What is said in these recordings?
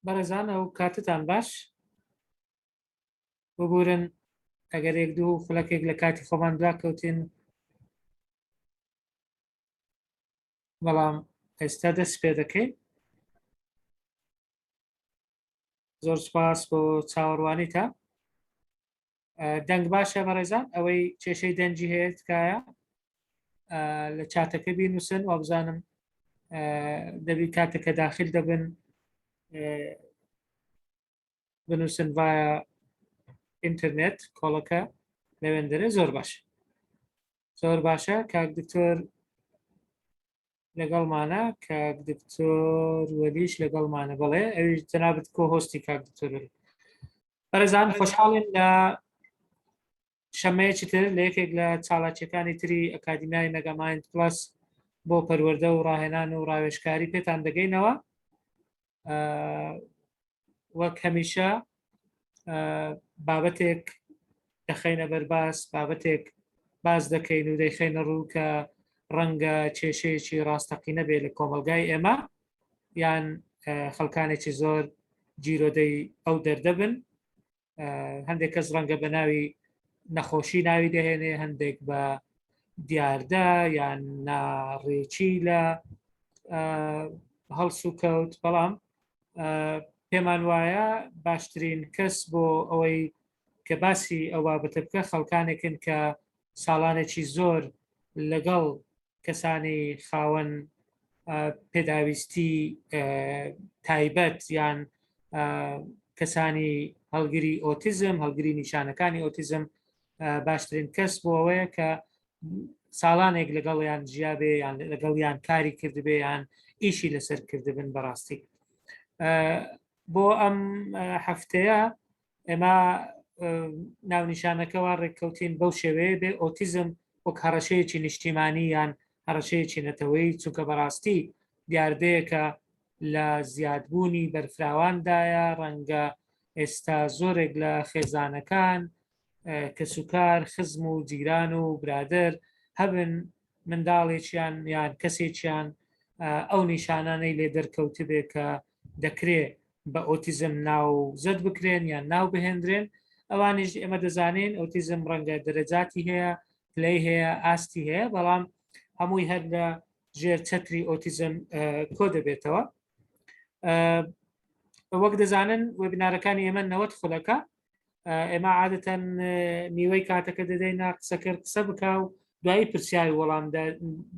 بەڕێزان ئەو کاتتان باش ببورن ئەگەر یەک دوو فلەکێک لە کاتی خۆمان دواکەوتین بەڵام ئێستا دەست پێ دەکەین. زۆر سپاس بۆ چاوەڕوانیتە. دەنگ باشە بەڕێزان ئەوەی کێشەی دەنجی هەیە تکایە لە چاتەکە بینووسن و بزانم دەبی کاتێکە داخل دەبن بنووسن ڤایە ئینترنێت کۆڵەکە لەوێندەرێ. زۆر باشە زۆر باشە. کاک دکتۆر لەگەڵمانە، کاک دکتۆر وەلیش لەگەڵمانە. بڵێ ئەویش جەنابەت کۆ هۆستی کاک دکتۆر وەلی. بەڕێزان خۆشحاڵین لە شەمەیەکی تر لە یەکێک لە چاڵاکیەکانی تری ئەکادیمیای مەگامایند پلەس بۆ پەروەردە و ڕاهێنان و ڕاوێژکاری پێتان دەگەینەوە. وەک هەمیشە بابەتێک دەخەینە بەرباس، بابەتێک باز دەکەین و دەیخەینە ڕوو کە ڕەنگە کێشەیەکی ڕاستەقینە بێ لە کۆمەلگای ئێمە یان خەڵکانێکی زۆر جیرۆدەی ئەو دەردەبن. هەندێک کەس ڕەنگە بە ناوی نەخۆشی ناوی دەهێنێ، هەندێک بە دیاردە یان ناڕێکی لە هەڵس و کەوت. بەڵام پێمان وایە باشترین کەس بۆ ئەوەی کە باسی ئەو بابەتە بکە خەڵکانێکن کە ساڵانێکی زۆر لەگەڵ کەسانی خاوەن پێداویستی تایبەت یان کەسانی هەڵگری ئۆتیزم، هەڵگری نیشانەکانی ئۆتیزم باشترین کەس بۆ ئەوەیە کە ساڵانێک لەگەڵیان ژیابێ یان لەگەڵیان کاری کردبێ یان ئیشی لەسەر کردبن. بەڕاستی بۆ ئەم هەفتەیە ئێمە ناونیشانەکەەوە ڕێککەوتین بەو شێوەیە بێ ئۆتیزم وەک هەڕەشەیەکی نیشتیمانی یان هەڕەشەیەکی نەتەوەی، چونکە بەڕاستی دیاردەیەکە لە زیادبوونی بەرفراواندایە. ڕەنگە ئێستا زۆرێک لە خێزانەکان کەسوکار خزم و جیران و برادر هەبن منداڵێکیان یان کەسێکیان ئەو نیشانانەی لێ دەرکەوت بێ کە دەکرێت بە ئۆتیزم ناوزەد بکرێن یان ناو بهێنرێن. ئەوانیش ئێمە دەزانین ئۆتیزم ڕەنگە دەرەجاتی هەیە، پلەی هەیە، ئاستی هەیە، بەڵام هەمووی هەر لە ژێر چەتری ئۆتیزم کۆ دەبێتەوە. وەک دەزانن وێبینارەکانی ئێمە 90 خولەکە. ئێمە عادەتەن میوەی کاتەکە دەدەینە قسەکرد قسە بکە و دوایی پرسیاری وەڵام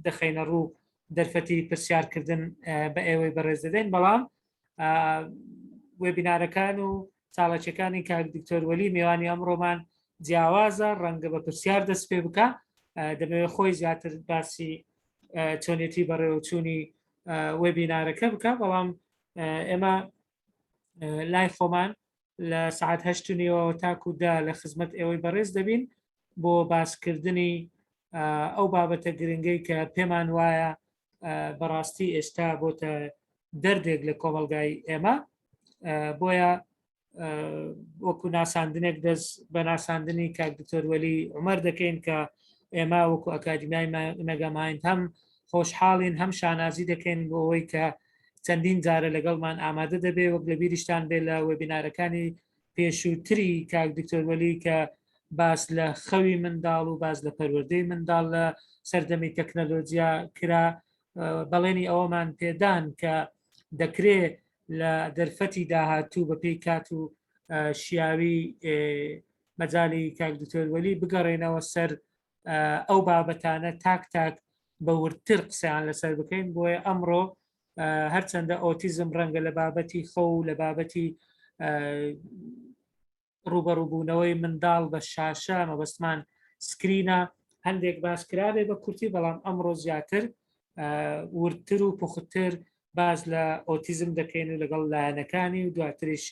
دەخەینە ڕوو دەرفەتی پرسیارکردن بە ئێوەی بەڕێز دەدەین. بەڵام وێبینارەکان و چاڵەکیەکانی کاک دکتۆر وەلی میوانی ئەمڕۆمان جیاوازە، ڕەنگە بە پرسیار دەست پێ بکە. دەبێت خۆی زیاتر باسی چۆنێتی بەڕێوەچوونی وێبینارەکە بکە. بەڵام ئێمە لای خۆمان لە سعات 8:30 تاکو دا لە خزمەت ئێوەی بەڕێز دەبین بۆ باسکردنی ئەو بابەتە گرنگەی کە پێمان وایە بەڕاستی ئێستا بۆتە دەردێک لە کۆمەلگای ئێمە. بۆیە وەکو ناساندنێک دەست بە ناساندنی کاک دکتۆر وەلی عومەر دەکەین کە ئێمە وەکو ئەکادیمیای مەگامایند هەم خۆشحاڵین هەم شانازی دەکەین بۆ ئەوەی کە چەندین جارە لەگەڵمان ئامادە دەبێ. وەک لە بیریشتان بێ لە وێبینارەکانی پێشووتری کاک دکتۆر وەلی کە باس لە خەوی منداڵ و باز لە پەروەردەی منداڵ لە سەردەمی تەکنەلۆجیا کرا، بەڵێنی ئەوەمان پێدان کە دەکرێت لە دەرفەتی داهاتوو بە پێی کات و شیاوی مەجای کاک دکتۆر وەلی بگەڕێنەوە سەر ئەو بابەتانە تاک تاک بە ورتر قسەیان لەسەر بکەین. بۆیە ئەمڕۆ هەرچەندە ئۆتیزم ڕەنگە لە بابەتی خەو لە بابەتی ڕوبەڕووبوونەوەی منداڵ بە شاشە مەبەستمان سکرینە هەندێک باسکرابێ بە کورتی، بەڵام ئەمڕۆ زیاتر ورتر و پوختر باز لە ئۆتیزم دەکەین و لەگەڵ لایەنەکانی و دواتریش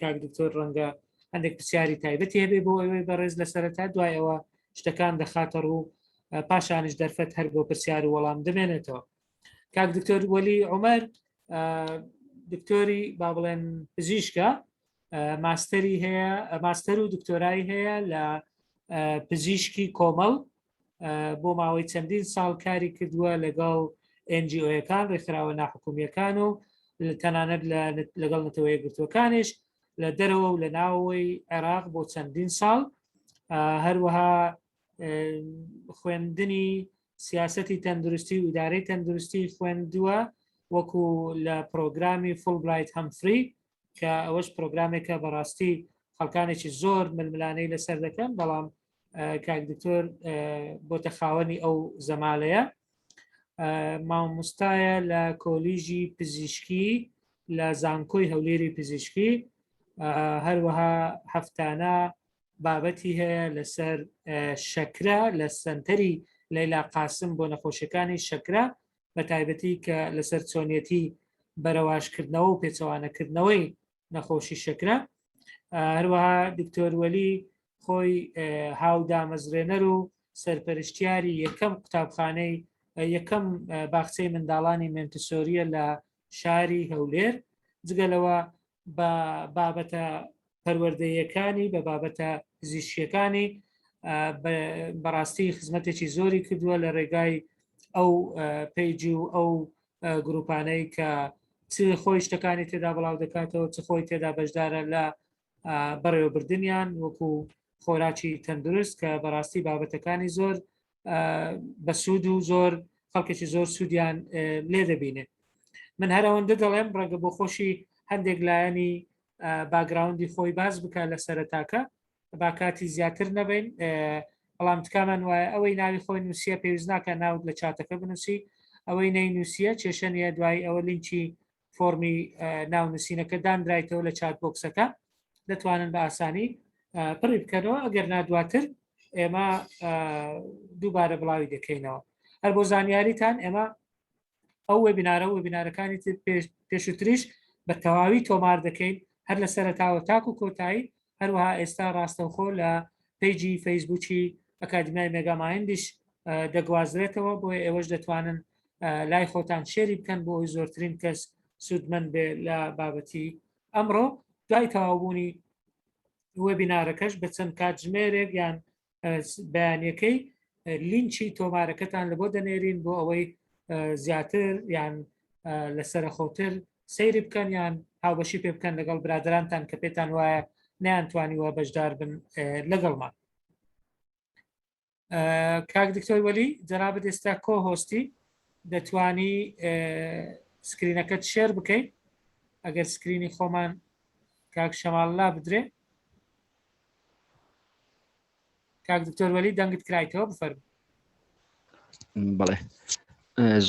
کاک دکتۆر ڕەنگە هەندێک پرسیاری تایبەتی هەبێ بۆ ئەوەی بەڕێز لە سەرەتا، دوای ئەوە شتەکان دەخاتە ڕوو، پاشانش دەرفەت هەر بۆ پرسیار و وەڵام دەمێنێتەوە. کاک دکتۆر وەلی عومەر دکتۆری با بڵێن پزیشکە، ماستەری هەیە، ماستەر و دکتۆرای هەیە لە پزیشکی کۆمەڵ. بۆ ماوەی چەندین ساڵ کاری کردووە لەگەڵ NGOەکان ڕێکخراوە ناحکومیەکان و تەنانەت لەگەڵ نەتەوە یەکگرتوەکانیش لە دەرەوە و لە ناوەوەی عێراق بۆ چەندین ساڵ. هەروەها خوێندنی سیاسەتی تەندروستی و ئیدارەی تەندروستی خوێندووە وەکو لە پرۆگرامی فولبرایت هەمفری کە ئەوەش پرۆگرامێکە بەڕاستی خەڵکانێکی زۆر ململانەی لەسەر دەکەن، بەڵام کاک دکتۆر بۆتە خاوەنی ئەو زەمالەیە. مامۆستایە لە کۆلیژی پزیشکی لە زانکۆی هەولێری پزیشکی، هەروەها هەفتانە بابەتی هەیە لەسەر شەکرە لە سنتەری لەیلا قاسم بۆ نەخۆشیەکانی شەکرە، بە تایبەتی کە لەسەر چۆنیەتی بەرەواشکردنەوە و پێچەوانەکردنەوەی نەخۆشی شەکرە. هەروەها دکتۆر وەلی خۆی هاودامەزرێنەر و سەرپەرشتیاری یەکەم قوتابخانەی یەکەم باخچەی منداڵانی مێنتسۆریە لە شاری هەولێر، جگەلەوە بە بابەتە پەروەردەیەکانی بە بابەتە پزیشکیەکانی بەڕاستی خزمەتێکی زۆری کردووە لە ڕێگای ئەو پیجی و ئەو گروپانەی کە چ خۆی شتەکانی تێدا بڵاو دەکاتەوە، چ خۆی تێدا بەشدارە لە بەڕێوەبردنیان وەکو خۆراکی تەندروست کە بەڕاستی بابەتەکانی زۆر بەسوود و زۆر خەڵکێکی زۆر سوودیان لێ دەبینێت. من هەر ئەوەندە دەڵێم ڕەنگە بۆ خۆشی هەندێک لایەنی باگراوندی خۆی باز بکە لە سەرەتاکە با کاتی زیاتر نەبین، بەڵام تکامان وایە ئەوەی ناوی خۆی نووسیە پێویست ناکە ناوت لە چاتەکە بنووسی، ئەوەی نەینووسیە کێشەنیە دوای ئەوە لینکی فۆرمی ناونووسینەکە دانرایتەوە لە چات بۆکسەکە، دەتوانن بە ئاسانی پڕی بکەنەوە، ئەگەر نادواتر ئێمە دووبارە بڵاوی دەکەینەوە. هەر بۆ زانیاریتان ئێمە ئەو وێبینارەکانی پێشووتریش بە تەواوی تۆمار دەکەین هەر لە سەرەتاوە تاک و کۆتایی، هەروەها ئێستا ڕاستەوخۆ لە پیجی فەیسبووکی ئەکادمیای مێگامایندیش دەگوازرێتەوە، بۆیە ئێوەش دەتوانن لای خۆتان شێری بکەن بۆ ئەوی زۆرترین کەس سوودمەند بێ لە بابەتی ئەمڕۆ. دوای تەواوبوونی وێبینارەکەش بە چەند کاتژمێرێک یان بەیانیەکەی لینکی تۆمارەکەتان لە بۆ دەنێرین بۆ ئەوەی زیاتر یان لەسەرخۆتر سەیری بکەن یان هاوبەشی پێ بکەن لەگەڵ برادرانتان کە پێتان وایە نەیانتوانیوە بەشدار بن لەگەڵمان. کاک دکتۆر وەلی جەنابەت ئێستا کۆهۆستی دەتوانی سکرینەکەت شێر بکەیت ئەگەر سکرینی خۆمان کاک شەماڵلا بدرێ. کاک دکتۆر وەلی دەنگت کرایتەوە بفەرمە. بەڵێ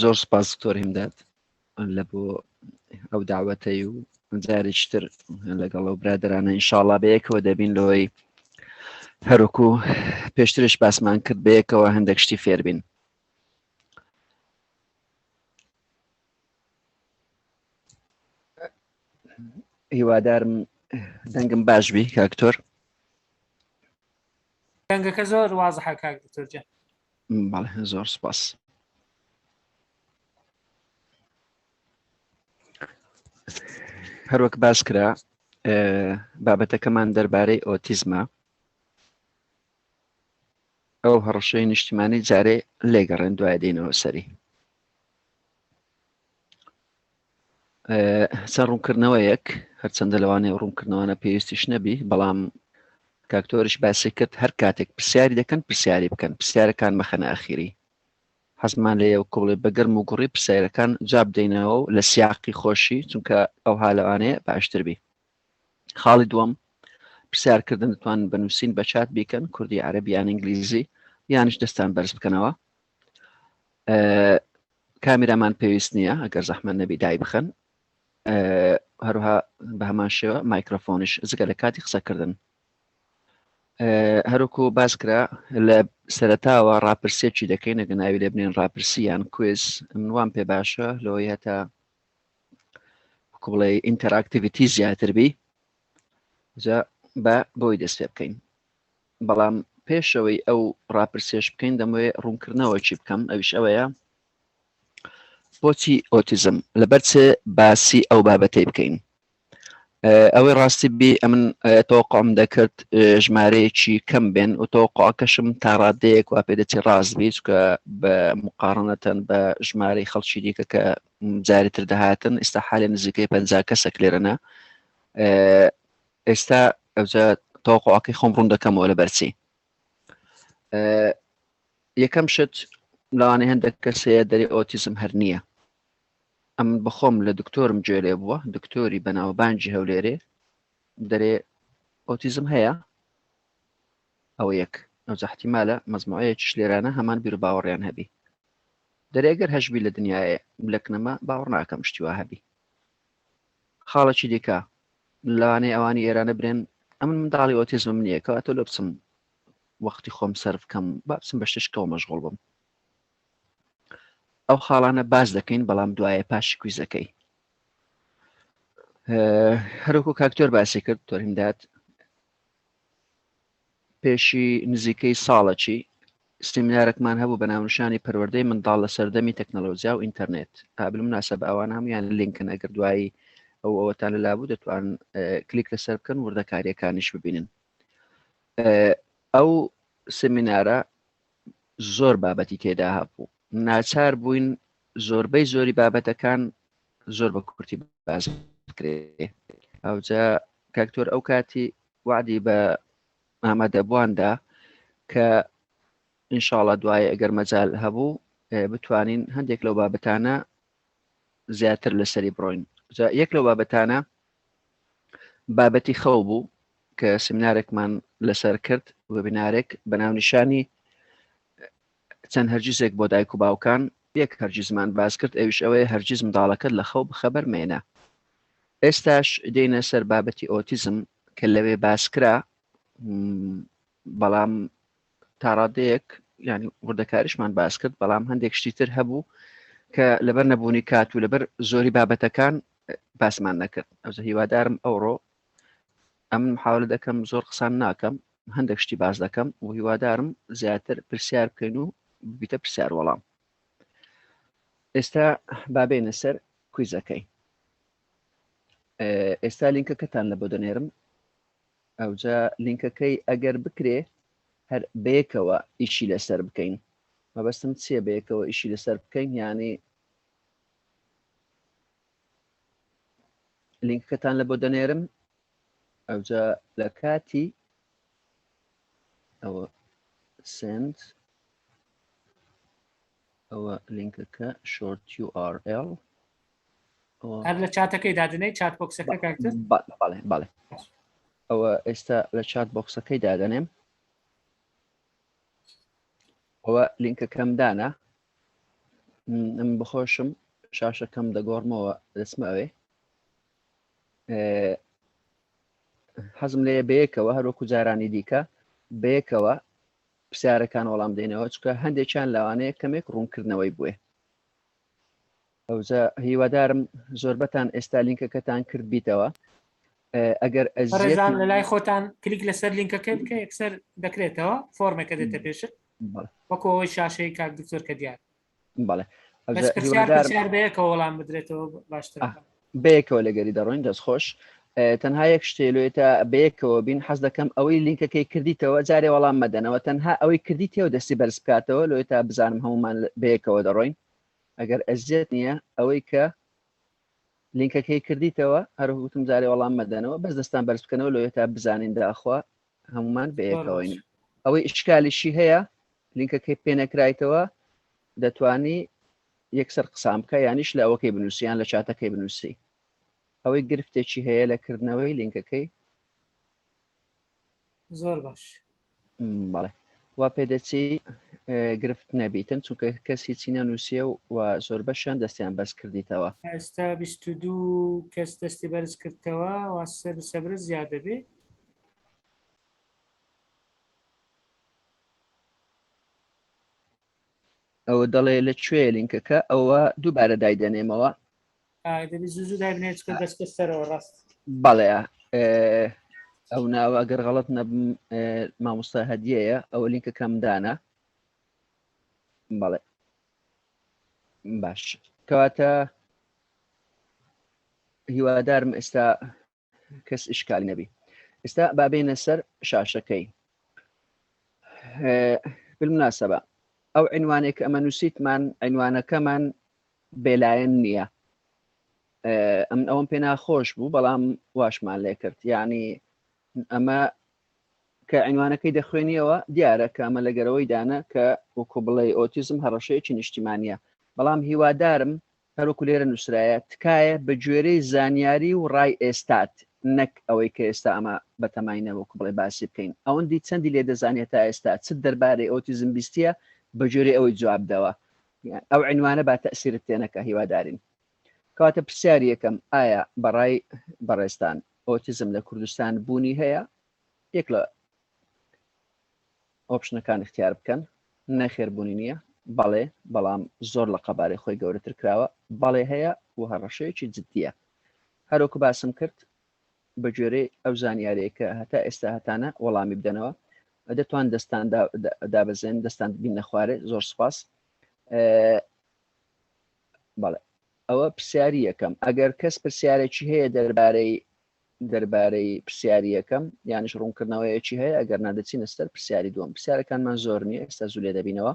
زۆر سپاس دکتۆر هیمداد لە بۆ ئەو داوەتەی و جارێکتر لەگەڵ ئەو برادرانە ئینشاڵڵا بەیەکەوە دەبین لەوەی هەروکو پێشترش باسمان کرد بەیەکەوە هەندێک شتی فێربین. هیوادارم دەنگم باش بی کاکتۆر. دەنگەکە زۆر وازحە کاک دکتۆر جان. بەڵێ زۆر سپاس. هەروەک باس کرا بابەتەکەمان دەربارەی ئۆتیزمە، ئەو هەڕەشەی نیشتیمانی جارێ لێگەڕێن دوای دێنەوە سەری. چەند ڕوونکردنەوەیەک هەرچەندە لەوانەیە ڕوونکردنەوەنە پێویستیش نەبی، بەڵام کاکتۆریش باسی کرد هەر کاتێک پرسیاری دەکەن پرسیاری بکەن، پرسیارەکان مەخەنە ئەخیری. حەزمان لێ و کوڵێ بەگەرم و گوڕی پرسیارەکان جواب بدەینەوە و لە سیاقی خۆشی، چونکە ئەو هالەوانەیە باشتر بی. خاڵی دووەم پرسیارکردن دەتوانن بنووسین بە چات بیکەن، کوردی عەرەبی یان ئینگلیزی، یانش دەستان بەرز بکەنەوە. کامێرامان پێویست نییە ئەگەر زەحمەت نەبی دای بخەن، هەروها بە هەمان شێوە مایکرۆفۆنش جگە لە کاتی قسەکردن. هەروکو باس کرا لە سەرەتاوە ڕاپرسێکی دەکەین ئەگە ناوی لێ بنێن ڕاپرسی یان کوێز، منوان پێ باشە لەوەی هەتا بڵێ ئینتەراکتیڤیتی زیاتر بی جا بە بۆی دەست پێ بکەین. بەڵام پێشەوەی ئەو ڕاپرسێش بکەین دەمەوێت ڕوونکردنەوەکی بکەم، ئەویش ئەوەیە بۆچی ئۆتیزم، لەبەر چێ باسی ئەو بابەتەی بکەین. ئەوەی ڕاستی بی ئەمن تۆقعم دەکرد ژمارەیەکی کەم بێن و تۆقعکەشم تا ڕادەیەک وا پێ دەچی ڕاست بیت کە بە مقارنەتەن بە ژمارەی خەڵکی دیکە کە جاریتر دەهاتن ئێستا حالێ نزیکەی 50 کەسێک لێرەنە ئێستا ئەوجا تۆقعەکەی خۆم ڕوون دەکەمەوە لە بەرچی یەکەم شت لەوانەیە هەندێک کەسەیە دەری ئۆتیزم هەر نییە ئەم بخۆم لە دکتۆرم گوێ لێ بووە دکتۆری بەناوبانجی هەولێرێ دەرێ ئۆتیزم هەیە ئەو یەک ئەو احتیمالە مەزموعەیەکیش لێرانە هەمان بیر و باوەڕیان هەبی دەرێگەر هەشبی لە دنیاە لەکنەمە باوەڕ ناکەم شتیوا هەبی خاڵێکی دیکە لەوانەیە ئەوانی ئێرانە برێن ئەمن منداڵی ئۆتیزمم نییە کەواتە لە بچم وەختی خۆم سەرف بکەم با بچم بە شتێکەوە مەشغوڵ بم ئەو خاڵانە باز دەکەین بەڵام دوایە پاشی کویزەکەی هەروکو کاکتۆر باسی کرد تۆریمدات پێشی نزیکەی ساڵێکی سیمینارێکمان هەبوو بە ناونشانی پەروەردەی منداڵ لە سەردەمی تەکنەلۆژیا و ئینتەرنێت قابل مناسبە ئەوان هەمویان لینکن ئەگەر دوایی ئەوەتان لەلابوو دەتوان کلیک لەسەر بکەن وردەکاریەکانیش ببینن ئەو سیمینارە زۆر بابەتی تێدا هەبوو ناچار بووین زۆربەی زۆری بابەتەکان زۆر بە کورتی باز بکرێ ئەوجا کاکتۆر ئەو کاتی وعدی بە ئامادەبواندا کە ئینشاڵە دوای ئەگەر مەجال هەبوو بتوانین هەندێک لەو بابەتانە زیاتر لەسەری بڕۆین یەک لەو بابەتانە بابەتی خەو بوو کە سیمینارێکمان لەسەر کرد وەبینارێک بە ناونیشانی چەند هەرگیزێک بۆ دایک و باوکان یەک هەرگیزمان باز کرد ئەویش ئەوەیە هەرگیز منداڵەکەت لە خەو بخەبەر مێنە ئێستاش دێنە سەر بابەتی ئۆتیزم کە لەوێ باسکرا بەڵام تا ڕادەیەک ینی وردەکاریشمان باس کرد بەڵام هەندێک شتیتر هەبوو کە لەبەر نەبوونی کات و لەبەر زۆری بابەتەکان باسمان نەکرد ئەوزە هیوادارم ئەوڕۆ ئەم محاولە دەکەم زۆر قسان ناکەم هەندێک شتی باز دەکەم و هیوادارم زیاتر پرسیار بکەین و بیتە پرسیار وەڵام ئێستا بابێنە سەر کویزەکەی ئێستا لینکەکەتان لە بۆ دەنێرم ئەوجا لینکەکەی ئەگەر بکرێ هەر بەیەکەوە ئیشی لەسەر بکەین مەبەستم چییە بەیەکەوە ئیشی لەسەر بکەین یعنی لینکەکەتان لە بۆ دەنێرم ئەوجا لە کاتی ئەوە سند ئەوە لینکەکە شۆرت URL هەر لە چاتەکەی دادنەی چات بۆکسەکە کاکتر بەڵێ ئەوە ئێستا لە چات بۆکسەکەی دادەنێم ئەوە لینکەکەم دانا ئەم بخۆشم شاشەکەم دەگۆڕمەوە دەسمەوێ حەزم لێ بەیەکەوە هەروەکو جارانی دیکە بەیەکەوە پرسیارەکان وەڵام دێنەوە چکە هەندێکیان لەوانەیە کەمێک ڕوونکردنەوەی بووێ ئەوجا هیوادارم زۆربەتان ئێستا لینکەکەتان کرد بیتەوە ئەگەر ئەزیێتان لە لای خۆتان کلیک لەسەر لینکەکەی بکە یەکسەر دەکرێتەوە فۆرمێکە دێتە پێشت وەکو ئەوەی شاشەی کاک دکتۆر کە دیار بەڵێ پرسیار بەیەکەوە وەڵام بدرێتەوە باشتر بەیەکەوە لەگەری دەڕۆین دەستخۆش تەنها یەک شتێلوێتە بەیەکەوە بین حەز دەکەم ئەوەی لینکەکەی کردیتەوە جارێ وەڵام مەدەنەوە تەنها ئەوەی کردیتەوە دەستی بەرز بکاتەوە لۆی تا بزانم هەمومان بەیەکەوە دەڕۆین ئەگەر ئەزیێت نییە ئەوەی کە لینکەکەی کردیتەوە هەروگوتم جارێ وەڵام مەدەنەوە بەس دەستان بەرز بکەنەوە لۆی تا بزانین داخوا هەمومان بەیەکەوەین ئەوەی ئشکالیشی هەیە لینکەکەی پێ نەکرایتەوە دەتوانی یەکسەر قسام بکە یانیش لە ئەوەکەی بنووسیان لە چاتەکەی بنووسی ئەوەی گرفتێکی هەیە لەکردنەوەی لینکەکەی زۆر باش بەڵێ وا پێدەچی گرفت نەبیتن چونکە کەسی چینە نووسیە و زۆر بەشیان دەستیان بەس کردیتەوە ئێستا 22 کەس دەستی بەرز کردەوە واسەر سەبر زیادە بێ ئەوە دەڵێ لەکوێ لینکەکە ئەوە دووبارە دایدەنێمەوە دەبی زوو دابنێت کە دەستە سەرەوە ڕاست بەڵێ ئەو ناوە ئەگەر غەڵەت نەبم مامۆستا هەدیەیە ئەوە لینکەکەم دانا بەڵێ باش کەواتە هیوادارم ئێستا کەس ئیشکالی نەبی. ئێستا بابێنە سەر شاشەکەی. بالمناسبە ئەو عنوانێک ئەمە نووسیتمان عنوانەکەمان بێلایەن نییە. ئەوم پێ ناخۆش بوو بەڵام واشمان لێ کرد. یعنی ئەمە کە عنوانەکەی دەخوێنیەوە دیارە کە ئەمە لەگەرەوەی دانە کە وەکو بڵێ ئۆتیزم هەڕەشەیەکی نیشتیمانیە. بەڵام هیوادارم هەروەکو لێرە نووسرایە تکایە بە گوێرەی زانیاری و ڕای ئێستات نەک ئەوەی کە ئێستا ئەمە بەتەماینە وەکو بڵێ باسی بکەین. ئەوەندی چەندی لێ دەزانێت تا ئێستا چ دەربارەی ئۆتیزم بیستیە بە گوێرەی ئەوەی جوابدەوە. ئەو عنوانە با تەسیرت تێنەکە هیوادارین. کاتە پرسیاری یەکەم ئایا بەڕای بەڕێستان ئۆتیزم لە کوردستان بوونی هەیە؟ یەک لە ئۆپشنەکان اختیار بکەن. نەخێربوونی نییە، بەڵێ، بەڵام زۆر لە قەبارەی خۆی گەورەتر کراوە. بەڵێ هەیە و هەڕەشەیەکی جددیە. هەروەکو باسم کرد بە گوێرەی ئەو زانیاریەکە هەتا ئێستا هەتانە وەڵامی بدەنەوە. دەتوان دەستان دابەزێن، دەستان بین نەخوارێ. زۆر سپاس. بەڵێ ئەوە پرسیاری یەکەم. ئەگەر کەس پرسیارێکی هەیە دەربارەی پرسیاری یەکەم یانیش ڕوونکردنەوەیەکی هەیە، ئەگەر نادەچینە سەر پرسیاری دووەم. پرسیارەکانمان زۆر نییە، ئێستا زوو لێ دەبینەوە.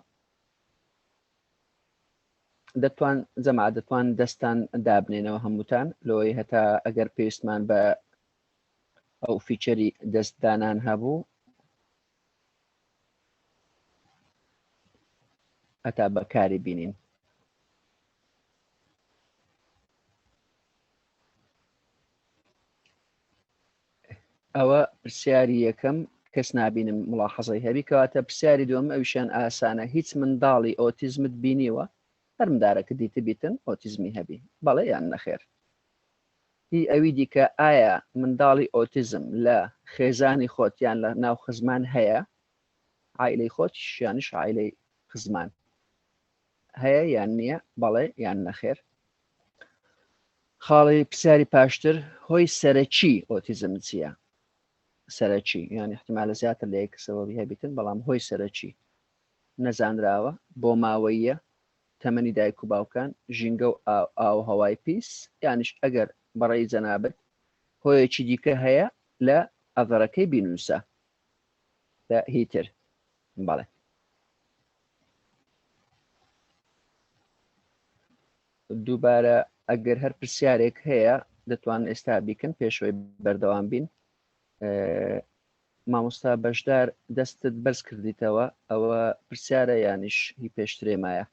دەتوان دەستان دابنێنەوە هەمووتان لەوەی هەتا ئەگەر پێویستمان بە ئەو فیچەری دەستدانان هەبوو هەتا بەکاری بینین. ئەوە پرسیاری یەکەم. کەس نابینم ملاحەزەی هەبی. کەواتە پرسیاری دووەم ئەویشان ئاسانە. هیچ منداڵی ئۆتیزمت بینیوە؟ هەرمدارەکە دیتە بیتن ئۆتیزمی هەبی، بەڵێ یان نەخێر. هی ئەوی دیکە ئایا منداڵی ئۆتیزم لە خێزانی خۆت یان لە ناو خزمان هەیە؟ عائلەی خۆت یانیش عائلەی خزمان هەیە یان نییە؟ بەڵێ یان نەخێر. خاڵی پرسیاری پاشتر هۆی سەرەکی ئۆتیزم چییە؟ سەرەکی یان احتیمالە زیاتر لە یەک سەبەبی هەبیتن، بەڵام هۆی سەرەکی نەزانراوە، بۆ ماوەیە، تەمەنی دایک و باوکان، ژینگە و ئاو هەوای پیس، یانیش ئەگەر بەڕێی جەنابەت هۆیەکی دیکە هەیە لە ئەڤەرەکەی بینووسە لە هیتر. بەڵێ دووبارە ئەگەر هەر پرسیارێک هەیە دەتوان ئێستا بیکەن پێشەوەی بەردەوام بین. مامۆستا بەشدار دەستت بەرز کردیتەوە، ئەوە پرسیارە یانیش هی پێشترێ مایە؟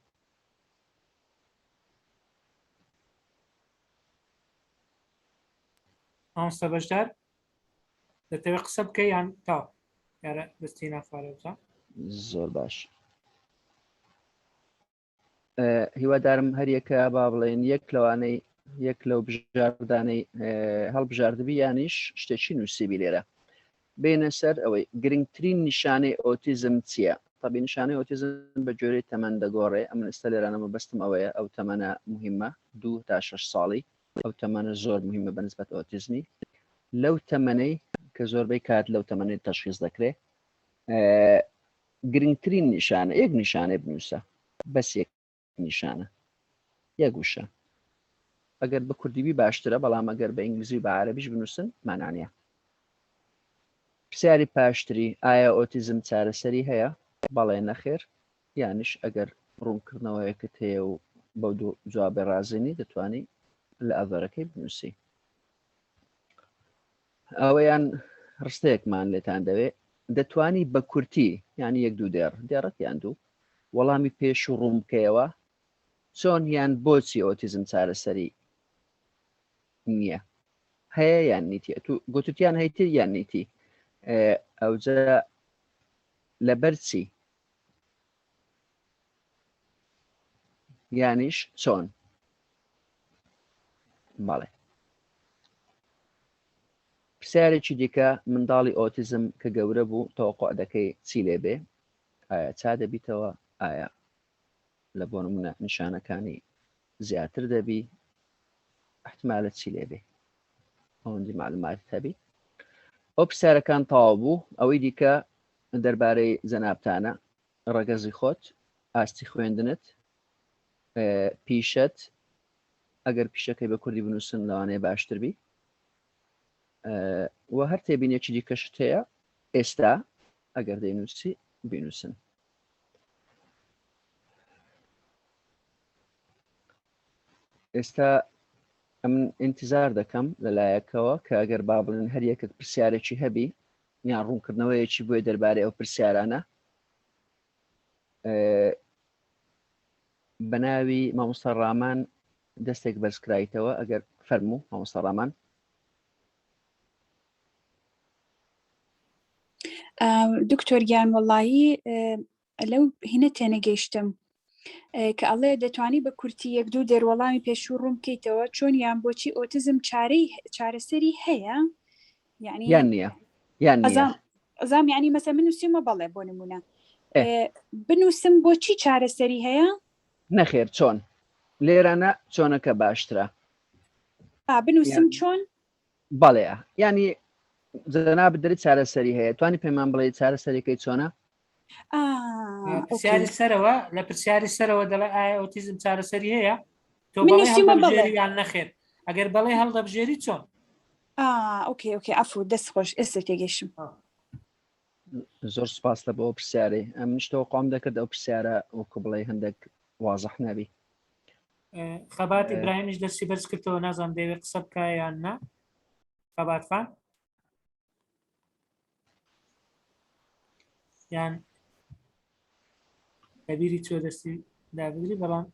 مامۆستا بەشدار دەتەوێت قسە بکەی یان تا یارە دەستی ناخوارێ بزە؟ زۆر باش. هیوادارم هەریەکە با بڵێن یەک لەوانەی یەک لەو بژاردانەی هەڵبژاردبی یانیش شتێکی نووسیبی لێرە. بینە سەر ئەوەی گرنگترین نیشانەی ئۆتیزم چییە؟ تەبی نیشانەی ئۆتیزم بە گوێرەی تەمەن دەگۆڕێ. ئەمە ئێستا لێرانەمە بەستم ئەوەیە ئەو تەمەنە مهمە 2 تا 6 ساڵی. ئەو تەمەنە زۆر مهمە بەنسبەت ئۆتیزمی. لەو تەمەنەی کە زۆربەی کات لەو تەمەنەی تەشخیص دەکرێت. گرنگترین نیشانە یەک نیشانەی بنووسە، بەس یەک نیشانە، یەک وشە. ئەگەر بە کوردیبی باشترە، بەڵام ئەگەر بە ئینگلیزی بە عەرەبیش بنووسن مانانیە. پرسیاری پاشتری ئایا ئۆتیزم چارەسەری هەیە؟ بەڵێ نەخێر. یانیش ئەگەر ڕوونکردنەوەیەکت هەیە و بەو دوو جوابێ ڕازێنی دەتوانی لە ئەڤەرەکەی بنووسی. ئەوەیان ڕستەیەکمان لێتان دەوێت. دەتوانی بە کورتی یانی یەک دوو دێڕەت یان دوو وەڵامی پێش و ڕوون بکەیەوە چۆن یان بۆچی ئۆتیزم چارەسەری نییە؟ هەیە یان نیتی؟ گوتوتیان هەیتر یان نیتی؟ ئەوجا لەبەرچی یانیش چۆن؟ بەڵێ. پرسیارێکی دیکە منداڵی ئۆتیزم کە گەورە بوو تەوەقع دەکەی چی لێبێ؟ ئایا چا دەبیتەوە؟ ئایا لە بۆ نمونە نیشانەکانی زیاتر دەبی؟ احتمالە چی لێبێ؟ ئەوەندی معلومات هەبی. ئەو پرسیارەکان تەواو بوو. ئەوەی دیکە دەربارەی جەنابتانە، ڕەگەزی خۆت، ئاستی خوێندنت، پیشەت، ئەگەر پیشەکەی بە کوردی بنووسن لەوانەیە باشتر بی. و هەر تێبینێکی دیکەشت هەیە ئێستا ئەگەر دەینووسی بینووسن. ئێستا ئەم ئینتیزار دەکەم لەلایەکەوە کە ئەگەر با بڵێن هەر یەکێک پرسیارێکی هەبی یان ڕوونکردنەوەیەکی بۆی دەربارەی ئەو پرسیارانە بە ناوی مامۆستا ڕامان دەستێک بەرزکرایتەوە ئەگەر فەرموو مامۆستا ڕامان. دکتۆر گیان وەڵایی لەو هینە تێنەگەیشتم کە ئەڵێ دەتوانی بە کورتی یەک دوو دەروەڵامی پێشوو ڕوون بکەیتەوە چۆن یان بۆچی ئۆتیزم چارەسەری هەیە یعنی یان نییە یان ئەزام یعنی مەسە بنووسیمە بەڵێ بۆ نمونە بنووسم بۆچی چارەسەری هەیە نەخێر چۆن لێرانە چۆنەکە باشترە بنووسم چۆن بەڵێ ینی جەناب دەری چارەسەری هەیە توانی پێمان بڵێ چارەسەریەکەی چۆنە پرسیاری سەرەوە لە پرسیاری سەرەوە دەڵێ ئایا ئۆتیزم چارەسەری هەیە تۆ یان نەخێر ئەگەر بەڵێ هەڵدەبژێری چۆن ئۆکێ ئەفو دەست خۆش ئێستا تێگەشم زۆر سپاس لە بۆ پرسیارەی ئەم شتەوە قام دەکرد ئەو پرسیارە وەکو بڵێ هەندێک وازەح نەبی. خەبات ئیبراهیمیش دەستی بەرز کردەوە نازانم دەیەوێت قسە بکە یان نا خەباتخان یان لەبیری چۆ دەستی دابگری بەڵام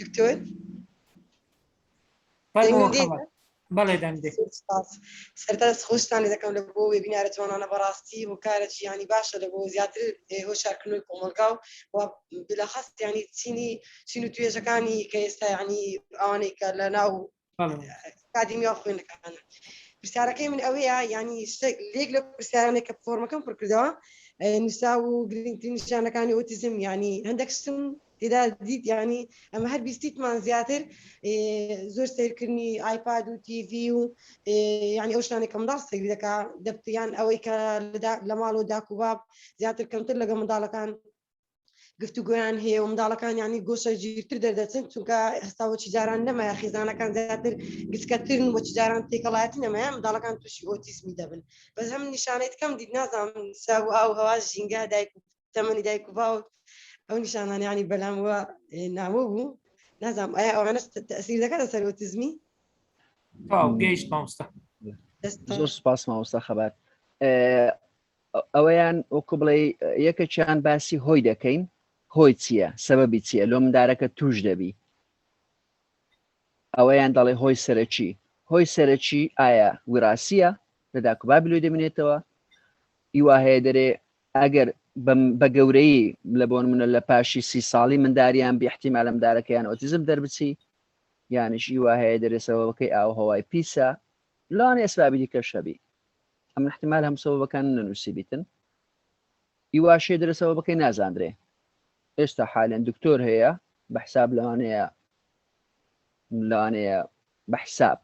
دکتۆر بەڵێ دەنگێ سەرتا خۆشتانی دەکەم لە بۆ وێبینارەتوانانە بەڕاستی و کارێکی ینی باشە لە بۆ زیاتر هۆشارکردنەوەی کۆمەلگا و بلەخەست ینی چین و توێژەکانی کە ئێستا ینی ئەوانەی کە لە ناو ئەکادیمیا خوێندەکانە. پرسیارەکەی من ئەوەیە ینی لێک لە پرسیارانێک کە فۆرمەکەم پڕ کردەوە نووسا و گرنگترین نیشانەکانی ئۆتیزم ینی هەندێک شتم تێدا دیت ینی ئەمە هەر بیستیتمان زیاتر زۆر سیرکردنی ئایپاد و تیڤی و ینی ئەو شتانێک کە منداڵ سەیری دەکا دەفتیان ئەوەی کە لە ماڵ و داکوباب زیاتر کەمتر لەگە منداڵەکان گفتوگۆیان هەیە و منداڵەکان ینی گۆشە گیرتر دەردەچن چونکە هەستاوەکی جاران نەمایە خیزانەکان زیاتر گچکەترن بۆ جاران تێکەڵایەتی نەمایە منداڵەکان تووشی ئۆتیزمی دەبن بەس هەم نیشانەی کەم دیت نازانم سا و ئاو هەوا ژینگە دایک و تەمەنی دایک و باوک ئەو نیشانان ینی بەلامەوە ناوە بوو نازانم ئایا ئەوانە تەئسیر دەکاتە سەر ئۆتیزمی گەیشت مامۆستا زۆر سپاس مامۆستا خەبات ئەوەیان وەکو بڵێ یەکێکیان باسی هۆی دەکەین هۆی چییە سەبەبی چییە لۆ مندارەکە توش دەبی ئەوەیان دەڵێ هۆی سەرەکی هۆی سەرەکی ئایا وراثیە لە داکوبابی لۆی دەمێنێتەوە هیوا هەیە دەرێ ئەگەر بە گەورەی لە بۆ نمونە لە پاشی 30 ساڵی منداریان بی احتیمال مندارەکەیان ئۆتیزم دەربچی یانیش هیوا هەیە دەرێ سەبەبەکەی ئاو هەوای پیسە لەوانەیە ئەسبابی دیکە شەبی ئەم احتیمال هەم سەبەبەکان نەنووسی بیتن هیواشێ دەرێ سەبەبەکەی نازاندرێ ئێستا حالێن دکتۆر هەیە بە حساب لەوانەیە بە حساب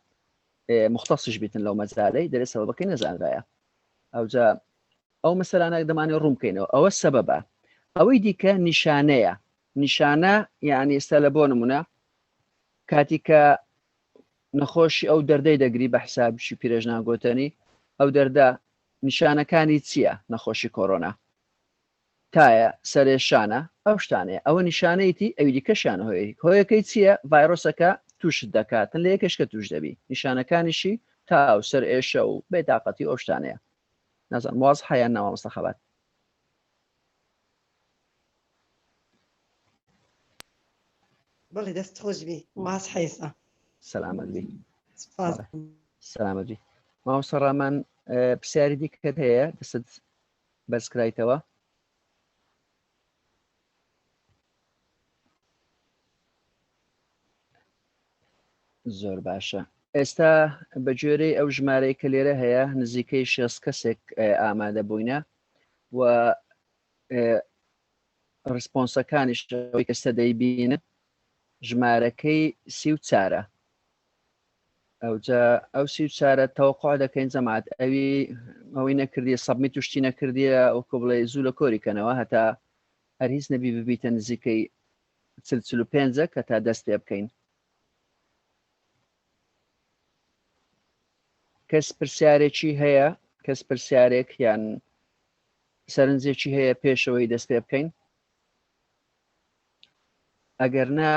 مختصش بیتن لەو مەجالەی دەرێ سەبەبەکەی نەزانرایە ئەوجا ئەو مەسەلانە دەمانێت ڕوون بکەینەوە ئەوە سەبەبە ئەوەی دیکە نیشانەیە نیشانە یعنی ئێستا لە بۆ نمونە کاتی کە نەخۆشی ئەو دەردەی دەگری بە حسابشی پیرەژنان گۆتەنی ئەو دەردە نیشانەکانی چییە نەخۆشی کۆرۆنا تایە سەرێشانە ئەو شتانەیە ئەوە نیشانەیەتی ئەوی دیکەشیان هۆیەکەی چییە ڤایرۆسەکە توشت دەکاتن لە یەکێشکە توش دەبی نیشانەکانیشی تاو سەر ئێشە و بێتاقەتی ئەو شتانەیە نازان واز حیان ناوە مستەخەبات بەڵێ دەست خۆش بی واز حیسا سەلامەت بی سەلامەت بی مامۆستا ڕامان پرسیاری دیکەت هەیە دەست بەرزکرایتەوە زۆر باشە ئێستا بە جۆرەی ئەو ژمارەی کە لێرە هەیە نزیکەی 6 کەسێک ئامادە بووینە و ڕسپۆنسەکانیش ئێستا دەیبینن ژمارەکەی 34 ئەوجا ئەو 34 تەوەقع دەکەین جەماعەت ئەوەی نەکردیە سەبمی توشتی نەکردیە وەکو بڵێ زوو لە کۆریکەنەوە هەتا هەر هیچ نەبی ببیتە نزیکەی 45 کە تا دەست پێ بکەین. کەس پرسیارێکی هەیە؟ کەس پرسیارێک یان سەرنجێکی هەیە پێشەوەی دەست پێ بکەین؟ ئەگەر نا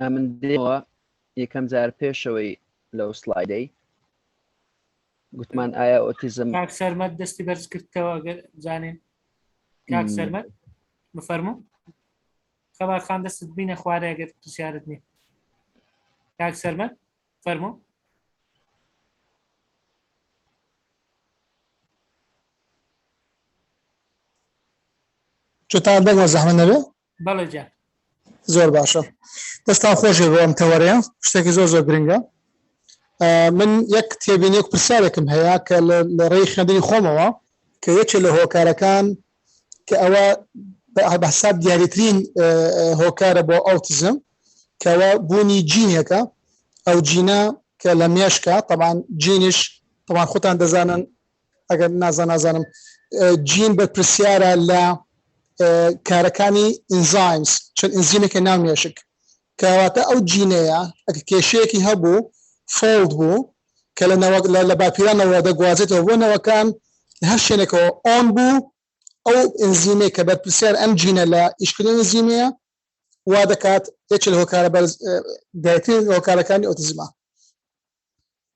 ئەمن دێەوە یەکەم جار پێشەوەی لەو سلایدەی گوتمان ئایا ئۆتیزم کاک سەرمەد دەستی بەرز کردەوە ئەگەر زانین کاک سەرمەد بفەرموو خەبار خان دەستت بینە خوارە ئەگەر پرسیارت نییە کاک سەرمەد فەرموو جوتان بەگمە زەحمە نەبێ بەڵێ جان زۆر باشە دەستان خۆشی بۆ ئەم تەوەرەیە شتێکی زۆر زۆر گرنگە من یەک تێبینی و پرسیارێکم هەیە کە لە ڕێی خوێندنی خۆمەوە کە یەکێک لە هۆکارەکان کە ئەوە بە حساب دیاریترین هۆکارە بۆ ئۆتیزم کەەوە بوونی جینێکە ئەو جینە کە لە مێشکە طبعاً جینش طبعاً خۆتان دەزانن ئەگەر نازانم جین بە پرسیارە لە کارەکانی ئینزایمز چەند ئینزیمێکە ناو مێشک کەواتە ئەو جینەیە ئەگە کێشەیەکی هەبوو فۆڵد بوو کە لە باپیرانەوە دەگوازێتەوە بۆ نەوەکان هەر شوێنێکەوە ئۆن بوو ئەو ئینزیمێک کە بەرپرسیار ئەم جینە لە ئیشکردن ئینزیمەیە وا دەکات یەکێک لە هۆکارە دایترین هۆکارەکانی ئۆتیزمە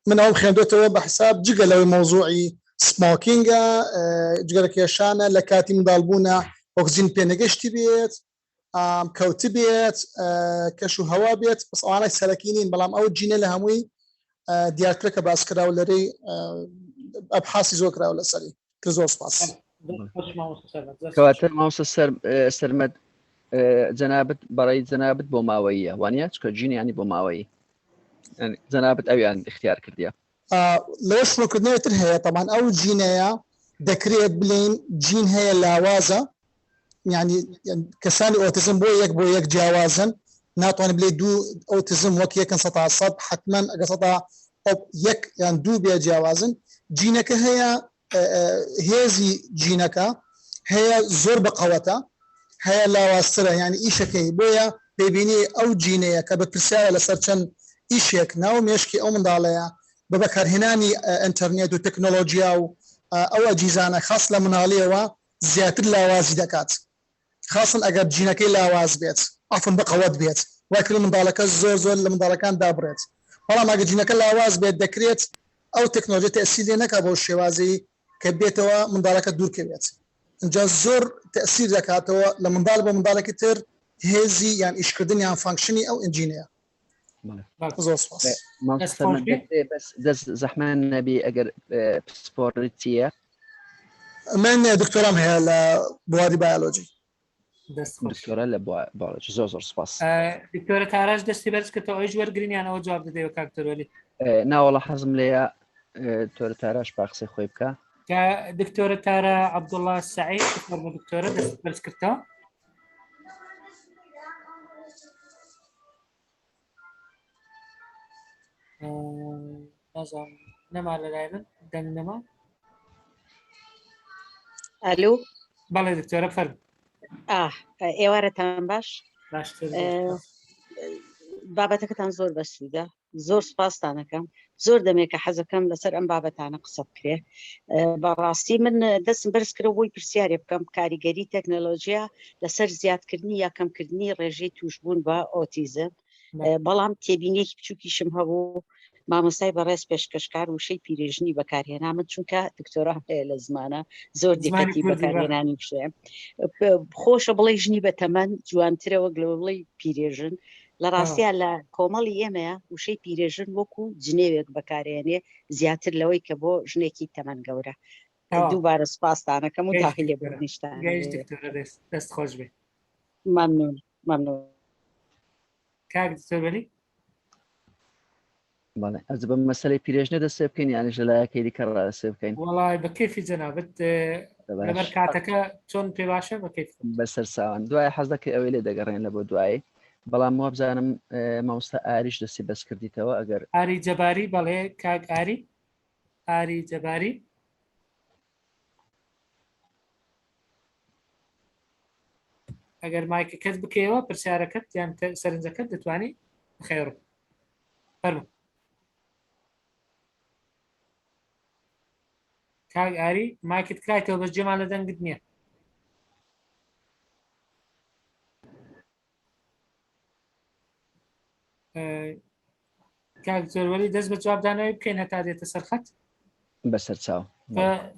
من ئەوم خوێندوێتەوە بە حساب جگە لەوەی مۆزوعی سمۆکینگە جگەرە کێشانە لە کاتی منداڵبوونە ئۆکسجین پێنەگەشتی بێت کەوت بێت کەش و هەوا بێت بەس ئەوانەی سەرەکی نین بەڵام ئەو جینە لە هەمووی دیارکرە کە باسکراوە لەرەی ئەبحاسی زۆر کراوە لەسەری زۆر سپاس کەواتە مامۆستا سەرمەد جەنابەت بەڕێی جەنابەت بۆ ماوەییە وانە چکە جینیانی بۆ ماوەیی جەنابەت ئەویان اختیار کردیە لەوە شڕۆکردنەوەتر هەیە تەمان ئەو جینەیە دەکرێت بڵین جین هەیە لاوازە یعنی کەسانی ئۆتیزم بۆ یەک جیاوازن ناتوانێت بڵێ دوو ئۆتیزم وەک یەکن 100% حتمما ئەگە 1 یان دوو بێ جیاوازن جینەکە هەیە هێزی جینەکە هەیە زۆر بەقەوەتە هەیە لاوازترە یعنی ئیشەکەی بۆیە پێبینی ئەو جینەیە کە بە پرسیارە لەسەر چەند ئیشێک ناو مێشکی ئەو منداڵەیە بە بەکارهێنانی ئینتەرنێت و تەکنۆلۆژیا و ئەو ئەجیزانە خاص لە مناڵیەوە زیاتر لاوازی دەکات خاصن ئەگەر جینەکەی لاواز بێت ئافن بەقەوەت بێت وای کرد منداڵەکە زۆر لە منداڵەکان دابڕێت بەڵام ئەگەر جینەکە لاواز بێت دەکرێت ئەو تەکنۆلۆژیا تەئسیر لێ نەکات بۆ شێوازی کە بێتەوە منداڵەکە دوورکەوێت اینجا زۆر تەئسیر دەکاتەوە لە منداڵ بۆ منداڵێکی تر هێزی یان ئیشکردن یان فانکشنی ئەو ئینجینەیە زۆر سپاس دەست زەحمان نەبی ئەگەر پسپۆڕیتیە من دکتۆرام هەیە لە بواری بایۆلۆجی دکتۆرە لە باڵۆجی زۆر سپاس دکتۆرە تاراش دەستی بەرز کردەوە ئەویش وەرگرینیانەوە جواب دەدەیەوە کاکتەرۆلی ناوەڵە حەزم لێیە تۆرە تاراش با قسەی خۆی بکە کە دکتۆرە تارە عەبدوڵڵا سەعید فەرموو دکتۆرە دەست بەرز کردەوە نازانم نەما لەلای من دەنگ نەما ئەلو بەڵێ دکتۆرە فەرموو ئێوارەتان باش باشتر بابەتەکەتان زۆر بەسوودە زۆر سپاستانەکەم زۆر دەمێکە حەزەکەم لەسەر ئەم بابەتانە قسە بکرێ بەڕاستی من دەستم بەرز کرە بۆی پرسیارێ بکەم کاریگەری تەکنۆلۆژیا لەسەر زیادکردنی یا کەمکردنی ڕێژەی توشبوون بە ئۆتیزم بەڵام تێبینیەکی بچووکیشم هەبوو مامۆستای بەڕێز پێشکەشکار وشەی پیرێژنی بەکارهێنامە چونکە دکتۆرا هەیە لە زمانە زۆر دیکەتی بەکارهێنانی شوێ خۆشە بڵێ ژنی بە تەمەەن جوانترە وەک لە بڵێ پیرێژن لە ڕاستیە لە کۆمەڵی ئێمەیە وشەی پیرێژن وەکو جنێوێک بەکارێنێ زیاتر لەوەی کە بۆ ژنێکی تەمەەن گەورە دووبارە سپاسدانەکەم و تاقیلێ بنیشتان دەست خۆش بێ ممنون ممنون کاک دکتۆربەلی بەڵێ ئەز بە مەسەلەی پیرێژنە دەسێ بکەین یانیش لە لایەکەی دیکە ڕاستێ بکەین وڵای بە کەیفی جەنابەت لەبەر کاتەکە چۆن پێ باشە بە کەیف بەسەر ساوان دوای حەز دەکەی ئەوەی لێ دەگەڕێن لە بۆ دوایی بەڵام وە بزانم مامۆستا ئاریش دەستی بەس کردیتەوە ئەگەر ئاری جەباری بەڵێ کاک ئاری جەباری ئەگەر مایکەکەت بکەوە پرسیارەکەت یان سەرنجەکەت دەتوانی خێڕ فەرموو کاک ئاری مایکت کرایتەوە بەس جێمان لە دەنگت نییە کاک زۆروەلی دەست بە جوابدانەوەی بکەین هەتا دێتە سەرخەت بەسەر چاو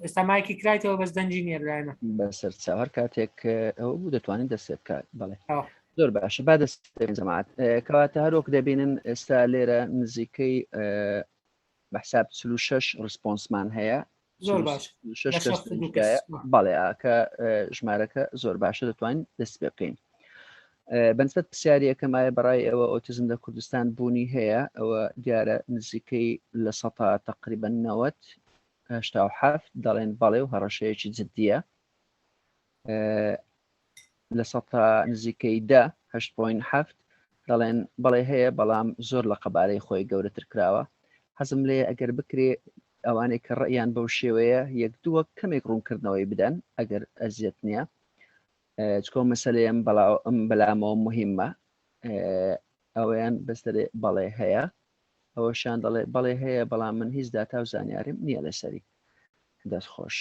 ئێستا مایکی کرایتەوە بەس دەنجی نییە لایمە بەسەر چاو هەر کاتێک ئەوە بوو دەتوانین دەستێت بکات بەڵێ ئەوە. زۆر باشە با دەست جەماعەت کەواتە هەروەک دەبینن ئێستا لێرە نزیکەی بە حساب 46 ڕسپۆنسمان هەیە زۆر باش بەڵێ کە ژمارەکە زۆر باشە دەتوانین دەست پێ بکەین بەنسبەت پرسیاریەکەم ئایا بەڕای ئەوە ئۆتیزم لە کوردستان بوونی هەیە ئەوە دیارە نزیکەی لە سەتا تقریبا 97 دەڵێن بەڵێ و هەڕەشەیەکی جددیە لە سەتا نزیکەی 8.7 دەڵێن بەڵێ هەیە بەڵام زۆر لە قەبارەی خۆی گەورەتر کراوە حەزم لێ ئەگەر بکرێ ئەوانەی کە ڕەیان بەو شێوەیە یەک دووە کەمێک ڕوونکردنەوەی بدەن ئەگەر ئەزیەت نییە چکۆ مەسەلەیەم بەلامەوە مهمە ئەویان بەستەرێ بەڵێ هەیە ئەوەشان دەڵێ بەڵێ هەیە بەڵام من هیچ داتا و زانیاریم نییە لەسەری دەستخۆش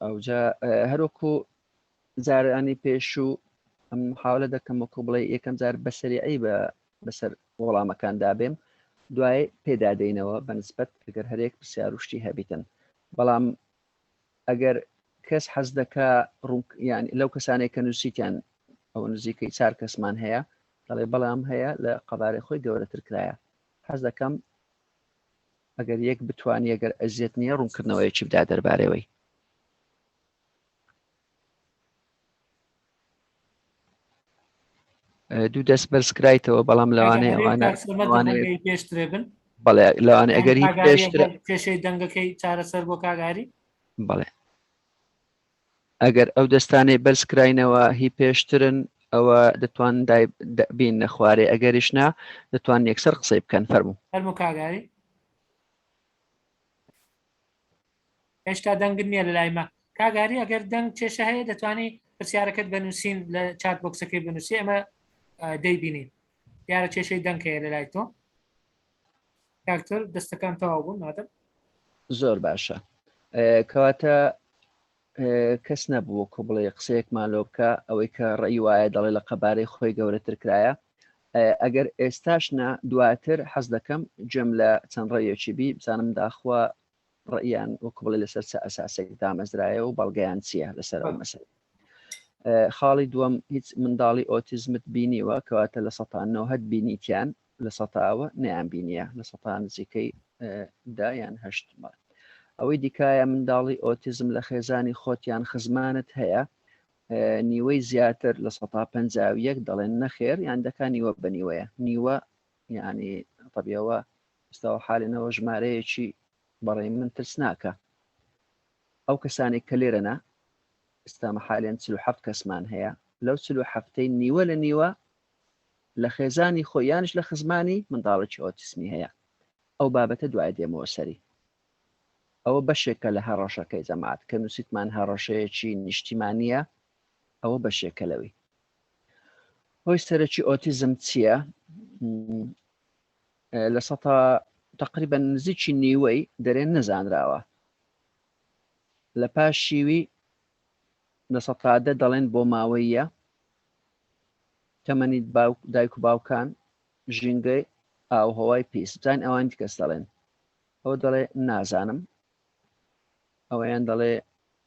ئەوجا هەروەکو جارانی پێش و ئەم حاولە دەکەم وەکو بڵێ یەکەم جار بەسەریعی بەسەر وەڵامەکان دابێم دوای پێدادەینەوە بەنسبەت ئەگەر هەرێک پرسیار و شتی هەبیتن بەڵام ئەگەر کەس حەز دەکا ینی لەو کەسانێک کە نووسیتیان ئەو نزیکەی 4 کەسمان هەیە دەڵێ بەڵام هەیە لە قەبارەی خۆی گەورەتر کرایە حەز دەکەم ئەگەر یەک بتوانانی ئەگەر ئەزیەت نییە ڕوونکردنەوەیکی بدا دەربارەوەی دوو دەست بەرزکرایتەوە بەڵام لەوانەیە پێشترێ بن بەڵێ لەوانە ئەگەر هیچ پێشتر کێشەی دەنگەکەی چارەسەر بۆ کاگاری بەڵێ ئەگەر ئەو دەستانەی بەرزکراینەوە هی پێشترن ئەوە دەتوان بین نەخوارێ ئەگەریش نا دەتوان یەکسەر قسەی بکەن فەرموو کاگاری هێشتا دەنگ نییە لە لایمە کاگاری ئەگەر دەنگ کێشە هەیە دەتوانانی پرسیارەکەت بنووسین لە چات بۆکسەکەی بنووسی ئەمە دەیبینین دیارە کێشەی دەنگ هەیە لە لای تۆ کاکتەر دەستەکان تەواو بوون نادەم زۆر باشە کەواتە کەس نەبوو کە بڵێ قسەیەکمان لۆ بکە ئەوەی کە ڕێی وایە دەڵێ لە قەبارەی خۆی گەورەتر کرایە ئەگەر ئێستاشنا دواتر حەز دەکەم جەم لە چەند ڕێیەکی بی بزانم داخوا ڕیان وەکو بڵێ لەسەر ئەساسێک دامەزرایە و بەڵگەیان چییە لەسەر ئەو مەسەل خاڵی دووەم هیچ منداڵی ئۆتیزمت بینیوە کەواتە لە 90 بینیتیان لە سەتاوە نەیان بینیە لە 100 نزیکەی دایان هەشت ئەوەی دیکایە منداڵی ئۆتیزم لە خێزانی خۆتیان خزمانت هەیە نیوەی زیاتر لە 151 دەڵێن نەخێر یان دەکا نیوە بەنیوەیە نیوە یعنی طبیەوە ئێستاوە حالێنەوە ژمارەیەکی بەڕێ من ترس ناکە ئەو کەسانی کە لێرەنا ئێستامە حالێن 47 کەسمان هەیە لەو 47ی نیوە لە نیوە لە خێزانی خۆیانش لە خزمانی منداڵێکی ئۆتیسمی هەیە ئەو بابەتە دوای دێمەوە سەری ئەوە بەشێکە لە هەڕەشەکەی جەماعەت کە نووسیتمان هەڕەشەیەکی نیشتیمانیە ئەوە بەشێکە لەوی هۆی سەرەکی ئۆتیزم چییە لە تقریبا نزیکی نیوەی دەرێن نەزانراوە لە پاش شیوی لە 100 دەڵێن بۆ ماوەیە تەمەنی دایک و باوکان ژینگەی ئاوهەوای پیس بزانین ئەوان کەس دەڵێن ئەو دەڵێ نازانم ئەوەیان دەڵێ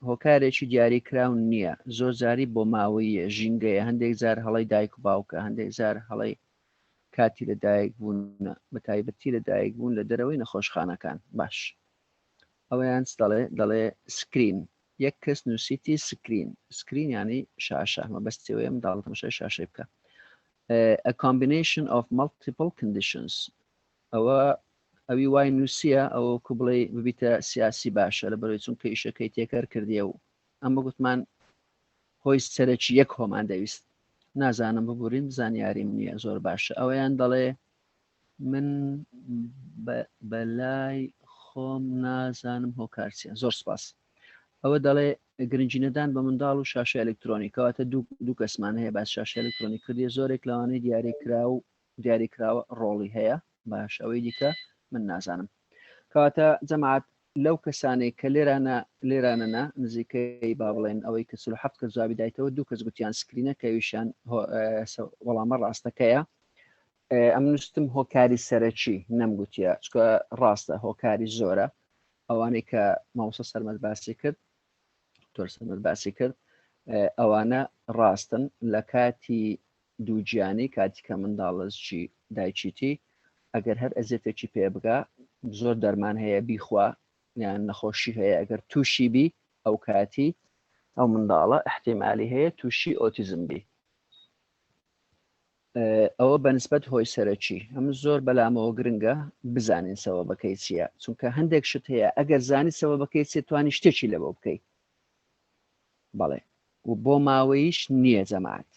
هۆکارێکی دیاریکراون نییە زۆر جاری بۆ ماوەیە ژینگەیە هەندێک جار هەڵی دایک و باوکە هەندێک جار هەڵی کاتی لە دایک بوون بە تایبەتی لە دایک بوون لە دەرەوەی نەخۆشخانەکان باش ئەوەیان دەڵێ سکرین یەک کەس نووسیتی سکرین ینی شاشە مەبەستەوەی منداڵ تەماشای شاشەی بکە a combination of multiple conditions ئەوی وای نووسیە ئەوە کو بڵێ ببیتە سیاسی باشە لە بەرەوەی چونکە ئیشەکەی تێکەر کردیە و ئەمە گوتمان هۆی سەرەکی یەک هۆمان دەویست نازانم ببورین زانیاریم نییە زۆر باشە ئەوەیان دەڵێ من بەلای خۆم نازانم هۆکارچیە زۆر سپاس ئەوە دەڵێ گرنجینەدان بە منداڵ و شاشە ئەلکترۆنیکەواتە دوو کەسمان هەیە باس شاشە ئەلکترۆنی کردی زۆرێک لەوانەیە دیاریکراوە ڕۆڵی هەیە باش ئەوەی دیکە من نازانم کەواتە جەماعەت لەو کەسانەی کە لێرانەنا نزیکەی با بڵێن ئەوەی کە 7 کە جوابی دایتەوە دوو کەس گوتیان سکرینە کەویشان وەڵامە ڕاستەکەیە ئەم نووسم هۆکاری سەرەکی نەمگوتیە چکە ڕاستە هۆکاری زۆرە ئەوانەی کە ماوسە سەرمەد باسی کرد تۆر سەرمەد باسی کرد ئەوانە ڕاستن لە کاتی دووجیانی کاتی کە منداڵەزی دایکیتی ئەگەر هەر ئەزێتێکی پێ بگا زۆر دەرمان هەیە بیخوا یان نەخۆشی هەیە ئەگەر تووشی بی ئەو کاتی ئەو منداڵە احتیمالی هەیە تووشی ئۆتیزم بی ئەوە بەنسبەت هۆی سەرەکی ئەم زۆر بەلامەوە گرنگە بزانین سەوەبەکەی چییە چونکە هەندێک شت هەیە ئەگەر زانی سەوەبەکەی چێت توانی شتێکی لەبە بکەیت بەڵێ و بۆ ماوەیش نییە جەماعەت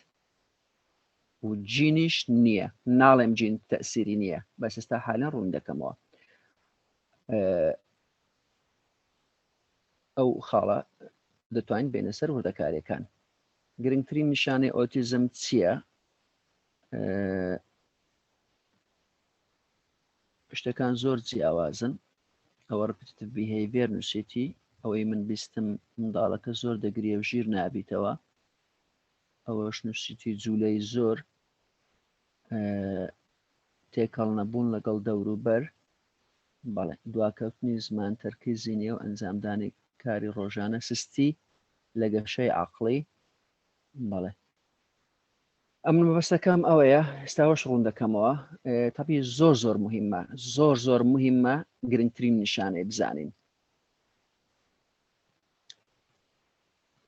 و جینیش نییە ناڵێم جین تەسیری نییە بەس ئێستا حالان ڕوون دەکەمەوە ئەو خاڵە دەتوانین بینە سەر وردەکاریەکان گرنگترین نیشانەی ئۆتیزم چییە شتەکان زۆر جیاوازن ئەوە ڕپتیتیڤ بیهێڤیەر نووسێتی ئەوەی من بیستم منداڵەکە زۆر دەگریە و ژیر نابیتەوە ئەوەش نووسیتی جوولەی زۆر تێکەڵ نەبوون لەگەڵ دەور و بەر بەڵێ دواکەوتنی زمان تەرکیزی نیە و ئەنجامدانی کاری ڕۆژانە سستی لە گەشەی عەقڵی بەڵێ ئەم مەبەستەکەم ئەوەیە ئێستاوەش ڕوون دەکەمەوە تەبی زۆر مهمە زۆر مهمە گرنگترین نیشانەی بزانین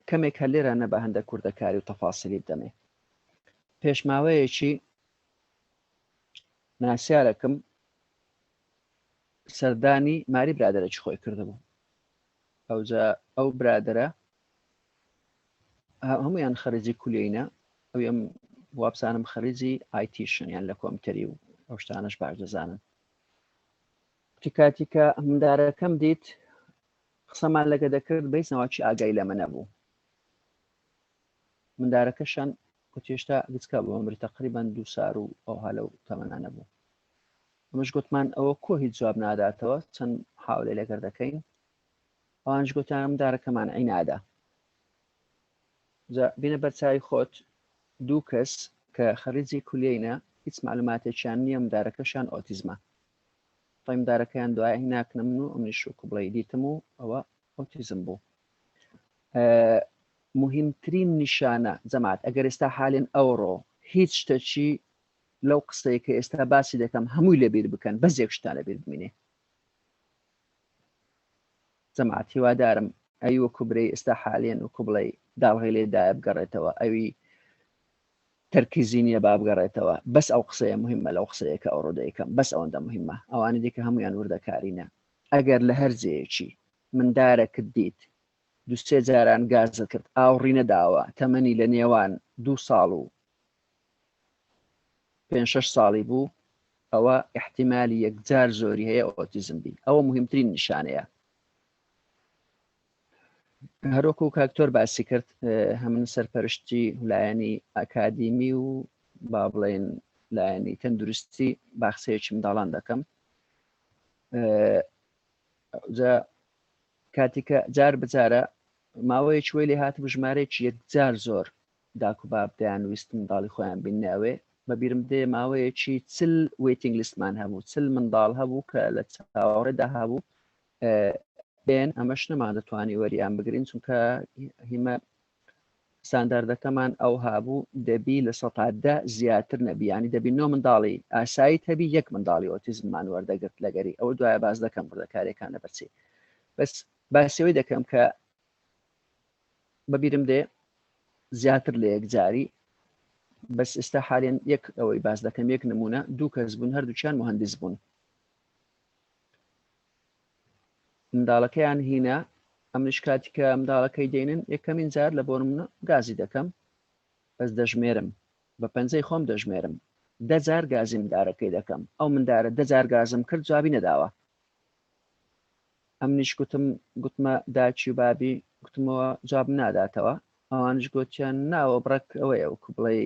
کەمێک هە لێرانە بە هەندە کوردەکاری و تەفاسیلی بدەمێ پێشماوەیەکی ناسیارەکەم سەردانی ماری برادەرێکی خۆی کردبوو ئەو برادەرە هەمویان خەرجی کولێینە ئەو ئەم وابزانم خەریجی ئایتیشن یان لە کۆمپیوتەری و ئەو شتانەش باش دەزانن کاتی کە مندارەکەم دیت قسەمان لەگە دەکرد بەیسنەوەکی ئاگای لەمە نەبوو مندارەکەشان کوتێشتا گچکە بۆ ئەمری تقریبان 2 سار و ئەو هەلە و تەمەنا نەبوو ئەمەش گوتمان ئەوە کۆ هیچ جواب ناداتەوە چەند حاولێ لەگەر دەکەین ئەوانش گوتیان مندارەکەمان عینادا بینە بەرچاوی خۆت دوو کەس کە خەریجی کولێینە هیچ معلوماتێکیان نییە مندارەکەشان ئۆتیزمە مندارەکەیان دوای ناکنە من و ئەمنیش و کوبڵی دیتم و ئەوە ئۆتیزم بوو مهمترین نیشانە جەماعەت ئەگەر ئێستا حالێن ئەوڕۆ هیچ شتێکی لەو قسەیە کە ئێستا باسی دەکەم هەمووی لەبیر بکەن بەس یەک شتان لەبیر بمینێ جەماعەت هیوادارم ئەی وەکو برەی ئێستا حالێن و کوبڵی داڵغی لێدایە بگەڕێتەوە ئەوی تەرکیزی نییە با بگەڕێتەوە بەس ئەو قسەیە مهمە لەو قسەیە کە ئەوڕۆ دەیکەم بەس ئەوەندە مهمە ئەوانە دیکە هەمویان وردەکارینە ئەگەر لە هەر جێیەکی مندارەکت دیت 2-3 جاران گازت کرد ئاوڕی نەداوە تەمەنی لە نێوان 2 ساڵ و 5-6 ساڵی بوو ئەوە احتیمالی یەکجار زۆری هەیە ئۆتیزم بی ئەوە مهمترین نیشانەیە هەروەکو کاکتۆر باسی کرد هەمن سەرپەرشتی لایەنی ئەکادیمی و با بڵێن لایەنی تەندروستی باخسەیەکی منداڵان دەکەم کاتێکە جار بجارە ماوەیەکی وەی لێ هات بژمارێکی یەکجار زۆر داکو بابدەیان ویست منداڵی خۆیان بینناوێ بەبیرم دێ ماوەیەکی 40 وێتینگ لیستمان هەبوو 40 منداڵ هەبوو کە لە چاوەڕێدا هەبوو بێن ئەمەش نەمان دەتوانی وەریان بگرین چونکە هیمە سانداردەکەمان ئەو هابوو دەبی لە 100 زیاتر نەبیانی دەبی 9 منداڵی ئاسایی هەبی 1 منداڵی ئۆتیزممان وەردەگرت لەگەری ئەوە دوایە باز دەکەم وردەکاریەکان لەبەرچی بەس باسیەوەی دەکەم کە بەبیرم دێ زیاتر لە یەکجاری بەس ئێستا حالێن یەک ئەوەی باز دەکەم یەک نمونە 2 کەس بوون هەردووچیان مهندس بوون منداڵەکەیان هینە ئەمنش کاتی کە منداڵەکەی دێنن یەکەمین جار لە بۆ نمونە گازی دەکەم بەس دەژمێرم بە پەنجەی خۆم دەژمێرم 10 جار گازی مندارەکەی دەکەم ئەو مندارە 10 جار گازم کرد جوابی نەداوە ئەمنیش گوتمە داچی و بابی وتمەوە جواب ناداتەوە ئەوانش گوتیان ناوە بڕک ئەوەیە وەکو بڵێ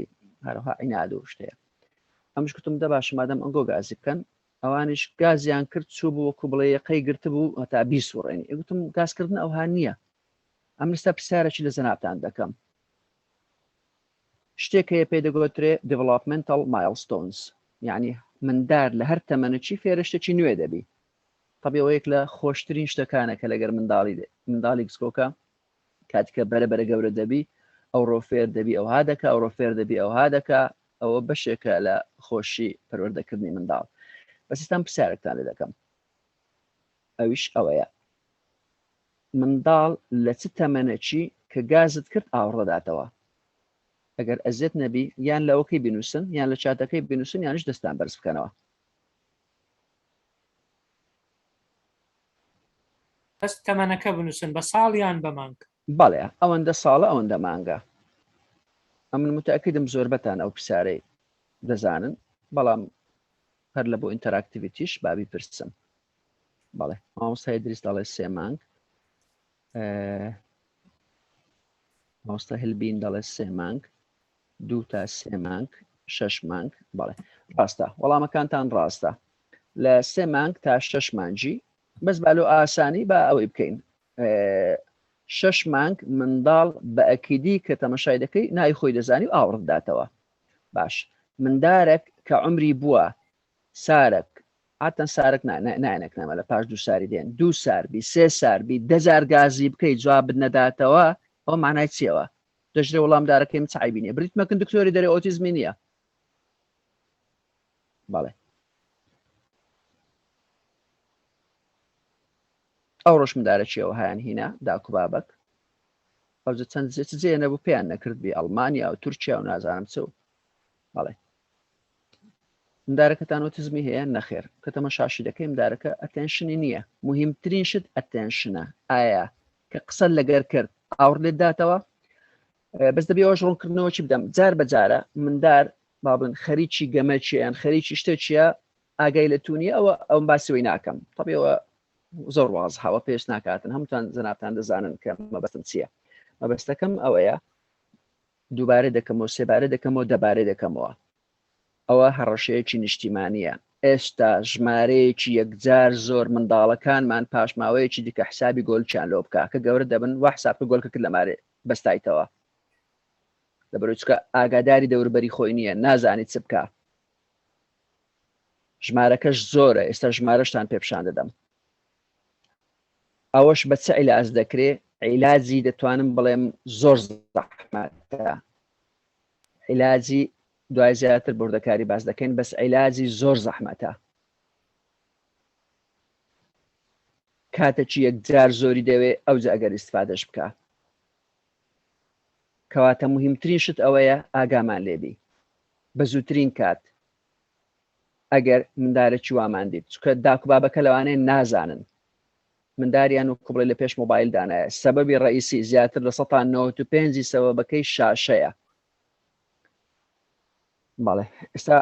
هەروها عیناد و شتەیە ئەمش گوتم دە باش مادەم ئەنگۆ گازی بکەن ئەوانش گازیان کرد چوو بوو وەکو بڵێ یەقەی گرت بوو هەتا بیسوڕێنی گوتم گازکردن ئەوها نییە ئەم لەستا پرسیارێکی لە زەنابتان دەکەم شتێک هەیە پێی دەگوترێ developmental milestones یعنی مندار لە هەر تەمەنێکی فێرشتێکی نوێ دەبی طبیعی یەک لە خۆشترین شتەکانە کە لەگەر منداڵی کچکۆکە کاتیکە بەرەبەرە گەورە دەبی ئەو ڕۆفێر دەبی ئەوها دەکا ئەو ڕۆفێر دەبی ئەوها دەکا ئەوە بەشێکە لە خۆشی پەروەردەکردنی منداڵ بەسیستان پرسیارێکتان لێ دەکەم ئەویش ئەوەیە منداڵ لە چ تەمەنێکی کە گازت کرد ئاوڕەداتەوە ئەگەر ئەزیێت نەبی یان لەوەکەی بنووسن یان لە چاتەکەی بنووسن یانش دەستان بەرز بکەنەوە بەس تەمەنەکە بنووسن بە ساڵ یان بە مانگ بەڵێ ئەوەندە ساڵە ئەوەندە مانگە ئەمن متأکدم زۆربەتان ئەو پرسیارەی دەزانن بەڵام هەر لە بۆ ئینتەراکتیڤیتیش بابی پرسم بەڵێ مامۆستای دریست دەڵێ 3 مانگ مامۆستا هلبین دەڵێ 3 مانگ 2 تا 3 مانگ 6 مانگ بەڵێ ڕاستە وەڵامەکانتان ڕاستە لە 3 مانگ تا 6 مانگی بەس بالۆ ئاسانی بە ئەوەی بکەین 6 مانگ منداڵ بە ئەکیدی کە تەمەشای دەکەی نای خۆی دەزانی و ئاوڕت داتەوە باش مندارێک کە عمری بووە سارێک هاتەن سارێک نایەنێک نامە لە پاش 2 ساری دێن 2 ساربی 3 ساربی 10,000 گازی بکەیت جواب نەداتەوە ئەو معنای چیەوە دەژرێ وەڵامدارەکەی چای بینێ بریتمەکن دکتۆری دەرێ ئۆتیزمی نییە بەڵێ ئەو ڕۆژمدارە چیەوە هایان هینا داکو بابک ئەوجە چەند جێ نەبوو پێیان نەکردبی ئەڵمانیا و تورکیا و نازانم چ و بەڵێ مندارەکەتان ئۆتیزمی هەیە نەخێر کە تەماشاشی دەکەی مندارەکە ئەتێنشنی نییە مهمترین شت ئەتێنشنە ئایا کە قسە لەگەر کرد ئاور لێت داتەوە بەس دەبێ ئەوەش ڕوونکردنەوەی بدەم جار بەجارە مندار بابن خەریکی گەمەچیان خەریکی شتێکیە ئاگای لە تونیە ئەو باسیەوەی ناکەم طبیعەوە زۆر وازهاوە پێش ناکاتن هەمووتان زەنابتان دەزانن کە مەبەستم چییە مەبەستەکەم ئەوەیە دووبارە دەکەمەوە سێبارە دەکەمەوە دەبارەی دەکەمەوە ئەوە هەڕەشەیەکی نیشتیمانیە ئێستا ژمارەیەکی یەکجار زۆر منداڵەکانمان پاشماوەیەکی دیکە حسابی گۆلچیان لۆ بکە کە گەورە دەبن وا حسابکە گۆلکە کرد لەمارێ بەستایتەوە لەبەرچکە ئاگاداری دەوروبەری خۆی نییە نازانی چ بکە ژمارەکەش زۆرە ئێستا ژمارەشتان پێپشان دەدەم ئەوەش بە چ عیلاج دەکرێ عیلاجی دەتوانم بڵێم زۆر زەحمەتە عیلاجی دوای زیاتر بردەکاری باز دەکەین بەس عیلاجی زۆر زەحمەتە کاتێکی یەکجار زۆری دەوێ ئەوجا ئەگەر ئیستفادەش بکە کەواتە مهمترین شت ئەوەیە ئاگامان لێبی بە زووترین کات ئەگەر مندارێکی وامان دیت چکە داکوبابەکە لەوانەیە نازانن منداریان و کوبڵی لە پێش مۆبایلدانایە سەبەبی ڕئیسی زیاتر لە 95 سەبەبەکەی شاشەیە بەڵێ ئێستا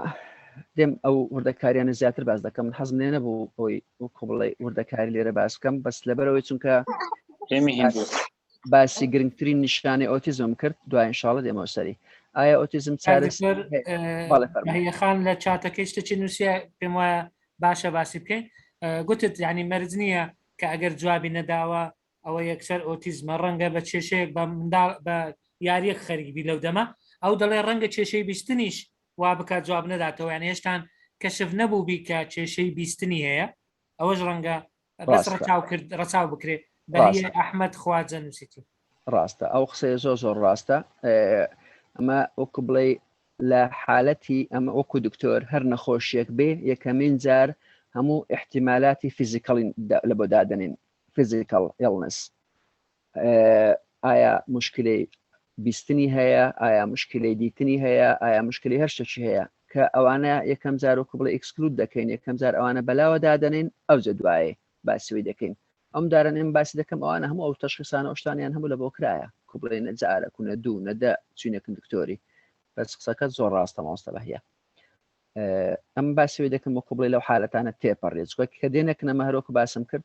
دێم ئەو وردەکاریانە زیاتر باز دەکەم من حەزم لێ نەبوو ئەوی وەکو بڵێ وردەکاری لێرە باز بکەم بەس لەبەرەوەی چونکە باسی گرنگترین نیشانەی ئۆتیزم کرد دوای ئینشاڵڵا دێمەوە سەری ئایا ئۆتیزم هەیەخان لە چاتەکەی شتێکی نووسە پێم وایە باشە باسی بکەین گوتت یعنی مەرج نییە کە ئەگەر جوابی نەداوە ئەوە یەکسەر ئۆتیزمە ڕەنگە بە کێشەیەک بە یاریەک خەریبی لەو دەمە ئەو دەڵێ ڕەنگە کێشەی بیستنیش وا بکات جواب نەداتەوە یان هێشتان کەشف نەبوو بی کە کێشەی بیستنی هەیە ئەوەش ڕەنگە بەس ڕەچاو بکرێت بەهیە ئەحمەد خواجە نووسیتی ڕاستە ئەو قسەیە زۆر ڕاستە ئەمە وەکو بڵێ لە حالەتی ئەمە وەکو دکتۆر هەر نەخۆشیەک بێ یەکەمین جار هەموو احتیمالاتی فیزیکەڵی لە بۆ دادنین فیزیکەڵ ئیلنس ئایا مشکلەی بیستنی هەیە ئایا مشکلەی دیتنی هەیە ئایا مشکلی هەر شتێکی هەیە کە ئەوانە یەکەم جار وەکو بڵێ ئەکسکلود دەکەین یەکەم جار ئەوانە بەلاوە دادنین ئەوجە دوایێ باسیەوەی دەکەین ئەم دارن ئێمە باسی دەکەم ئەوانە هەموو ئەو تەشخیصانە ئەوشتانیان هەموو لە بۆ کرایە کو بڵێ نەجارە کوونە دوو نەدە چوینەکەن دکتۆری بەس قسەکە زۆر ڕاستە مامۆستا بەهیە ئەم باسیەوەی دەکەم وەکو بڵێ لەو حالەتانە تێپەڕێت کە دێنێک نەمە هەرۆکە باسم کرد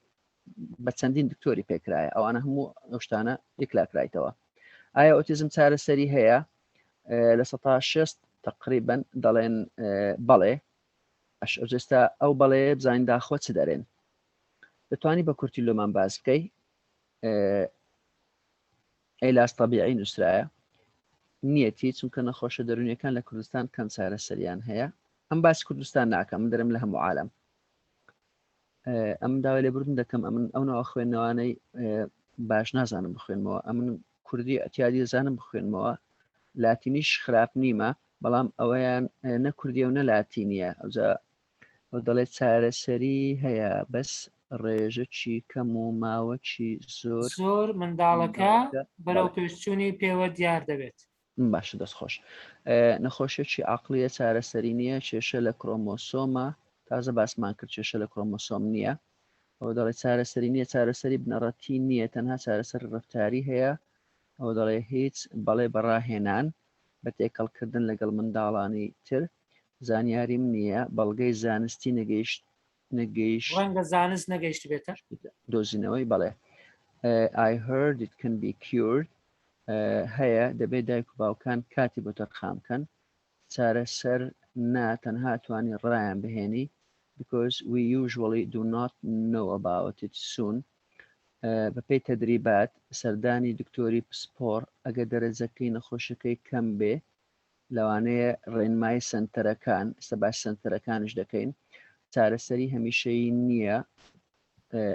بە چەندین دکتۆری پێکرایە ئەوانە هەموو ئەو شتانە یەکلاکرایتەوە. ئایا ئۆتیزم چارەسەری هەیە؟ لە 16 تقریبا دەڵێن بەڵێ. ئێستا ئەو بەڵێ بزانین داخۆ چ دەرێن. دەتوانی بە کورتی لۆمان باز بکەی. عیلاج طبیعی نووسرایە نیەتی چونکە نەخۆشە دەرونیەکان لە کوردستان کەم چارەسەریان هەیە. ئەم باسی کوردستان ناکەم، من دەرم لە هەموو عالم. ئەم داوای لێبوردن دەکەم ئەمن ئەو ناوە خوێندنەوانەی باش نازانم بخوێنمەوە، ئەمن کوردی ئەتیادی دەزانم بخوێنمەوە، لاتینیش خراپ نیمە، بەڵام ئەوەیان نە کوردیە و نە لاتینیە. ئەو دەڵێت چارەسەری هەیە بەس ڕێژەکی کەم و ماوەکی زۆر منداڵەکە بەرەو پێشچوونی پێوە دیار دەبێت. باشە دەستخۆش. نەخۆشیێکی عقلیە چارەسەری نییە، کێشە لە کرۆمۆسۆمە، تازە باسمان کرد کێشە لە کرۆمۆسۆم نییە. ئەو دەڵێ چارەسەری نییە، چارەسەری بنەڕەتی نییە، تەنها چارەسەر ڕفتاری هەیە. ئەو دەڵێ هیچ بەڵێ بەڕاهێنان بە تێکەڵکردن لەگەڵ منداڵانی تر زانیاریم نییە، بەڵگەی زانستی نەگەیشت ڕەنگە زانست نەگەیشت بێتە دۆزینەوەی بەڵێ. I heard it can be cured. هەیە دەبێت دایک و باوکان کاتی بۆ تەرخامکەن، چارەسەر نا تەنها توانی ڕایان بهێنی because we usually do not know about it soon. بەپێی تەدریبات سەردانی دکتۆری پسپۆر ئەگە دەرەجەکەی نەخۆشەکەی کەم بێ لەوانەیە ڕێنمای سنتەرەکان سەباش سنتەرەکانش دەکەین. چارەسەری هەمیشەیی نییە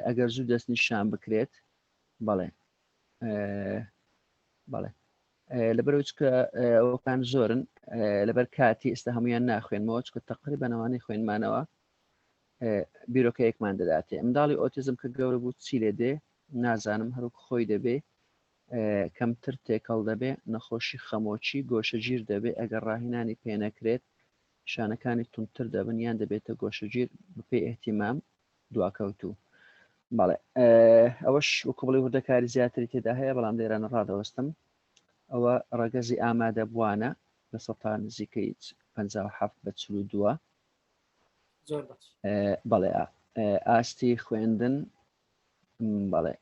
ئەگەر زوو دەست نیشان بکرێت. بەڵێ بەڵێ لەبەرەوە چکە ئەوکان زۆرن لەبەر کاتی ئێستا هەمویان ناخوێنمەوە چکە تقریبا ئەوانەی خوێنمانەوە بیرۆکەیەکمان دەداتێ. ئەمداڵی ئۆتیزم کە گەورە بوو چی لێ دێ نازانم، هەروکو خۆی دەبێ کەمتر تێکەڵ دەبێ، نەخۆشی خەمۆچی گۆشەگیر دەبێ ئەگەر ڕاهێنانی پێ نەکرێت شانەکانی تونتر دەبن یان دەبێتە گۆشەگیر بپێی احتیمام دواکەوتوو. بەڵێ ئەوەش وەکو بڵێ وردەکاری زیاتری تێدا هەیە، بەڵام لێرانە ڕادەوەستم. ئەوە ڕەگەزی ئامادە بووانە لە سەتان نزیکەی 57 بە 42. بەڵێ ئاستی خوێندن بەڵێ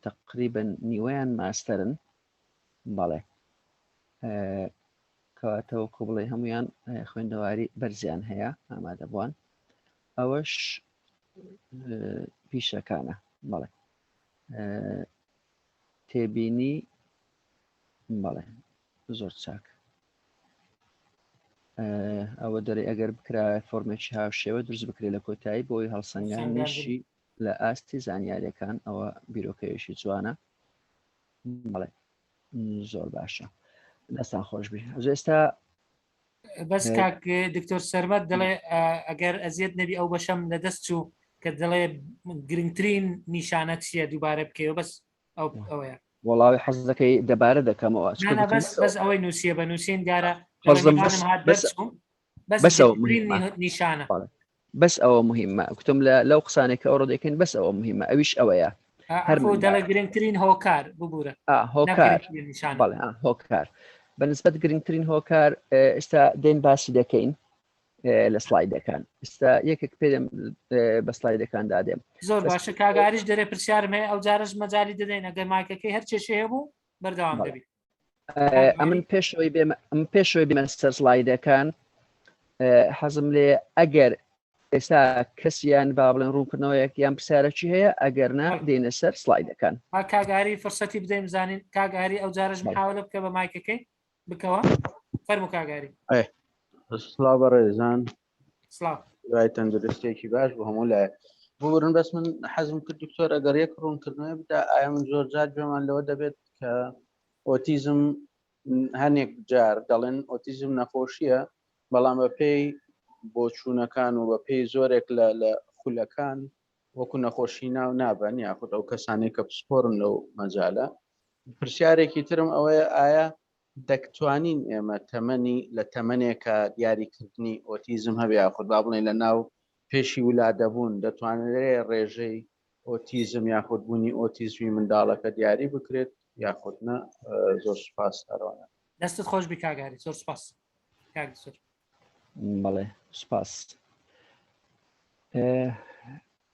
تقریبا نیوەیان ماستەرن. بەڵێ کەواتەوە کۆ بڵێ هەمویان خوێندەواری بەرزیان هەیە ئامادە بووان. ئەوەش پیشەکانە. بەڵێ تێبینی بەڵێ زۆر چاک. ئەوە دەرێ ئەگەر بکرا فۆرمێکی هاوشێوە دروست بکرێت لە کۆتایی بۆی هەڵسەنگاندنیشی لە ئاستی زانیاریەکان. ئەوە بیرۆکەیەشی جوانە. بەڵێ زۆر باشە، دەستان خۆش بی. ئێستا بەس کاک دکتۆر سەرمەد دەڵێ ئەگەر ئەزیەت نەبی ئەو بەشەم لە دەست چوو کە دەڵێ گرنگترین نیشانە چییە دووبارە بکەوە بەس ئەوەیە. وەڵاوی حەز دەکەی دەبارە دەکەمەوە بەس ئەوەی نووسیە بە نووسین دیارە نیشانە بەس ئەوە مهمە. گوتم لەو قسانێک ئەوڕۆ دەکەین بەس ئەوە مهمە. ئەویش ئەوەیە دەڵێ گرنگترین هۆکار ببوورە هۆکار. بەڵێ هۆکار بەنسبەت گرنگترین هۆکار ئێستا دێن باسی دەکەین لە سلایدەکان. ئێستا یەکێک پێدەم بە سلایدەکان دادێم. زۆر باشە کاگاریش دەرێ پرسیارمێ ئەو جارش مەجای دەدەین ئەگەر مایکەکەی هەر چێشەیە بوو بەردەوام دەبێت. ئەمن پێشەوەی بێمە سەر سلایدەکان حەزم لێ ئەگەر ئێستا کەسیان با بڵێن ڕوونکردنەوەیەک یان پرسیارەکی هەیە ئەگەر نا دێنە سەر سلایدەکان. کاگاری فرسەتی بدەین بزانین کاگاری ئەو جارش محاولە بکە بە مایکەکەی بکەوە. فەرموو کاگاری. سڵاو بەڕێزان، سڵاو، دوای تەندروستێکی باش بۆ هەموو لایە بورن. بەس من حەزم کرد دکتۆر ئەگەر یەک ڕوونکردنەوەی بدا ئایا من زۆر جار گوێمان لەوە دەبێت کە ئۆتیزم هەنێک جار دەڵێن ئۆتیزم نەخۆشیە، بەڵام بە پێی بۆچوونەکان و بە پێی زۆرێک لە خولەکان وەکو نەخۆشی ناو نابن یاخود ئەو کەسانێک کە پسپۆرن لەو مەجالە. پرسیارێکی ترم ئەوەیە ئایا دەکتوانین ئێمە تەمەنی لە تەمەنێکە دیاریکردنی ئۆتیزم هەبێ یاخود با بڵێن لە ناو پێشی ولادەبوون دەتوانرێت ڕێژەی ئۆتیزم یاخود بوونی ئۆتیزمی منداڵەکە دیاری بکرێت یاخود نە؟ زۆر سوپاس هەروانە. دەستت خۆش بی کاگاری، زۆر سوپاس. بەڵێ سوپاس.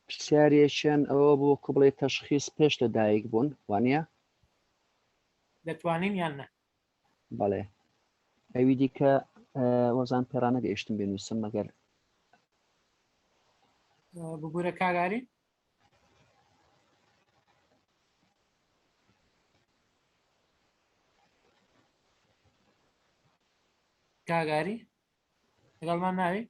پرسیارێکیان ئەوە بۆ کوبڵی تەشخیص پێش لە دایک بوون وانە دەتوانین یان نە بەڵێ ئەوی دیکە وەزان پێرانە گەیشتم بێنووسم مەگەر بگورە کاگاری کاگاری لەگەڵمان ناوی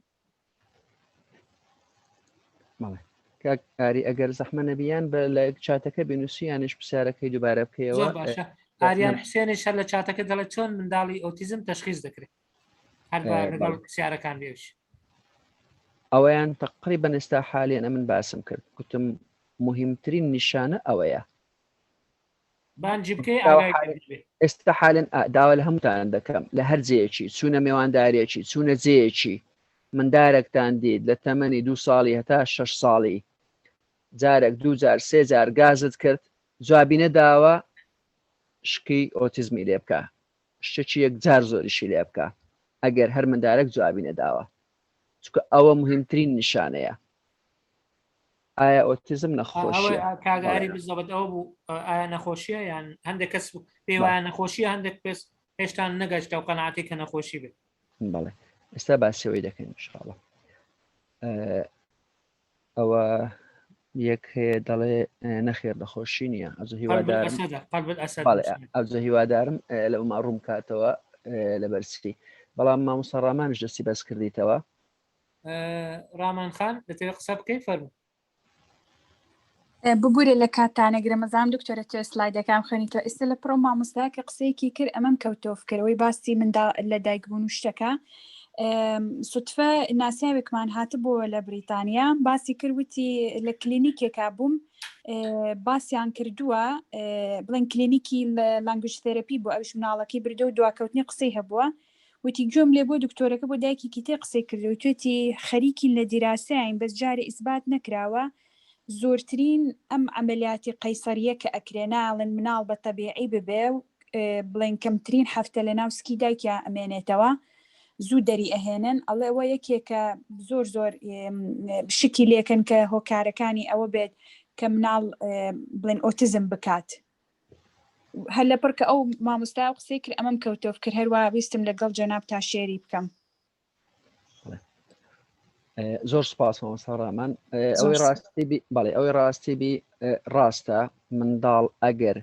بەڵێ کاکاری ئەگەر زەحمە نەبیان بە لە چاتەکە بنووسی یانش پرسیارەکەی دووبارە زۆر بکەیەوە باشە ئاریان حسێنش هەر لە چاتەکە دەڵێت چۆن منداڵی ئۆتیزم تەشخیص دەکرێت هەر لەگەڵ پرسیارەکان بێش ئەوەیان تقریبا ئێستا حالێن ئەمن باسم کرد گوتم مهمترین نیشانە ئەوەیە بانجی بکەی ئاگای بێ ئێستا حالێن داوا لە هەمووتان دەکەم لە هەر جێیەکی چوونە میێواندارێکی چوونە جێیەکی مندارێکتان دیت لە تەمەنی 2 ساڵی هەتا 6 ساڵی جارێک 2 جار 3 جار گازت کرد جوابی نەداوە شکی ئۆتیزمی لێ بکە شتێکی یەک جار زۆریشی لێ بکە ئەگەر هەر مندارێک جوابی نەداوە چونکە ئەوە مهمترین نیشانەیە ئایا ئۆتیزم نەخۆشیە کاگاری بزەبەت ئەوە بوو ئایا نەخۆشیە یان هەندێک کەس پێوایە نەخۆشیە هەندێک پێس هێشتان نەگەشتە و قەناعەتی کە نەخۆشی بێت بەڵێ ئێستا باسیەوەی دەکەین انشاءالله ئەوە یەک هەیە دەڵێ نەخێر نەخۆشی نییە ئەزە هیوادارم ئەوزە هیوادارم لە ئەوما ڕووم کاتەوە لە بەرسی بەڵام مامۆستا ڕامانش دەستی بەس کردیتەوە ڕامان خان دەتەوێت قسە بکەی فەرموو ببوورێ لە کاتانەگرە مەزام دکتۆرە تۆ سلایدەکان خەنیتەوە ئێستا لە پڕۆ مامۆستا کە قسەیەکی کرد ئەمەم کەوتۆفکەرەوەی باسی مندا لە دایکبوون و شتەکە سوتفە ناسیاوێکمان هاتبووە لە بریتانیا باسی کردوتی لە کلینیکێکا بووم باسییان کردووە بڵێن کلینیکی لانگویج تێرەپی بۆ ئەوش مناڵەکەی بردە و دواکەوتنی قسەی هەبووە وتی گوێم لێ بۆ دکتۆرەکە بۆ دایکی تێ قسەی کردو توێتی خەریکی لە دیراسەیان بەس جارێ ئیسبات نەکراوە زۆرترین ئەم ئەمەلیاتی قەیسەریە کە ئەکرێناڵن مناڵ بە تەبیعی ببێ و بڵێن کەمترین هەفتە لە ناوسکی دایکە ئەمێنێتەوە زوو دەری ئەهێنن ئەڵێ ئەوە یەکێکە زۆر زۆر شکی لێکن کە هۆکارەکانی ئەوە بێت کە مناڵ بڵێن ئۆتیزم بکات هەر لە پڕکە ئەو مامۆستا و قسەی کرد ئەمەم کەوتۆف کرد هەروە ویستم لەگەڵ جەناب تا شێری بکەم زۆر سپاس مامۆستا ڕامان ئەوەی ڕاستی بەڵێ ئەوەی ڕاستی بی ڕاستە منداڵ ئەگەر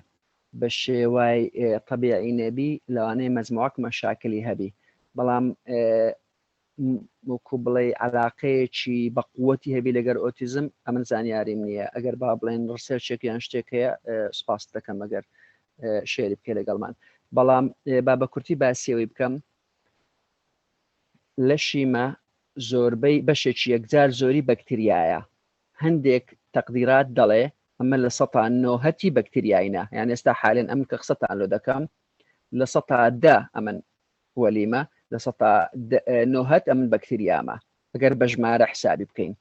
بە شێوای طبیعی نەبی لەوانەیە مەجموعەک مەشاکلی هەبی بەڵام وەکو بڵێ علاقەیەکی بە قووەتی هەبی لەگەر ئۆتیزم ئەمن زانیاریم نییە ئەگەر با بڵێن ڕسێرچێکیان شتێک هەیە سپاس دەکەم ئەگەر شێری بکە لەگەڵمان بەڵام با بە کورتی باسیەوەی بکەم لە شیمە زۆربەی بەشێکی یەکجار زۆری بەکتریایە هەندێک تەقدیرات دەڵێ ئەمە لە 90 بەکتریایینە یان ئێستا حالێن ئەم کە قسەتان لۆ دەکەم لە 10 ئەمن وەلیمە لە 90 ئەمن بەکتریامە ئەگەر بە ژمارە حسابی بکەین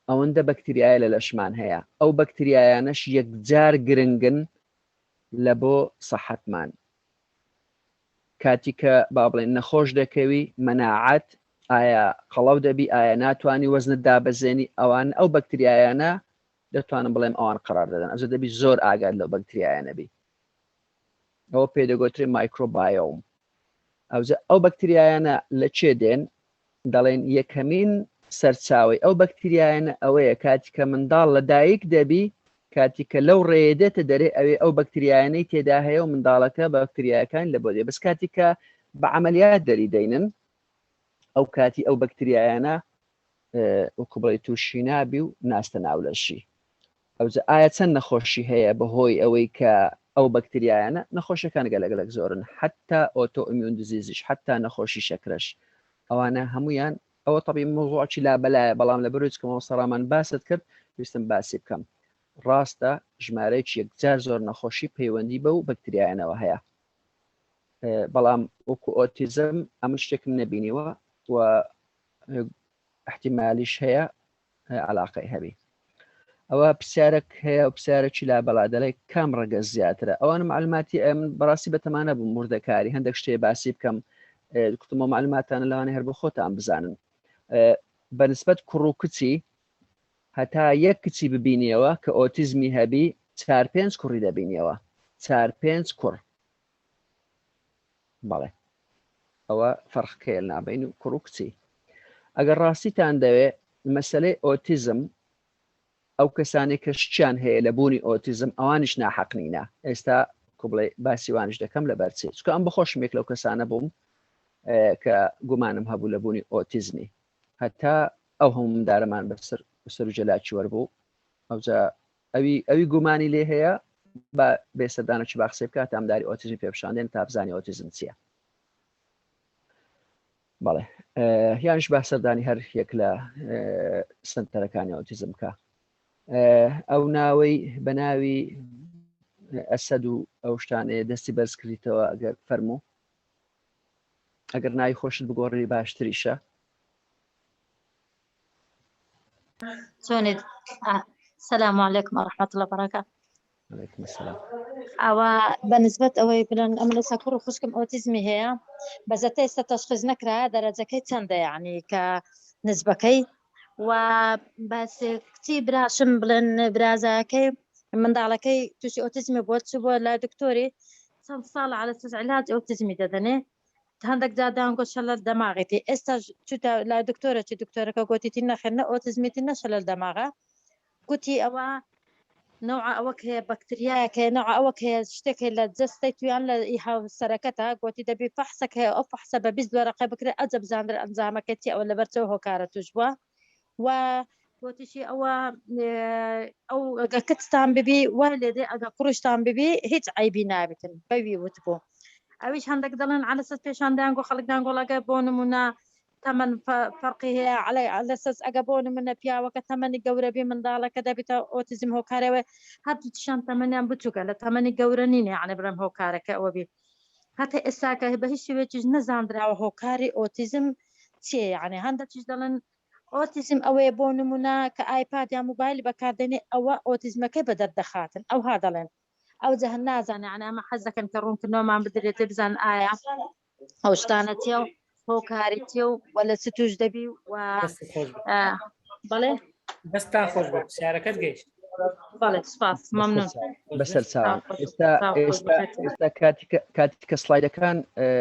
ئەوەندە بەکتریایە لە لەشمان هەیە ئەو بەکتریایانەش یەکجار گرنگن لە بۆ سەحەتمان کاتی کە با بڵێن نەخۆش دەکەوی مەناعەت ئایا قەڵەو دەبی ئایا ناتوانانی وەزنت دابەزێنی ئەوان ئەو بەکتریایانە دەتوانم بڵێم ئەوان قرار دەدەن ئەوە دەبی زۆر ئاگاد لەو بەکتریایانە بی ئەوە پێدەگوترێت مایکرۆبایۆم ئەو بەکتریایانە لە چێ دێن دەڵێن یەکەمین سەرچاوی ئەو بەکتریایانە ئەوەیە کاتی کە منداڵ لە دایک دەبی کاتی کە لەو ڕێدێتە دەرێ ئەوێ ئەو بەکتریایانەی تێدا هەیە و منداڵەکە بەکتریایەکان لە بۆ دێ بەس کاتی کە بە عملیات دەری دەینن ئەو کاتی ئەو بەکتریایانە وەکو بڵێ تووشی نابی و ناستە ناولەشی ئەوجا ئایا چەند نەخۆشی هەیە بەهۆی ئەوەی کە ئەو بەکتریایانە نەخۆشیەکان گەلەگەلک زۆرن حتا ئۆتۆ ئیمیون دیزیزیش حتا نەخۆشی شەکرەش ئەوانە هەمویان ئەوە طبی موضوعی لا بەلایە بەڵام لە بەروج کەمەوە سەرامان باست کرد ویستم باسی بکەم ڕاستە ژمارەیەکی یەکجار زۆر نەخۆشی پەیوەندی بە و بەکتریایانەوە هەیە بەڵام وەکو ئۆتیزم ئەمن شتێکم نەبینیوە و احتیمالیش هەیە علاقەی هەبی ئەوە پرسیارێک هەیە و پرسیارێکی لا بەڵا دەڵێ کام ڕەگەز زیاترە ئەوانە معلوماتی من بەڕاستی بەتەمانە بووم مردەکاری هەندێک شتێ باسی بکەم کوتمە معلوماتانە لەوانە هەر بۆ خۆتان بزانن بەنسبەت کوڕ و کچی هەتا یەک کچی ببینیەوە کە ئۆتیزمی هەبی 4-5 کوڕی دەبینیەوە 4-5 کوڕ بەڵێ ئەوە فەرقکەیە نابین و کوڕ و کچی ئەگەر ڕاستیتان دەوێت مەسەلەی ئۆتیزم ئەو کەسانی کە شتیان هەیە لە بوونی ئۆتیزم ئەوانش ناحەق نینە ئێستا کوبڵێ باسیوانش دەکەم لە بەرچێ چکە ئەم بەخۆشمێک لەو کەسانە بووم کە گومانم هەبوو لە بوونی ئۆتیزمی هەتا ئەو هەموو دارەمان بەسەر جەلاکی وەربوو ئەوجا ئەوی گومانی لێ هەیە بە بێسەردانەکی باخسێ بکات ئەمداری ئۆتیزمی پێپشاندێن تا بزانانی ئۆتیزم چییە بەڵێ یانش باسەردانی هەر یەک لە سنتەرەکانی ئۆتیزم کە ئەو ناوەی بە ناوی ئەسەد و ئەو شتانەیە دەستی بەرز کردیتەوە ئەگەر فەرموو ئەگەر ناوی خۆشت بگۆڕی باشتریشە چۆنێت سەلام عەلەیکم وەڕەحمەتوڵڵی وبەرەکاتوه عەلەیکم السەلام ئەوە بەنسبەت ئەوەی بڵێن ئەم لەسەر کوڕ و خوشکم ئۆتیزمی هەیە بەزەتە ئێستا تەشخیص نەکرا دەرەجەکەی چەندە یعنی کە نسبەکەی و بەس کچی براشم بڵێن برازەکەی منداڵەکەی تووشی ئۆتیزمی بووە چوو بۆ لای دکتۆری چەند ساڵ على ئەساس عیلاج ئۆتیزمی دەدەنێ هەندێک جادان گۆ شەلل دەماغێتی ئێستا چووتە لای دکتۆرەکی دکتۆرەکە گوتیتی نەخێر نە ئۆتیزمیتی نە شەلل دەماغە گوتی ئەوە نوع ئەوەک هەیە بەکتریایەک هەیە نوع ئەوەک هەیە شتێک لە جەستەی تویان لە سەرەکەتە گوتی دەبی فەحسێک هەیە ئەو فەحسە بە 22 دقیقە بکرێ ئەجە بزانر ئەنجامەکەتی ئەوە لەبەرچەوە هۆکارە توش بووە و گوتیشی ئەوە ئەو ئەگە کچتان ببی وا لێدێ ئەگە کوڕشتان ببی هیچ عیبی نابێتن بەوی وت بوو ئەویش هەندێک دەڵێن على ئەساس پێشاندەیان گۆ خەڵکدان گۆڵەکە بۆ نمونە تەمەن فەرقی هەیە على ئەساس ئەگە بۆ نمونە پیاوەکە تەمەنی گەورەبی منداڵەکە دەبێتە ئۆتیزم هۆکارەوە هەردووچیان تەمەنیان بچووکە لە تەمەنی گەورە نینە یعنی بڵێم هۆکارەکە ئەوە بی هەتا ئێستاکە بە هیچ شێوەیەکیش نەزانراوە هۆکاری ئۆتیزم چییە یعنی هەندێکیش دەڵێن ئۆتیزم ئەوەیە بۆ نمونە کە ئایپاد یا موبایل بەکاردێنێ ئەوە ئۆتیزمەکەی بەدەردەخاتن ئەوها دەڵێن ئەو جەهن نازانێ یعنی ئەمە حەز دەکەن کە ڕوونکردنەوەمان بدرێتێ بزان ئایا ئەو شتانە چییە و هۆکاری چییە و وەلە چ توش دەبی و بەڵێ دەستان خۆش بێت پرسیارەکەت گەیشت بەڵێ سپاس مەمنون بەسەر چاوان ئێستا کاتی کە سلایدەکان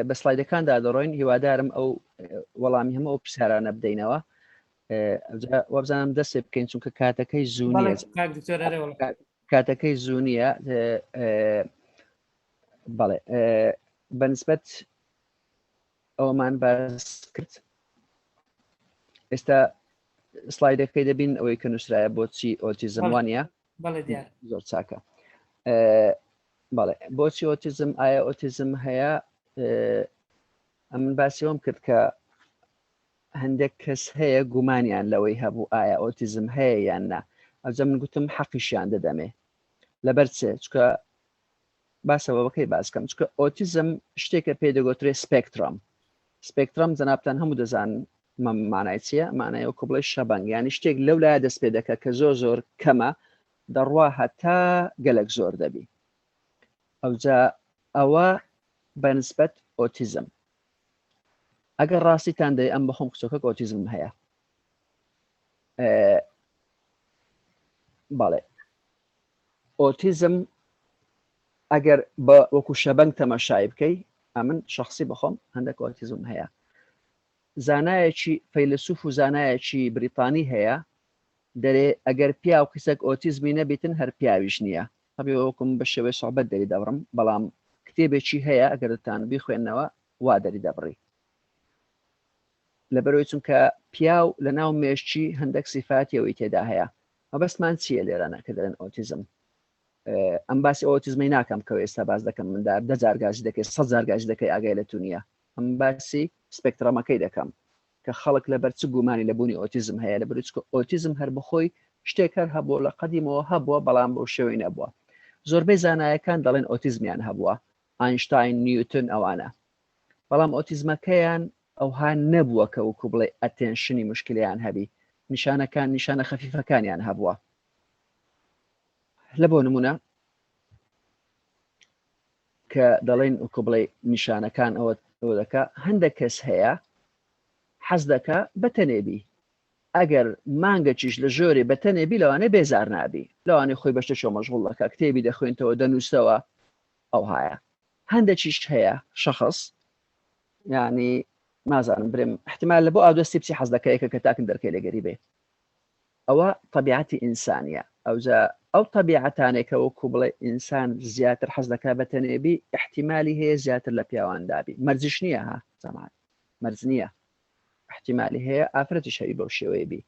بە سلایدەکاندا دەڕۆین هیوادارم ئەو وەڵامی هەموو ئەو پرسیارانە بدەینەوە وەبزانم دەستێ بکەین چونکە کاتەکەی زوو نییە کاتەکەی زوو نییە بەڵێ بەنسبەت ئەومان باس کرد ئێستا سلایدەکەی دەبین ئەوەی کە نووسرایە بۆچی ئۆتیزم وانە زۆر چاکە بەڵێ بۆچی ئۆتیزم ئایا ئۆتیزم هەیە ئەمن باسیەوەم کرد کە هەندێک کەس هەیە گومانیان لەوەی هەبوو ئایا ئۆتیزم هەیە یان نا ئەوجا من گوتم حەقیشیان دەدەمێ لەبەر چێ چکە باسەوەکەی باسکەم چکە ئۆتیزم شتێکە پێ دەگوترێ سپێکترم جەنابتان هەموو دەزانن مانای چییە مانای ئەو کوبڵی شەبەنگ ینی شتێک لەو لایە دەست پێ دەکە کە زۆر کەمە دەڕوا هەتا گەلک زۆر دەبی ئەوجا ئەوە بەنسبەت ئۆتیزم ئەگەر ڕاستیتان دەی ئەم بەخۆم قسەکە ئۆتیزم هەیە بەڵێ ئۆتیزم ئەگەر بە وەکو شەبەنگ تەماشای بکەی ئەمن شخصی بەخۆم هەندێک ئۆتیزم هەیە زانایەکی فەیلسوف و زانایەکی بریتانی هەیە دەرێ ئەگەر پیا و کەسێک ئۆتیزمی نەبێتن هەر پیاویش نییە هەبێ وەکم بە شێوەی سوحبەت دەری دەبڕم بەڵام کتێبێکی هەیە ئەگەرتان بیخوێنەوە وا دەری دەبڕی لەبەرەوەی چونکە پیاو لە ناو مێشتی هەندێک سیفاتیەوەی تێدا هەیە مەبەستمان چییە لێرانە کە دەڵێن ئۆتیزم ئەم باسی ئۆتیزمی ناکەم کە ئێستا باز دەکەم مندا 10 جارگاژی دەکەی 100 جارگاژی دەکەی ئاگای لە تو نییە ئەم باسی سپێکترەمەکەی دەکەم کە خەڵک لەبەر چ گومانی لە بوونی ئۆتیزم هەیە لەبەر چکە ئۆتیزم هەر بخۆی شتێک هەر هەبووە لە قەدیمەوە هەبووە بەڵام بۆ شێوەی نەبووە زۆربەی زانایەکان دەڵێن ئۆتیزمیان هەبووە ئاینشتاین نیوتن ئەوانە بەڵام ئۆتیزمەکەیان ئەوها نەبووە کە وەکو بڵێ ئەتێنشنی مشکلیان هەبی نیشانەکان نیشانە خەفیفەکانیان هەبووە لە بۆ نمونە کە دەڵێن وەکو بڵێ نیشانەکان ئەوە دەکە هەندێک کەس هەیە حەز دەکە بەتەنێبی ئەگەر مانگەکیش لە ژۆرێ بەتەنێبی لەوانەیە بێزار نابی لەوانەیە خۆی بەشتە شۆ مەشغوڵەکە کتێبی دەخوێنتەوە دەنووسەوە ئەو هایە هەندێکیش هەیە شەخص یعنی نازانم برێم احتیمال لە بۆ ئاودەستی بچی حەز دەکەیەکە کە تاکن دەرکەی لەگەری بێ ئەوە طبیعەتی ئینسانیە ئەو طبیعەتانێکە وەکو بڵێ ئینسان زیاتر حەز دەکا بەتەنێبی احتیمالی هەیە زیاتر لە پیاوەندابی مەرجش نییە ها زەمان مەرج نییە احتیمالی هەیە ئافرەتیش هەوی بەو شێوەیە بی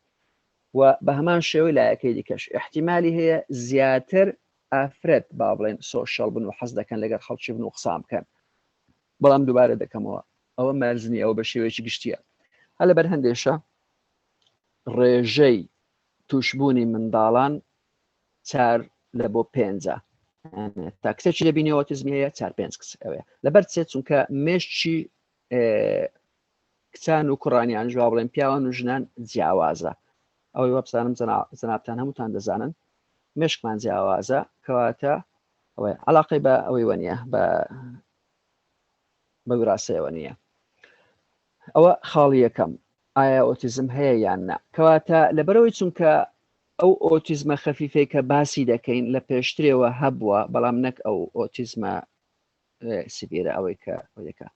و بە هەمان شێوەی لایەکەی دیکەش احتیمالی هەیە زیاتر ئافرەت با بڵێن سۆشەڵ بن و حەز دەکەن لەگەر خەڵکی بن و قسام بکەن بەڵام دووبارە دەکەمەوە ئەوە مەرزنی ئەوە بە شێوەیەکی گشتیە هە لەبەر هەندێشە ڕێژەی توشبوونی منداڵان 4 لە بۆ 5 تا کچێکی لەبینی ئۆتیزمی هەیە 4-5 کچ ئەوەیە لەبەر چونکە مێشتی کچان و کوڕانیان جواب بڵێن پیاوان و ژنان جیاوازە ئەوەی وەبزانم زەنابتان هەمووتان دەزانن مێشکمان جیاوازە کەواتە ئەوەی عەلاقەی بە ئەوەی وەنیە بە وراستەیەوە نییە ئەوە خاڵی یەکەم ئایا ئۆتیزم هەیە یان نا کەواتە لەبەرەوەی چونکە ئەو ئۆتیزمە خەفیفەی کە باسی دەکەین لە پێشترەوە هەبووە بەڵام نەک ئەو ئۆتیزمە سیڤیرە ئەوەی کە دەکە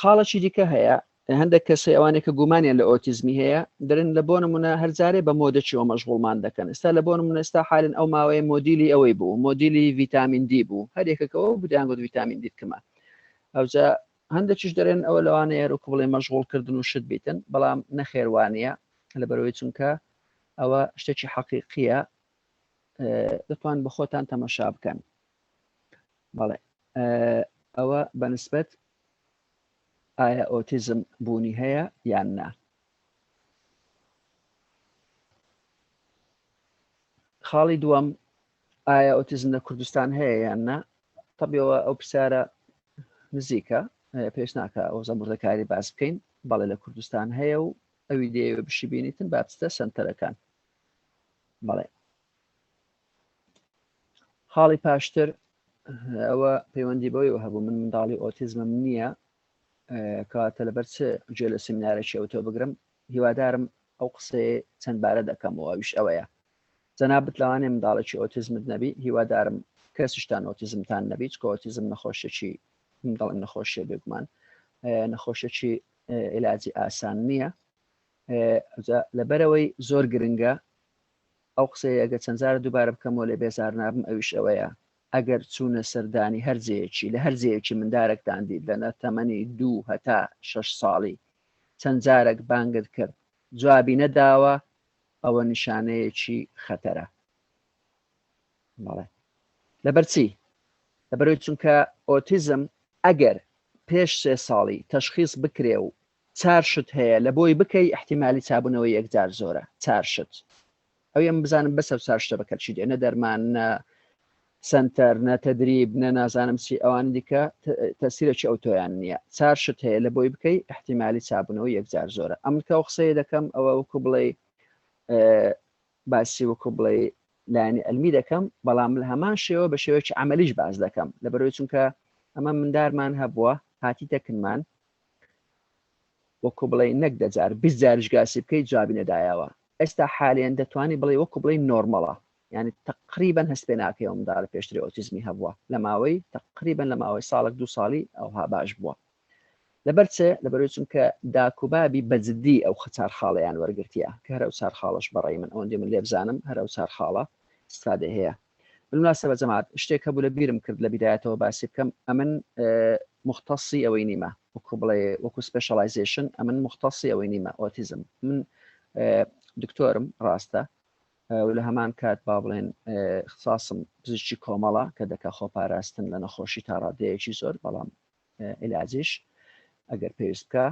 خاڵەکی دیکە هەیە هەندێک کەسەی ئەوانێک کە گومانیان لە ئۆتیزمی هەیە دەرن لە بۆ نمونە هەرجارێ بە مۆدەچیەوە مەشغوڵمان دەکەن ئێستا لە بۆ نمونە ئێستا حالن ئەو ماوەیە مۆدیلی ئەوەی بوو مۆدیلی ڤیتامین دی بوو هەرێکەکەەوە بدیانگوت ڤیتامین دی بکەمە ئەوجا هەندێکیش دەرێن ئەوە لەوانەیە ڕووکو بڵێ مەشغوڵکردن و شت بیتن بەڵام نەخێوانیە لەبەرەوەی چونکە ئەوە شتێکی حەقیقیە دەتوان بە خۆتان تەماشا بکەن بەڵێ ئەوە بەنسبەت ئایا ئۆتیزم بوونی هەیە یان نا خاڵی دووەم ئایا ئۆتیزم لە کوردستان هەیە یان نا تەبیەوە ئەو پرسیارە نزیکە پێش ناکە ئەو زەموردەکاری باس بکەین بەڵێ لە کوردستان هەیە و ئەوی دێوە بشی بینیتن بابستە سنتەرەکان بەڵێ خاڵی پاشتر ئەوە پەیوەندی بەوەیەوە هەبوو من منداڵی ئۆتیزمم نییە کەواتە لەبەر چ گوێ لە سیمینارێکی ئەوتۆ بگرم هیوادارم ئەو قسەیە چەند بارە دەکەمەوە ئەویش ئەوەیە جەنابەت لەوانێ منداڵێکی ئۆتیزمت نەبی هیوادارم کەسیشتان ئۆتیزمتان نەبی چکە ئۆتیزم نەخۆشیێکی منداڵی نەخۆشیە بێگومان نەخۆشیێکی عیلاجی ئاسان نییە لەبەرەوەی زۆر گرنگە ئەو قسەیە ئەگە چەند جارە دووبارە بکەمەوە لێ بێزار نابم ئەویش ئەوەیە ئەگەر چوونە سەردانی هەرجەیەکی لە هەرجەیەکی مندارێکتان دیت لەنە تەمەنی 2 هەتا 6 ساڵی چەند جارێک بانگت کرد جوابی نەداوە ئەوە نیشانەیەکی خەتەرە لەبەرچی لەبەرەوەی چونکە ئۆتیزم ئەگەر پێش 3 ساڵی تەشخیص بکرێ و 4 شت هەیە لە بۆی بکەی احتیمالی چابوونەوەی یەکجار زۆرە 4 شت ئەو یم بزانم بەسەر 4 شتە بەکەرچی دێ نە دەرمان نە سنتەر نە تەدریب نە نازانم چی ئەوان دیکە تەسیرێکی ئەوتۆیان نییە 4 شت هەیە لە بۆی بکەی احتیمالی چابوونەوەی یەکجار زۆرە ئەمکە و قسەیە دەکەم ئەوە وەکو بڵێ باسی وەکو بڵێ لایەنی ئەلمی دەکەم بەڵام لە هەمان شێوە بە شێوەیەکی عەمەلیش باز دەکەم لەبەرەوەی چونکە ئەمە مندارمان هەبووە هاتی تەکنمان وەکو بڵێ نەک 10 جار 20 جارش گاسی بکەی جوابی نەدایەوە ئێستا حالیان دەتوانی بڵێ وەکو بڵێ نۆرمەڵە یعنی تقریبا هەست پێ ناکەیەوە منداڵە پێشتری ئۆتیزمی هەبووە لە ماوەی تقریبا لە ماوەی ساڵێک 2 ساڵی ئەوها باش بووە لەبەرچێ لەبەرەوەی چونکە داکوبابی بەجددی ئەو چار خاڵەیان وەرگرتیە کە هەر ئەو چار خاڵەش بەڕێی من ئەوەندێ من لێ بزانم هەر ئەو چار خاڵە استفادە هەیە بالمناسبە جەماعەت شتێک هەبوو لە بیرم کرد لە بیدایەتەوە باسی بکەم ئەمن مختصی ئەوەی نیمە وەکو بڵێ وەکو سپێشەڵایزیشن ئەمن مختصی ئەوەی نیمە ئۆتیزم من دکتۆرم ڕاستە لە هەمان کات با بڵێن اختصاصم پزیشکی کۆمەڵە کە دەکا خۆپاراستن لە نەخۆشی تا ڕادەیەکی زۆر بەڵام عیلاجیش ئەگەر پێویست بکە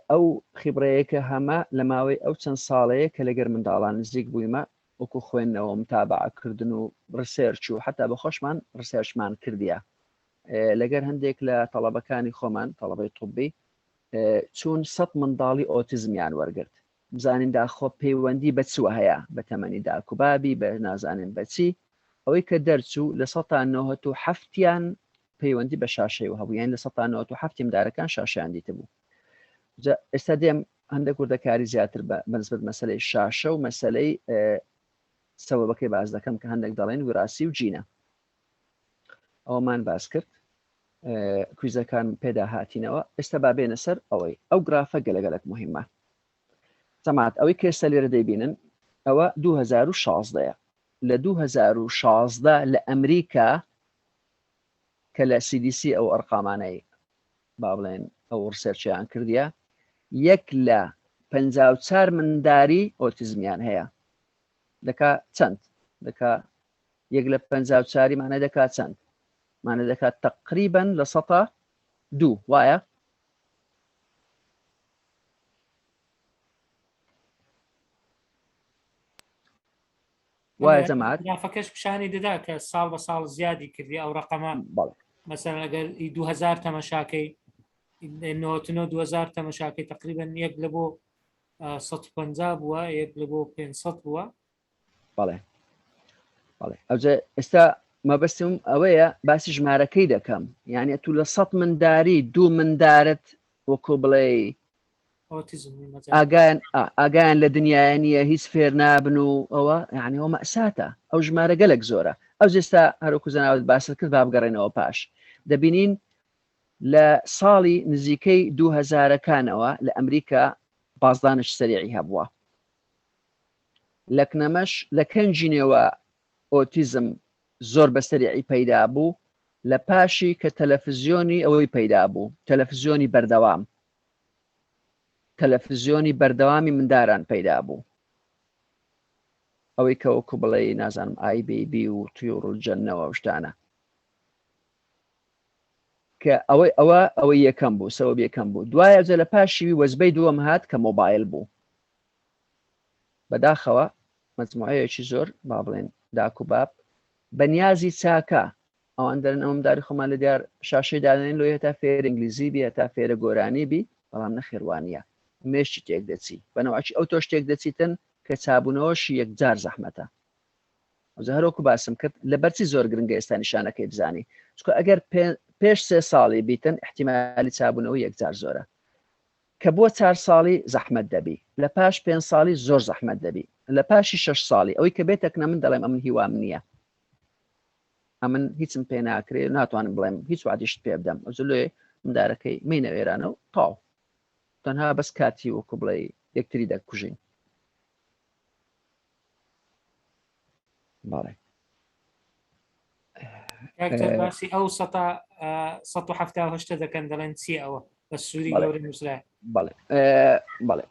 ئەو خیبڕەیەکە هەمە لە ماوەی ئەو چەند ساڵەیە کە لەگەر منداڵان نزیک بوویمە وەکو خوێندنەوە متابعکردن و ڕسێرچ و حتا بە خۆشمان ڕسێرچمان کردیە لەگەر هەندێک لە تەڵەبەکانی خۆمان تەڵەبەی طوبی چوون 100 منداڵی ئۆتیزمیان وەرگرت بزانین داخۆ پەیوەندی بە چوە هەیە بە تەمەنی داکوبابی بە نازانین بەچی ئەوەی کە دەرچوو لە 1970یان پەیوەندی بە شاشەی و هەبوو یان لە 1970 مدارەکان شاشیان دیتە بوو ئێستا دێم هەندێک وردەکاری زیاتر بەنسبەت مەسەلەی شاشە و مەسەلەی سەبەبەکەی باز دەکەم کە هەندێک دەڵێن وراسی و جینە ئەومان باس کرد کویزەکان پێدا هاتینەوە ئێستا با بێنە سەر ئەوەی ئەو گرافە گەلەگەلک مهمە سەمات ئەوەی کێستا لێرە دەیبینن ئەوە 2016 لە 2016 لە ئەمریکا کە لە CDC ئەو ئەرقامانەی با بڵێن ئەو ڕسەرچیان کردیە 1 لە 54 منداری ئۆتیزمیان هەیە دەکا چەند دەکا 1 لە 54 مانە دەکا چەند مانە دەکات تقریبا لە 102 وایە وایە جەماعەت گرافەکەش پیشانی دەدا کە ساڵ بە ساڵ زیادی کردی ئەو ڕقەمە مەسەڵەن ئەگەر 2000 تەمەشاکەی 2000 تەمەشاکەی تقریبا 1 لە بۆ 150 بووە 1 لە بۆ 500 بووە بەڵێ ئەوجە ئێستا مەبەستم ئەوەیە باسی ژمارەکەی دەکەم یعنی تو لە 100 منداری 2 مندارت وەکو بڵێ ئاگایان لە دنیای نییە هیچ فێر نابن و ئەوە یعنی ئەوە مەساتە ئەو ژمارە گەلێک زۆرە ئەو ئێستا هەروکو زەناوت باست کرد با بگەڕێنەوە پاش دەبینین لە ساڵی نزیکەی 2000ەکانەوە لە ئەمریکا بازدانش سەریعی هەبووە لە کنەمەش لە کەنجینەوە ئۆتیزم زۆر بە سەریعی پەیدا بوو لە پاشی کە تەلەڤیزیۆنی ئەوەی پەیدا بوو تەلەڤیزیۆنی بەردەوامی منداران پەیدا بوو ئەوەی کە وەکو بڵێ نازانم IBB و تویڕجەنەوە شتانە کە ئەوەی یەکەم بوو سەوەب یەکەم بوو دوایە لە پاشی وەزبەی دووەم هات کە مۆبایل بوو بەداخەوە مەجموعەیەکی زۆر با بڵێن داکوباب بەنیازی چاکە ئەوان دەرن ئەوەمداری خۆمان لە دیار شاشەی دادنین لۆ هێتا فێر ئینگلیزی بی هێتا فێرە گۆرانی بی بەڵام نەخێوانیە مێشتی تێک دەچی بەنەوەی ئەو تۆ شتێک دەچیتن کە چابوونەوەشی یەکجار زەحمەتە ئەوجە هەروەکو باسم کرد لە بەرچی زۆر گرنگە ئێستا نیشانەکەی بزانی چکە ئەگەر پێش 3 ساڵی بیتن احتیمالی چابوونەوە یەکجار زۆرە کە بۆ 4 ساڵی زەحمەت دەبی لە پاش 5 ساڵی زۆر زەحمەت دەبی لە پاشی 6 ساڵی ئەوەی کە بێتەکنە من دەڵێم ئەمن هیوام نییە ئەمن هیچم پێ ناکرێت ناتوانم بڵێم هیچ وعدیشت پێ بدەم ئەوجە لێ مندارەکەی مینە وێرانە و تاو تەنها بەس کاتی وەکو بڵێ یەکتری دەکوژین بەڵێ باسی ئەو 170 دەکەن دەڵێن چی ئەوە بە سووری گەورەی نووسرا بەڵێ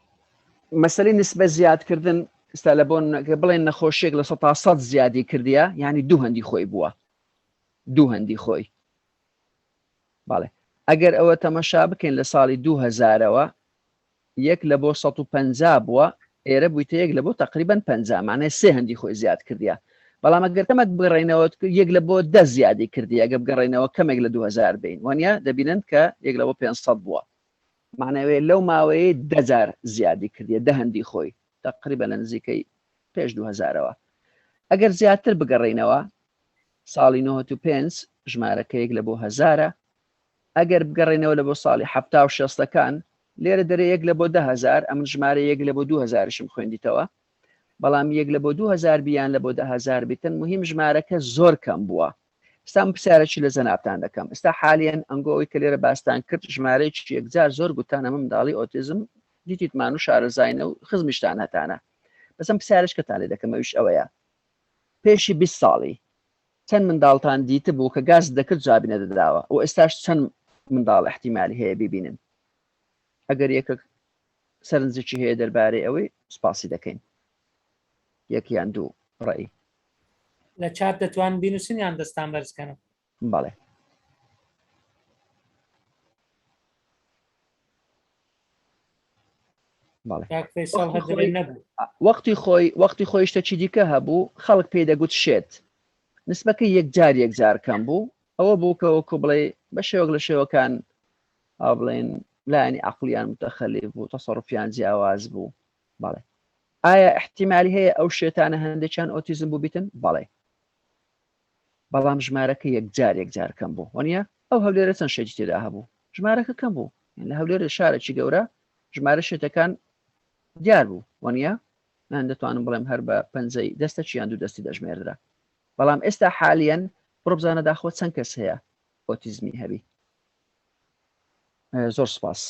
مەسەلەی نسبە زیادکردن ئستا لە بۆن بڵێن نەخۆشیێک لە 100 زیادی کردیە یعنی دوو هەندی خۆی بووە دوو هەندی خۆی بەڵێ ئەگەر ئەوە تەمەشا بکەین لە ساڵی 2000ەوە 1 لە بۆ 150 بووە ئێرە بوویتە 1 لە بۆ تقریبا 50 معنای 3 هەندی خۆی زیاد کردیە بەڵام ئەگەر کەمێک بگەڕێنەوە 1 لە بۆ 10 زیادی کردی ئەگە بگەڕێنەوە کەمێک لە 2000 بین وانە دەبینن کە 1 لە بۆ 500 بووە معناوێ لەو ماوەیە 10,000 زیادی کردیە 10 هەندی خۆی تقریبا لە نزیکەی پێش 2000ەوە ئەگەر زیاتر بگەڕێنەوە ساڵی 95 ژمارەکە 1 لە بۆ 1000 ئەگەر بگەڕێنەوە لە بۆ ساڵی 70 و 60ەکان لێرە دەرێ 1 لە بۆ 10,000 ئەمن ژمارە 1 لە بۆ 2000شم خوێندیتەوە بەڵام 1 لە بۆ 2000 بیان لە بۆ 10,000 بیتن مهم ژمارەکە زۆر کەم بووە ئێستا پرسیارێکی لە زەنابتان دەکەم ئێستا حالیان ئەنگۆی کە لێرە باستان کرد ژمارەیەکی یەکجار زۆر گوتانە من منداڵی ئۆتیزم دیتیتمان و شارەزاینە و خزمیشتان هەتانە بەسم پرسیارشکەتان لێ دەکەم ئەویش ئەوەیە پێشی 20 ساڵی چەند منداڵتان دیتە بوو کە گاز دەکرد جوابی نەدەداوە و ئێستاش چەند منداڵ احتیمالی هەیە ببینن ئەگەر یەکە سەرنجێکی هەیە دەربارەی ئەوەی سپاسی دەکەین یەکیان دوو ڕێی لە چات دەتوان بینوسینیان دەستان بەرزکەنم بەڵێ وەختی خۆی شتێکی دیکە هەبوو خەڵک پێی دەگوت شێت نسبەکەی یەکجار کەم بوو ئەوە بوو کە وەکو بڵێ بە شێوەک لە شێوەکان بڵێن لایەنی عەقلیان متەخەلیف بوو تەسەڕوفیان جیاواز بوو بەڵێ ئایا احتیمالی هەیە ئەو شێتانە هەندێکیان ئۆتیزم بوو بیتن بەڵێ بەڵام ژمارەکە یەکجار کەم بوو وانە ئەو هەولێرە چەند شێتی تێدا هەبوو ژمارەکە کەم بوو لە هەولێرە شارێکی گەورە ژمارە شێتەکان دیار بوو وەنیە من دەتوانم بڵێم هەر بە پەنجەی دەستە چیان دوو دەستی دەژمێردرا بەڵام ئێستا حالیان بڕۆ بزانە داخۆ چەند کەس هەیە ئۆتیزمی هەبی زۆر سپاس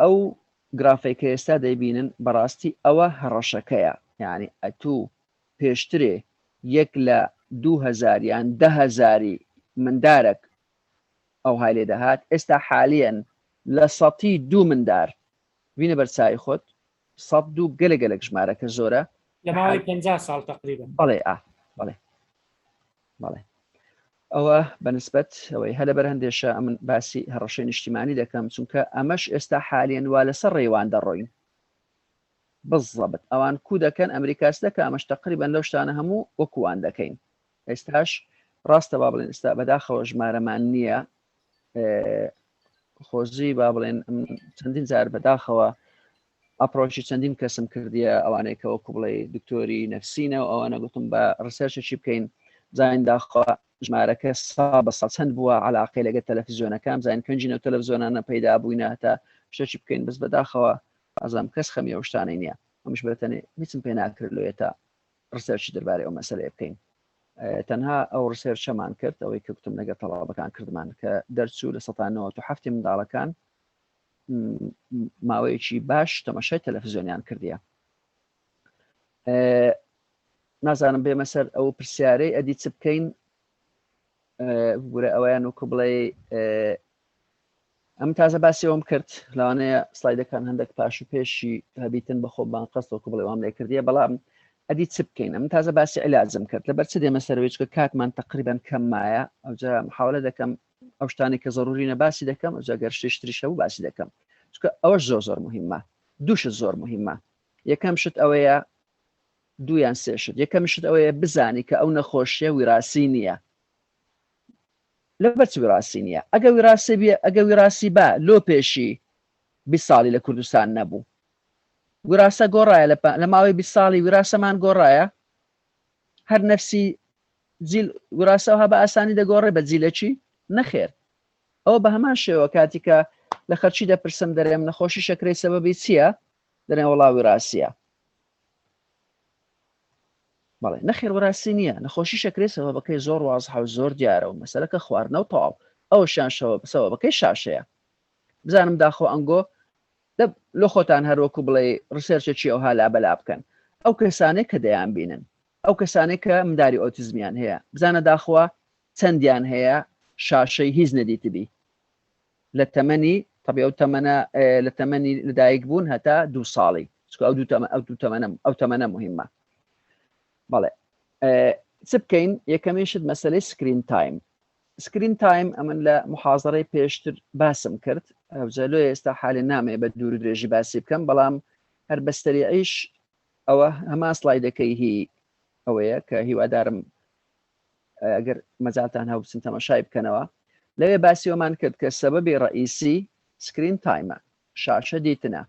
ئەو گرافێکە ئێستا دەیبینن بەڕاستی ئەوە هەڕەشەکەیە یعنی ئەتوو پێشترێ 1 لە 2000 یان 10,000 مندارێک ئەو های لێ دەهات ئێستا حالیان لە 102 مندار بینە بەرچای خۆت 102 گەلە ژمارەکە زۆرە لە ماوەی 50 ساڵ تقریبا بەڵێ بەڵێ ئەوە بەنسبەت ئەوەی هەلە بەر هەندێشە ئەمن باسی هەڕەشەی نیشتیمانی دەکەم چونکە ئەمەش ئێستا حالیان وا لەسەر ڕێوان دەڕۆین بزەبت ئەوان کو دەکەن ئەمریکاس دەکە ئەمەش تقریبا لەو شتانە هەموو وەکووان دەکەین ئێستاش ڕاستە با بڵێن ئێستا بەداخەوە ژمارەمان نییە خۆزی با بڵێن چەندین جار بەداخەوە ئەپڕۆشی چەندین کەسم کردیە ئەوانەیە کە وەکو بڵێ دکتۆری نەفسینە و ئەوانە گوتم بە ڕسەرچێکی بکەین زین داخەوە ژمارەکە بە چەند بووە علاقەی لەگە تەلەڤیزیۆنەکان زین کەنجینە و تەلەڤیزیۆنانە پەیدا بووینە هەتا شتێکی بکەین بەس بەداخەوە ئازام کەس خەمی ئەو شتانەی نییە ئەمش بێتەنێ هیچم پێ ناکرد لێتە ڕسەرچی دەربارەی ئەو مەسەلەیە بکەین تەنها ئەو ڕسەرچەمان کرد ئەوەی کە گوتم لەگە تەڵابەکان کردمان کە دەرچوو لە 1970 منداڵەکان ماوەیەکی باش تەماشای تەلەڤیزیۆنیان کردیە نازانم بێمە سەر ئەو پرسیارەی ئەدی چ بکەین گورە ئەویان وکو بڵێ ئەم تازە باسیەوەم کرد لەوانەیە سلایدەکان هەندێک پاش و پێشی هەبیتن بەخۆبان قەستەوەکو بڵێ وام لێ کردیە بەڵام ئەدی چ بکەین ئەم تازە باسی عیلاجم کرد لەبەر چ دێمە سەرەوەی چکە کاتمان تقریبا کەم مایە ئەوجا محاولە دەکەم ئەو شتانی کە ضرورینە باسی دەکەم ئەوجا گەر شتێشتریشە و باسی دەکەم چکە ئەوەش زۆر مهمە دووشت زۆر مهمە یەکەم شت ئەوەیە دویان سێ شت یەکەم شت ئەوەیە بزانی کە ئەو نەخۆشیە ویراسی نییە لەبەر چ ویراسی نییە ئەگە ویراسی بە لۆ پێشی 20 ساڵی لە کوردستان نەبوو ویراسە گۆڕایە لە ماوەی 20 ساڵی ویراسەمان گۆڕایە هەر نەفسی جیل ویراسەوە بە ئاسانی دەگۆڕێ بە جیلەکی نەخێر ئەوە بە هەمان شێوە کاتی کە لە خەرچی دەپرسم دەرێم نەخۆشی شەکرەی سەبەبی چییە دەرێ وەڵا ویراسیە بەڵێ نەخێر وراسی نییە نەخۆشی شەکرەی سەبەبەکەی زۆر وازحە و زۆر دیارە و مەسەلەکە خواردنە و تەواو ئەوەشیان سەبەبەکەی شاشەیە بزانم داخۆ ئەنگۆ لە خۆتان هەروەکو بڵێ ڕسێرچێکی ئەو هالا بەلا بکەن ئەو کەسانێک کە دەیان بینن ئەو کەسانێک کە منداری ئۆتیزمیان هەیە بزانە داخوا چەندیان هەیە شاشەی هیچ نەدیتبی لە تەمەنی طبی ئەو تەمەنە لە تەمەنی لەدایک بوون هەتا 2 ساڵی ئەو تەمەنە مهمە بەڵێ چ بکەین یەکەمیشت مەسەلەی سکرین تایم سکرین تایم ئەمن لە محازەڕەی پێشتر باسم کرد ئەوجلۆ ئێستا حالێ نامێ بە دوور و درێژی باسی بکەم بەڵام هەر بەستەریعیش ئەوە هەمان سلایدەکەی هی ئەوەیە کە هیوادارم ئەگەر مەجاتان هەوبسن تەماشای بکەنەوە لەوێ باسیەوەمان کرد کە سەبەبی ڕئیسی سکرین تایمە شاشە دیتنە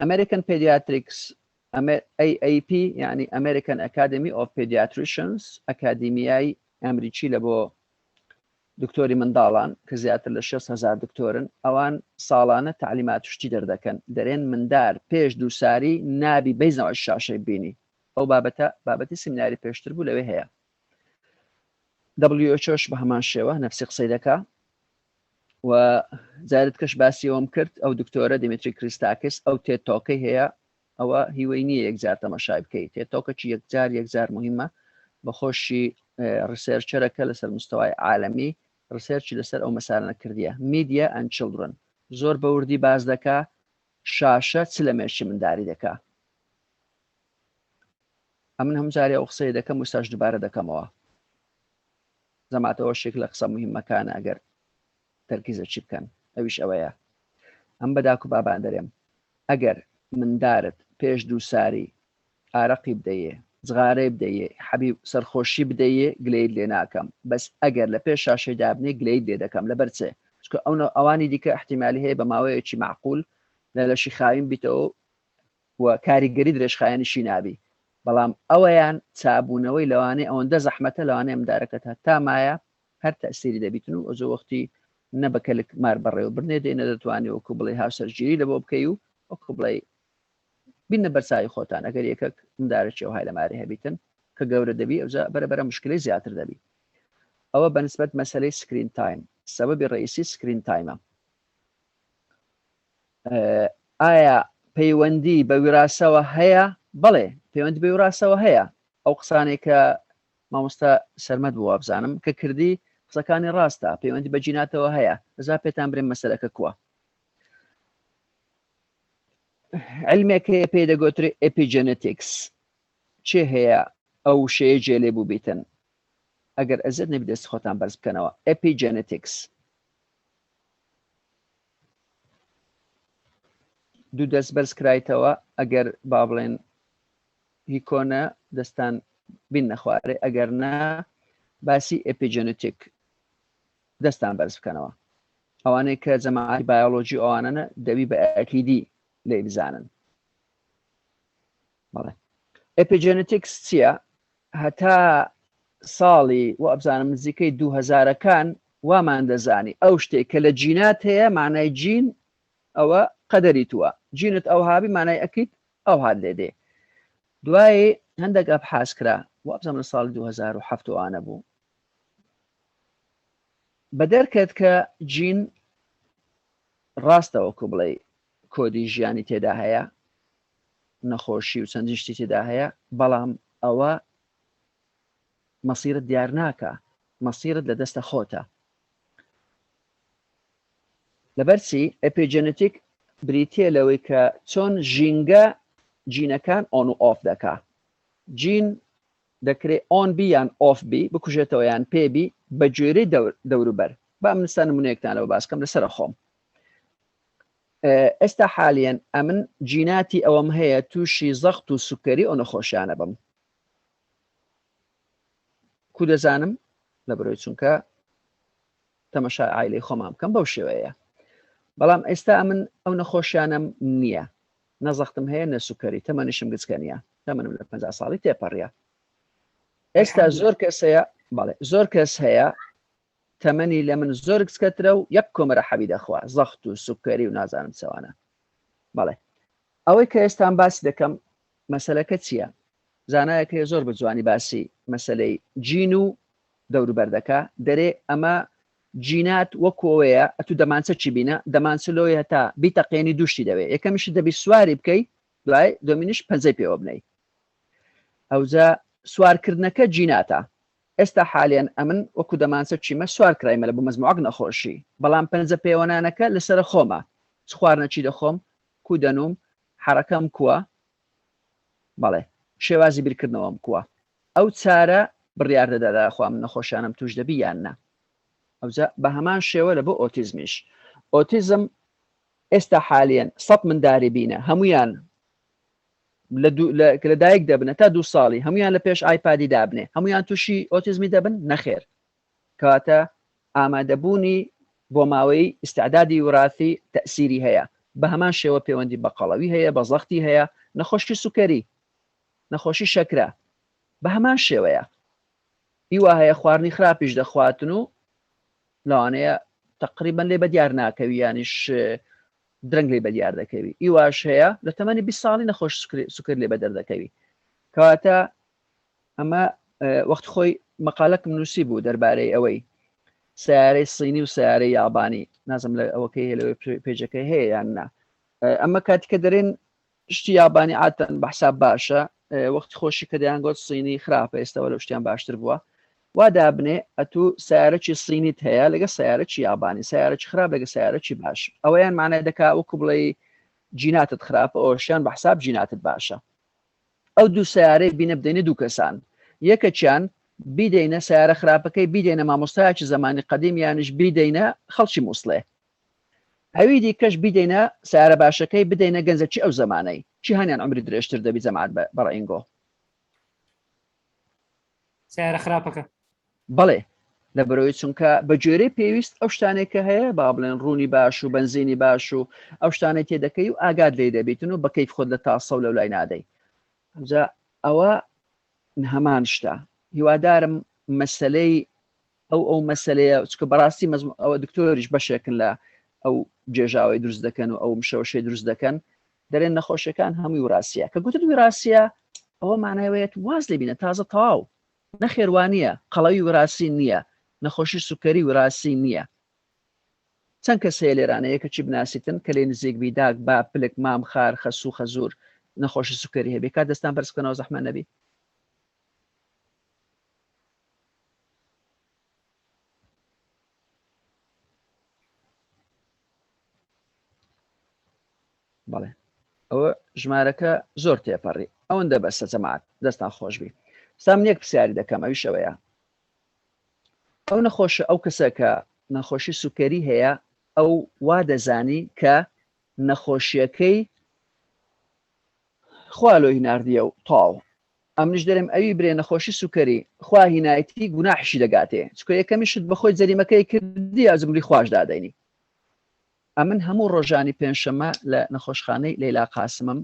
ئەمریکن پێدیاتریکس AAP یعنی American Academy of Pediatricians ئەکادیمیای ئەمریکی لە بۆ دکتۆری منداڵان کە زیاتر لە 6,000 دکتۆرن ئەوان ساڵانە تعلیمات شتی دەردەکەن دەرێن مندار پێش 2 ساری نابی بەیزنەوە شاشەی بینی ئەو بابەتی سمیناری پێشتر بوو لەوێ هەیە WHOش بە هەمان شێوە نەفسی قسەی دەکا و جارت کەش باسیەوەم کرد ئەو دکتۆرە دیمیتری کریستاکس ئەو تێتۆکەی هەیە ئەوە هیوەی نییە یەکجار تەماشای بکەیت تێتۆکەکی یەکجار مهمە بە خۆشی ڕسێرچەرەکە لەسەر مستەوای عالەمی ڕسێرچی لەسەر ئەو مەسالانە کردیە میدیا ئەند چڵدرن زۆر بە وردی باز دەکا شاشە چ لە مێشی منداری دەکا ئەمن هەم جارێ ئەو قسەی دەکەم وستاش دووبارە دەکەمەوە زەماتەوە شێک لە قسە مهمەکانە ئەگەر تەرکیزە چی بکەن ئەویش ئەوەیە ئەم بەداکو بابان دەرێم ئەگەر مندارت پێش 2 ساری ئارەقی بدەیە جغارەی بدەیە حەبی سەرخۆشی بدەیە گلەیت لێ ناکەم بەس ئەگەر لە پێش شاشەی دابنێ گلەیت لێ دەکەم لەبەر چێ چکە ئەوانی دیکە احتیمالی هەیە بە ماوەیەکی معقول لە لەشی خاوین بیتەوە و کاریگەری درێژخایەنیشی نابی بەڵام ئەوەیان چابوونەوەی لەوانەیە ئەوەندە زەحمەتە لەوانەیە مندارەکەت تا مایە هەر تەسیری دەبیتن و ئەوجە وەختی نەبەکەلک مار بەڕێوە برنێ دێنە دەتوانێت وەکو بڵێ هاوسەرگیری لە بۆ بکەی و وەکو بڵێ بینە بەرچاوی خۆتان ئەگەر یەکێک مندارێکی ئەو هایلەماری هەبیتن کە گەورە دەبی ئەوجا بەرەبەرە مشکلی زیاتر دەبی. ئەوە بەنسبەت مەسەلەی سکرین تایم سەبەبی ڕئیسی سکرین تایمە. ئایا پەیوەندی بە ویراسەوە هەیە؟ بەڵێ پەیوەندی بە ویراسەوە هەیە. ئەو قسانێک کە مامۆستا سەرمەد بووە بزانم کە کردی قسەکانی ڕاستە، پەیوەندی بە جیناتەوە هەیە. ئەزا پێتان برێن مەسەلەکە کووە. علمێک هەیە پێی دەگوترێت ئەپیجێنێتیکس. چێ هەیە ئەو شەیە جێ لێ بوو بیتن؟ ئەگەر ئەزت نەبی دەست خۆتان بەرز بکەنەوە. ئەپیجێنێتیکس دوو دەست بەرز کرایتەوە ئەگەر با بڵێن هی کۆنە دەستان بین نەخوارێ، ئەگەر نا باسی ئەپیجێنێتیک دەستان بەرز بکەنەوە. ئەوانەی کە جەماعەتی بایۆلۆژی ئەوانە دەبی بە ئەکیدی لێ بزانن. بەڵێ ئەپیجێنێتیکس چییە؟ هەتا ساڵی و ئەبزانم نزیکەی 2000ەکان وامان دەزانی ئەو شتێک کە لە جینات هەیە مانای جین ئەوە قەدەری تووە، جینت ئەو هابی مانای ئەکیت ئەو هات لێ دێ. دوایی هەندێک ئەبحاس کرا و ئەبزانم لە ساڵی 2007 وانە بوو بە دەرکەت کە جین ڕاستەوەکو بڵێ کۆدی ژیانی تێدا هەیە، نەخۆشی و چەندین شتی تێدا هەیە، بەڵام ئەوە مەسیرت دیار ناکە، مەسیرت لە دەستە خۆتە. لەبەرچی ئەپیجێنێتیک بریتیە لەوەی کە چۆن ژینگە جینەکان ئۆن و ئۆف دەکا. جین دەکرێت ئۆن بی یان ئۆف بی، بکوژێتەوە یان پێبی بە گوێرەی دەوروبەر. با منستان نمونەیەکتانەوە باسکەم لەسەر خۆم. ئێستا حالیان ئەمن جیناتی ئەوەم هەیە تووشی زەخت و سوکەری ئەو نەخۆشیانە بم. کو دەزانم لە بەرۆی چونکە تەمەشای عایلەی خۆمان بکەم بەو شێوەیە. بەڵام ئێستا ئەمن ئەو نەخۆشیانم نییە، نەزەختم هەیە نە سوکەری، تەمەنیشم گچکە نییە، تەمەنم لە 50 ساڵی تێپەڕیە. ئێستا زۆر کەس هەیە، بەڵێ زۆر کەس هەیە تەمەنی لە من زۆر کچکەترە و یەک کۆمەرە حەبی دەخوا، زەخت و سوکەری و نازانم چەوانە. بەڵێ ئەوەی کە ئێستان باسی دەکەم مەسەلەکە چییە؟ زانایەک هەیە زۆر بە جوانی باسی مەسەلەی جین و دەوروبەر دەکا، دەرێ ئەمە جینات وەکۆوەیە ئەتو دەمانچە چی بینە، دەمانچە لۆی هەتا بیتەقێنی دوشتی دەوێت، یەکەمیشی دەبی سواری بکەی، دوای دومینیش پەنجەی پێوە بنەی. ئەوجا سوارکردنەکە جیناتە. ئێستا حالیان ئەمن وەکو دەمانچە چیمە سوار کرایمە لە بۆ مەزموعەک نەخۆشی، بەڵام پەنجە پەیوەنانەکە لەسەر خۆمە، چ خواردنەچی دەخۆم، کو دەنوم، حرەکەم کووە، بەڵێ شێوازی بیرکردنەوەم کووە. ئەو چارە بڕیار دەدادا خوا من نەخۆشیانم توش دەبی یان نە. ئەوجا بە هەمان شێوە لە بۆ ئۆتیزمیش. ئۆتیزم ئێستا حالیان 100 منداری بینە، هەمویان لە دایک دەبنە تا 2 ساڵی، هەمویان لە پێش ئایپادی دابنێ، هەمویان تووشی ئۆتیزمی دەبن؟ نەخێر. کەواتە ئامادەبوونی بۆ ماوەی ئیستعدادی وراثی تەئسیری هەیە. بە هەمان شێوە پەیوەندی بە قەڵەوی هەیە، بە زەختی هەیە، نەخۆشی سوکەری، نەخۆشی شەکرە، بە هەمان شێوەیە. هیوا هەیە خواردنی خراپیش دەخواتن و لەوانەیە تقریبا لێ بە دیار ناکەوی، یانیش درنگ لێ بە دیار دەکەوی. هیواش هەیە لە تەمەنی 20 ساڵی نەخۆش سوکر لێ بە دەردەکەوی. کەواتە ئەمە وەخت خۆی مەقالەکم نووسی بوو دەربارەی ئەوەی سیارەی سینی و سیارەی یابانی، نازم لە ئەوەکەی لەوەی پێجەکەی هەیە یان نا. ئەمە کاتیکە دەرێن شتی یابانی عادەتەن بە حساب باشە، وەختی خۆشی کە دەیانگوت سینی خراپە، ئێستاوە لە شتیان باشتر بووە، وا دابنێ ئەتوو سیارەکی سینیت هەیە لەگە سیارەکی یابانی، سیارەکی خراپ لەگە سیارەکی باش. ئەوەیان مانای دەکا وەکو بڵێ جیناتت خراپە، ئەوشیان بە حساب جیناتت باشە. ئەو دوو سیارەی بینە بدەینە دوو کەسان، یەکەچیان بیدەینە سیارە خراپەکەی بیدەینە مامۆستایەکی زمانی قەدیم، یانش بیدەینە خەڵکی مووسڵێ. ئەوی دیکەش بیدەینە سیارە باشەکەی بدەینە گەنجەکی ئەو زمانەی، چی هەنیان عمری درێژتر دەبی جەماعەت بەڕێنگۆ؟ سیارە خراپەکە. بەڵێ لە بەرەوەی چونکە بە گوێرەی پێویست ئەو شتانێکە هەیە، با بڵێن ڕوونی باش و بنزینی باش و ئەو شتانەی تێدەکەی و ئاگاد لێ دەبیتن و بە کەیف خۆت لە تاسە و لەو لای نادەی. ئەوجا ئەوە هەمان شتە. هیوادارم مەسەلەی ئەو مەسەلەیە، چکە بەڕاستی ئەوە دکتۆریش بەشێکن لە ئەو جێژاوی دروست دەکەن و ئەو مشەوشەی دروست دەکەن، دەرێن نەخۆشیەکان هەمووی وراثیە کە گوتت وراثیە ئەوە معناوەیەت واز لێ بینە تازە تەواو نەخێوانیە قەڵەوی وراثی نییە نەخۆشی سوکەری وراثی نییە چەند کەس هەیە لێرانەیە کەچی بناسیتن کە لێ نزیک بیداک با پلک مام خار خەسوو خەزور نەخۆشی سوکەری هەبێ کات دەستان بەرز بکەنەوە زەحمەت نەبی بەڵێ ئەوە ژمارەکە زۆر تێپەڕی ئەوەندە بەسە جەماعەت دەستان خۆش بی سام یەک پرسیاری دەکەم ئەوی شەوەیە ئەو نەخۆشە ئەو کەسە کە نەخۆشی سوکەری هەیە ئەو وا دەزانی کە نەخۆشیەکەی خوا لۆی ناردیە و تاو ئەمنیش دەرێم ئەوی برێ نەخۆشی سوکەری خوا هینایەتی گوناحشی دەگاتێ چکە یەکەمیشت بەخۆی جەریمەکەی کردی ئازمری خوش دادەینی ئەمن هەموو ڕۆژانی پێنجشەمە لە نەخۆشخانەی لەیلا قاسمم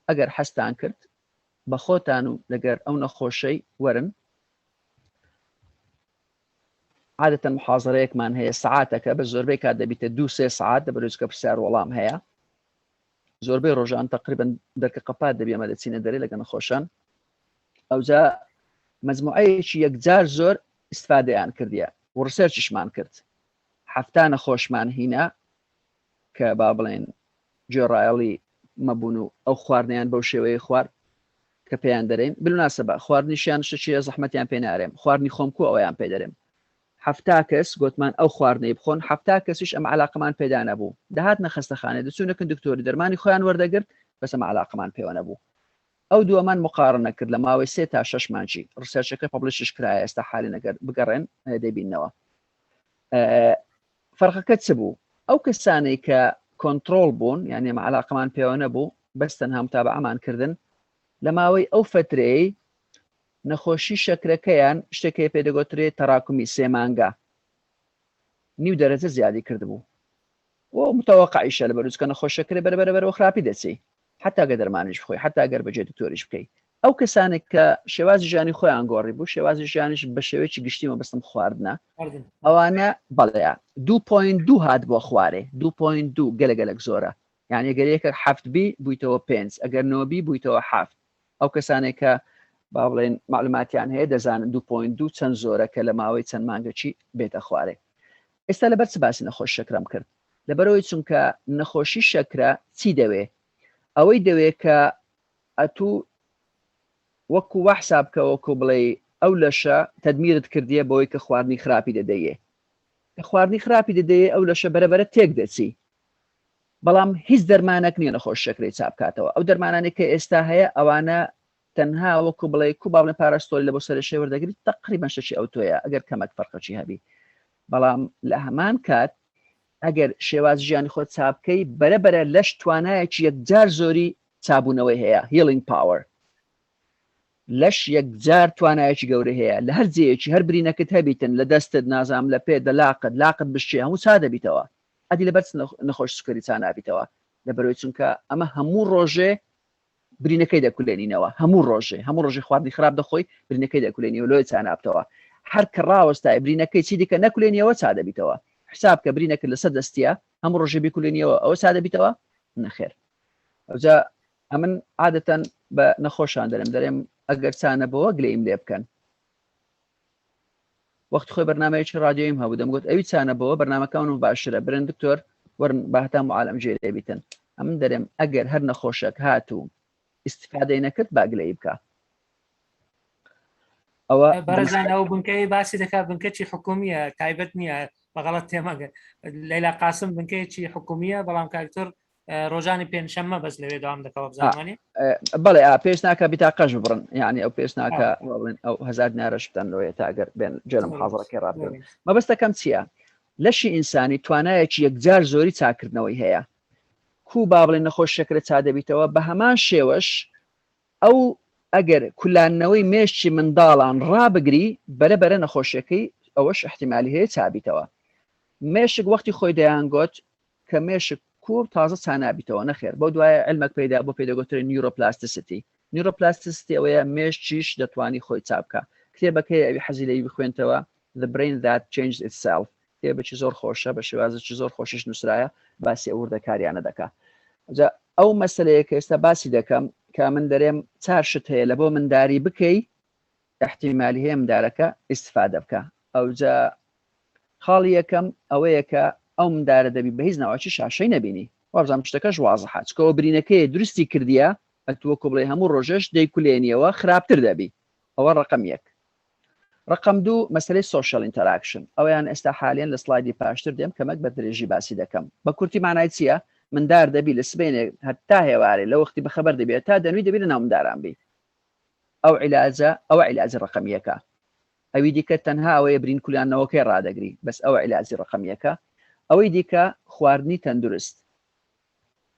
ئەگەر حەستان کرد بە خۆتان و لەگەر ئەو نەخۆشەی وەرن عادەتەن محاضرەیەکمان هەیە سعاتەکە بە زۆربەی کات دەبیتە 2-3 سعات دەبرێت کە پرسیار وەڵام هەیە زۆربەی ڕۆژان تقریبا دەرکە قەپات دەبێ ئەمە دەچینە دەرێ لەگە نەخۆشان ئەوجا مەجموعەیەکی یەکجار زۆر ئیستفادەیان کردیە و ڕسەرچشمان کرد هەفتا نەخۆشمان هینە کە با بڵێن جێڕایەڵی مەبوون و ئەو خواردنیان بەو شێوەیە خوارد کە پێیان دەرێن بلوناسەبە خواردنیشیان شتێ زەحمەتیان پێ نارێم خواردنی خۆمکو ئەویان پێ دەرێم هەفتا کەس گوتمان ئەو خواردنەی بخۆن هەفتا کەسیش ئەم علاقەمان پێدا نەبوو دەهات نەخەستەخانێ دەچوونە کندکتۆری دەرمانی خۆیان وەردەگرت بەس ئەم علاقەمان پێوە نەبوو ئەو دووەمان مقارنە کرد لە ماوەی 3 تا 6 مانجی ڕسەرچەکە پەبلیشش کرایە ئێستا حالی نەگەر بگەڕێن دەبینەوە فەرقەکە چ بوو ئەو کەسانەی کە کۆنتڕۆڵ بوون یعنی ئەم علاقەمان پێوە نەبوو بەس تەنها متابعەمان کردن لە ماوەی ئەو فترەی نەخۆشی شەکرەکەیان شتێکی پێدەگوترێت تەراکمی 3 مانگە نیو دەرەجە زیادی کردبوو و متەوەقعیشە لە بەروز کە نەخۆشەکرێ بەرەبەرەوە خراپی دەچی حتا گە دەرمانیش بخۆی حتا گەر بەجێ دکتۆریش بکەیت ئەو کەسانێک کە شێوازی ژیانی خۆیان گۆڕی بوو شێوازی ژیانیش بە شێوەیەکی گشتیمە بەستم خواردنە ئەوانە بەڵەیە 2.2 هات بۆ خوارێ 2.2 گەلەگەلک زۆرە یعنی گەرەیەکە 7 بی بوویتەوە 5 ئەگەر 9 بی بوویتەوە 7 ئەو کەسانێک کە با بڵێن معلوماتیان هەیە دەزانن 2.2 چەند زۆرە کە لە ماوەی چەند مانگەچی بێتە خوارێ ئێستا لەبەر چ باسی نەخۆش شەکرەم کرد لەبەرەوەی چونکە نەخۆشی شەکرە چی دەوێ ئەوەی دەوێت کە ئەتوو وەکو وا حساب بکە وەکو بڵێ ئەو لەشە تەدمیرت کردیە بەوەی کە خواردنی خراپی دەدەیە کە خواردنی خراپی دەدەیە ئەو لەشە بەرەبەرە تێک دەچی بەڵام هیچ دەرمانێک نییە نەخۆش شەکرەی چاپ بکاتەوە ئەو دەرمانانێک کە ئێستا هەیە ئەوانە تەنها وەکو بڵێ کو باڵێ پاراستۆری لە بۆ سەرشێ وەردەگریت تقریبا شەشی ئەو تۆیە ئەگەر کەمەک فەرقەچی هەبی بەڵام لە هەمان کات ئەگەر شێواز ژیانی خۆت چاپکەی بەرەبەرە لەش توانایەکی یەکجار زۆری چابوونەوەی هەیە هیلینگ پاوەر لەش یەکجار توانایەکی گەورە هەیە لە هەر جێیەکی هەر برینەکەت هەبیتن لە دەستت نازام لە پێ لاقت بشتێ هەموو چا دەبیتەوە ئەدی لەبەر نەخۆش سوکەری چا نابیتەوە لەبەرەوەی چونکە ئەمە هەموو ڕۆژێ برینەکەی دەکولێنینەوە هەموو ڕۆژێ خواردنی خراپ دەخۆی برینەکەی دەکولێنیەوە لۆی چا نابتەوە هەر کە ڕاوەستای برینەکەی چی دیکە نەکولێنیەوە چا دەبیتەوە حساب کە برینەکە لەسەر دەستیە هەموو ڕۆژێ بیکولێنیەوە ئەوە چا دەبیتەوە نەخێر ئەوجا ئەمن عادەتەن بە نەخۆشان دەرێم ئەگەر چانە بەوە گلەیم لێ بکەن وەخت خۆی بەرنامەیەکی رادیۆیم هەبوو دەمگوت ئەوی چانە بەوە بەرنامەکان و باشترە برن دکتۆر وەرن بەهتا معالەم جێ بیتن ئەمن دەرێم ئەگەر هەر نەخۆشەک هاتوو استفادەی نەکرد باگلەی بکە ئەوە بەرەزانەوە بنکەی باسی دەکات بنکەی حکومیە تایبەت نییە بەغەڵەت تێمەگەر لەیلا قاسم بنکەیەکی حکومیە بەڵام کاکتۆر ڕۆژانی پێنجشەممە بەس لەوێ داوام دەکەوە بزانانی بەڵێ پێش ناکە بیتاقەش بڕن یعنی ئەو پێش ناکە ئەو 1000 دینارەش بدەن لەوەیە تا ئەگەر بێن جێرم حاضڕەکەی ڕابن مەبەستەکەم چییە لەشی ئینسانی توانایەکی یەکجار زۆری چاکردنەوەی هەیە کو با بڵێن نەخۆش شەکرە چا دەبیتەوە بە هەمان شێوەش ئەو ئەگەر کولانەوەی مێشتی منداڵان ڕابگری بەرەبەرە نەخۆشیەکەی ئەوەش احتیمالی هەیە چابیتەوە مێشک وەختی خۆی دەیانگوت کە مێشک کو تازە چانابیتەوە نەخێر بۆ دوایە علمەک پەیدا بۆ پێدەگوترێت نیورۆپلاستیسیتی ئەوەیە مێشتیش دەتوانی خۆی چاپکە کتێبەکەی ئەوی حەزی لەی بخوێنتەوە The Brain That Changed Itself کتێبێکی زۆر خۆشە بە شێوازێکی زۆر خۆشیش نووسرایە باسی ئەو وردەکاریانە دەکات ئەو مەسلەیە کە ئێستا باسی دەکەم کە من دەرێم 4 شت هەیە لە بۆ منداری بکەی احتیمالی هەیە مندارەکە ئیسفادە بکە. ئەوجا خاڵی یەکەم ئەوەیە کە ئەو مندارە دەبی بە هیچ ناوەکی شاشەی نەبینی. وابزانام شتەکەش واضحە چکەوە برینەکەی دروستی کردیە ئەتووەکو بڵێ هەموو ڕۆژەش دەیکولێنیەوە خراپتر دەبی. ئەوە ڕقم یەک. ڕقم دوو مەسلەی سوشال ئینتەراکشن ئەویان ئێستا حالیان لە سلایدی پاشتر دێم کەمەک بە درێژی باسی دەکەم. بە کورتی مانای چییە؟ مندار دەبی لە سبێنێک هەتا هێوارێ لە وەختی بەخەبەر دەبێت تا دەنووی دەبێت لە ناو منداران بی. ئەو عیلاجە ڕقم یەکە. ئەوی دیکە تەنها ئەوەیە برین کولیانەوەکەی ڕادەگری بەس ئەوە عیلاجی ڕقم یەکە. ئەوەی دیکە خواردنی تەندروست.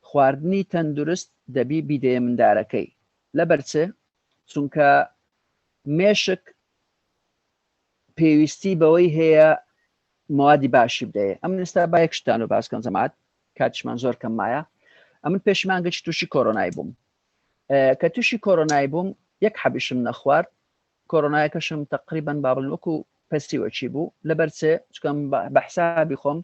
خواردنی تەندروست دەبی بیدەیە مندارەکەی لەبەرچێ چونکە مێشک پێویستی بەوەی هەیە موادی باشی بدەیە. ئەم ئێستا با یەک شتان و باسکەم جەماعەت کاتیشمان زۆر کەم مایە. ئەمن پێشمانگەی تووشی کۆرۆنای بووم. کە تووشی کۆرۆنای بووم یەک حەبیشم نەخوارد. کۆرۆنایەکەشم تقریبان بابڵ وەکو پەستیوەچی بوو لەبەرچێ چکەم بە حسابی خۆم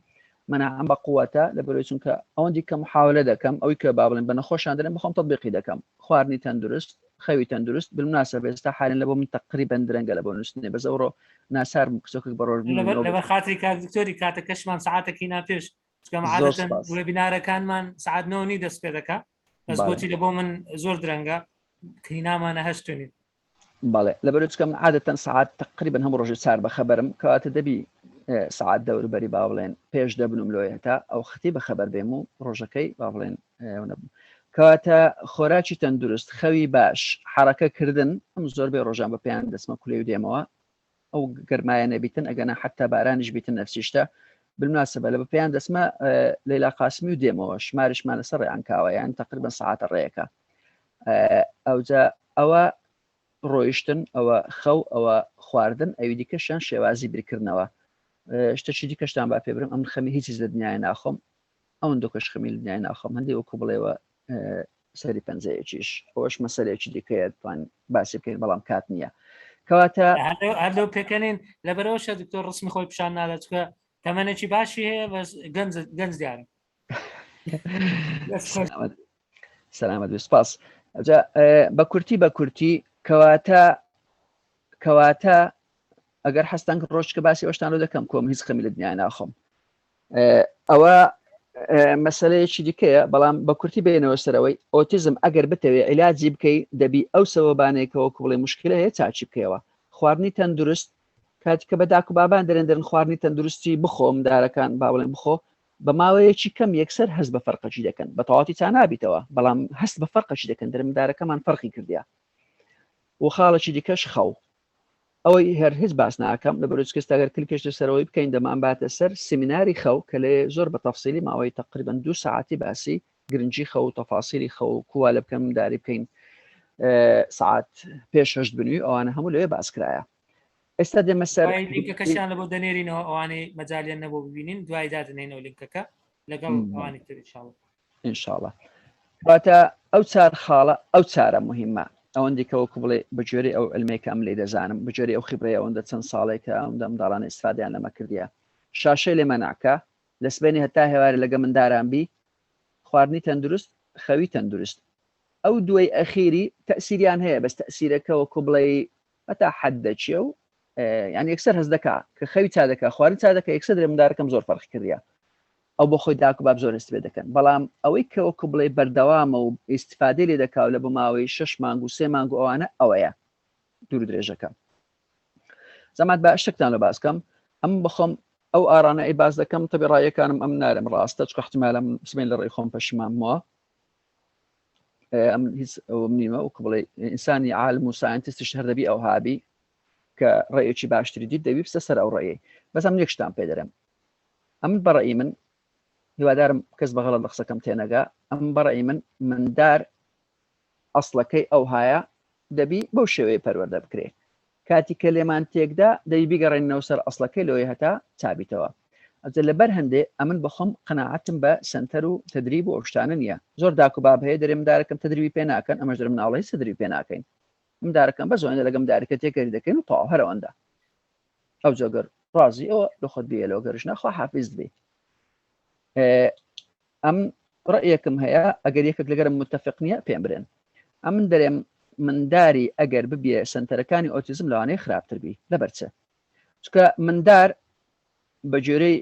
مناعەم بە قووەتە لەبەرەوەی چونکە ئەوەندی کە محاولە دەکەم ئەوەی کە با بڵێن بە نەخۆشیان دەرێن بخۆم تەطبیقی دەکەم. خواردنی تەندروست خەوی تەندروست بالمناسبە ئێستا حالێن لە بۆ من تقریبان درەنگە لە بۆ نووسینێ بەس ئەوڕۆ ناسارم کچۆکێک بەڕۆژ لەبەر خاتری کاک دکتۆری کاتەکەشمان سەعاتێکی ناپێش چکەم عادەتەن وێبینارەکانمان سەعات 9 دەست پێ دەکا بەس بۆچی لە بۆ من زۆر درەنگە کەینامانە هەشتونین. بەڵێ لەبەر چکەم عادەتەن ساعات تقریبان هەموو ڕۆژی چار بەخەبەرم کەواتە دەبی ساعات دەوروبەری با بڵێن پێش دەبنم لۆیە تا ئەو خەتی بەخەبەر بێم و ڕۆژەکەی با بڵێن کەواتە خۆراکی تەندروست خەوی باش حرەکەکردن ئەم زۆر بێ ڕۆژان بە پێیان دەسمە کولێ و دێمەوە ئەو گەرمایە نەبیتن ئەگەنا حتا بارانیش بیتن نەفسیشتە بالمناسبە لە بە پێیان دەسمە لەیلا قاسمی و دێمەوە شمارشمان لەسەر ڕێیان کاوە یان تقریبا ساعاتە ڕێیەکە. ئەوجا ئەوە ڕۆیشتن ئەوە خەو ئەوە خواردن ئەوی دیکەشیان شێوازی بیرکردنەوە. شتێکی دیکەشتان با پێ برم ئەم خەمی هیچی لە دنیای ناخۆم ئەوەندۆکەش خەمی لە دنیای ناخۆم هەندێک وەکو بڵێەوە سەری پەنجەیەکیش ئەوەش مەسەلێکی دیکەیە توان باسی بکەین بەڵام کات نییە. کەواتە هەردەو پێکەنین لەبەرەوەشە دکتۆر ڕسمی خۆی پیشان نادات چکە تەمەنێکی باشی هەیە بەس گەنج دیارە. سەلامەت سپاس. بە کورتی کەواتە ئەگەر حەستان ڕۆژکە باسی ئەوشتان دەکەم کۆم هیچ خەمی لە دنیای ناخۆم. ئەوە مەسەلەیەکی دیکەیە بەڵام بە کورتی بێنەوە سەرەوەی ئۆتیزم ئەگەر بتەوێت عیلاجی بکەی دەبی ئەو سەوەبانێکەوە بڵێ مشکلە هەیە چاچی بکەوە. خواردنی تەندروست کاتی کە بە داک و بابان دەرێن خواردنی تەندروستی بخۆم دارەکان با بڵێن بخۆ بە ماوەیەکی کەم یەکسەر هەست بە فەرقەچی دەکەن بە تەواوی تا نابیتەوە بەڵام هەست بە فەرقەچی دەکەن دەرمدارەکەمان فەرقی کردیا و خاڵێکی دیکەش خەو ئەوەی هەر هیچ باس ناکەم لە بەرز کەستاگەر کلکەش لەسەرەوەی بکەین دەمان باتە سەر سیمیناری خەو کە لێ زۆر بە تەفسیلی ماوەی تقریبا 2 ساعتی باسی گرنگی خەو و تەفاسیری خەو کووا لە بکەم داری بکەین ساعت پێش هەشت بنووی ئەوانە هەموو لەوێ باسکرایە. ئێستا دێمە سەر لینکەکەشیان لە بۆ دەنێرینەوە ئەوانەی مەجالیان نەبوو ببینین دوای دادنێنەوە لینکەکە لەگەڵ ئەوانی تر ئینشاءڵڵا. کەواتە ئەو چار خاڵە ئەو چارە مهمە ئەوەندی کەوەکو بڵێ بەجێری ئەو علمێکە ئەم لێ دەزانم بەجێری ئەو خبرەیە ئەوەندە چەند ساڵێکە ئەوەندە منداڵان ئیسفادیان لەمە کردیە. شاشەی لێمە ناکە لە سبێنی هەتا هێوارە لەگە منداران بی خواردنی تەندروست خەوی تەندروست ئەو دوای ئەخیری تەسیریان هەیە بەس تەسیرەکەوەکو بڵێ هەتا حەد دەچێ و یعنی یەکسەر هەست دەکا کە خەوی چا دەکا خواردن چا دەکە یەکسەر درێ مندارەکەم زۆر فەرقی کردیە ئەو بۆ خۆی داک و باب زۆر هەست پێ دەکەن بەڵام ئەوەی کەوەکو بڵێ بەردەوامە و ئیسفادەی لێ دەکا و لە بۆ ماوەی 6 مانگ و 3 مانگ و ئەوانە ئەوەیە دوور درێژەکە. زەمات بە شتێکتان لە باسکەم ئەم بخۆم ئەو ئارانە ئەی باز دەکەم تەبی ڕایەکانم ئەم نارم ڕاستە چکە احتیمالە سبێن لە ڕێی خۆم پەشیمانمەوە ئەم هیچ ئەوم نیمە و کە بڵێ ئینسانی عالم و ساینتیستش هەر دەبی ئەو هابی کە ڕێیەکی باشتری دیت دەبی بستە سەر ئەو ڕێیەی بەس ئەم یەکشتان پێ دەرێم ئەم بەڕێی من هیوادارم کەس بەغەڵەت لە قسەکەم تێنەگا ئەم بەڕێی من مندار ئەسڵەکەی ئەو هایە دەبی بەو شێوەیە پەروەردە بکرێ کاتی کە لێمان تێکدا دەبی بیگەڕێنەوە سەر ئەسڵەکەی لەوەی هەتا چابیتەوە. ئەجە لەبەر هەندێ ئەمن بخۆم قەناعەتم بە سنتەر و تدریب و ئەوشتانە نییە زۆر داک و باب هەیە دەرێم دارەکەم تدریبی پێ ناکەن ئەمەش دەرم ناڵی تدریبی پێ ناکەین ئەم دارەکەم بە زۆنە لەگەم دارەکە تێکەری دەکەین و تەواو هەرەوەندا ئەو جۆگەر ڕازی ئەوە لە خۆت بێ لەوە گەرش نەخوا حافظ بێ ئەم ڕەیەکم هەیە ئەگەر یەکێک لەگەرم متفق نییە پێم برێن ئەم من دەرێم منداری ئەگەر ببیە سنتەرەکانی ئۆتیزم لەوانەیە خراپتر بی لەبەرچە چکە مندار بە جۆرەی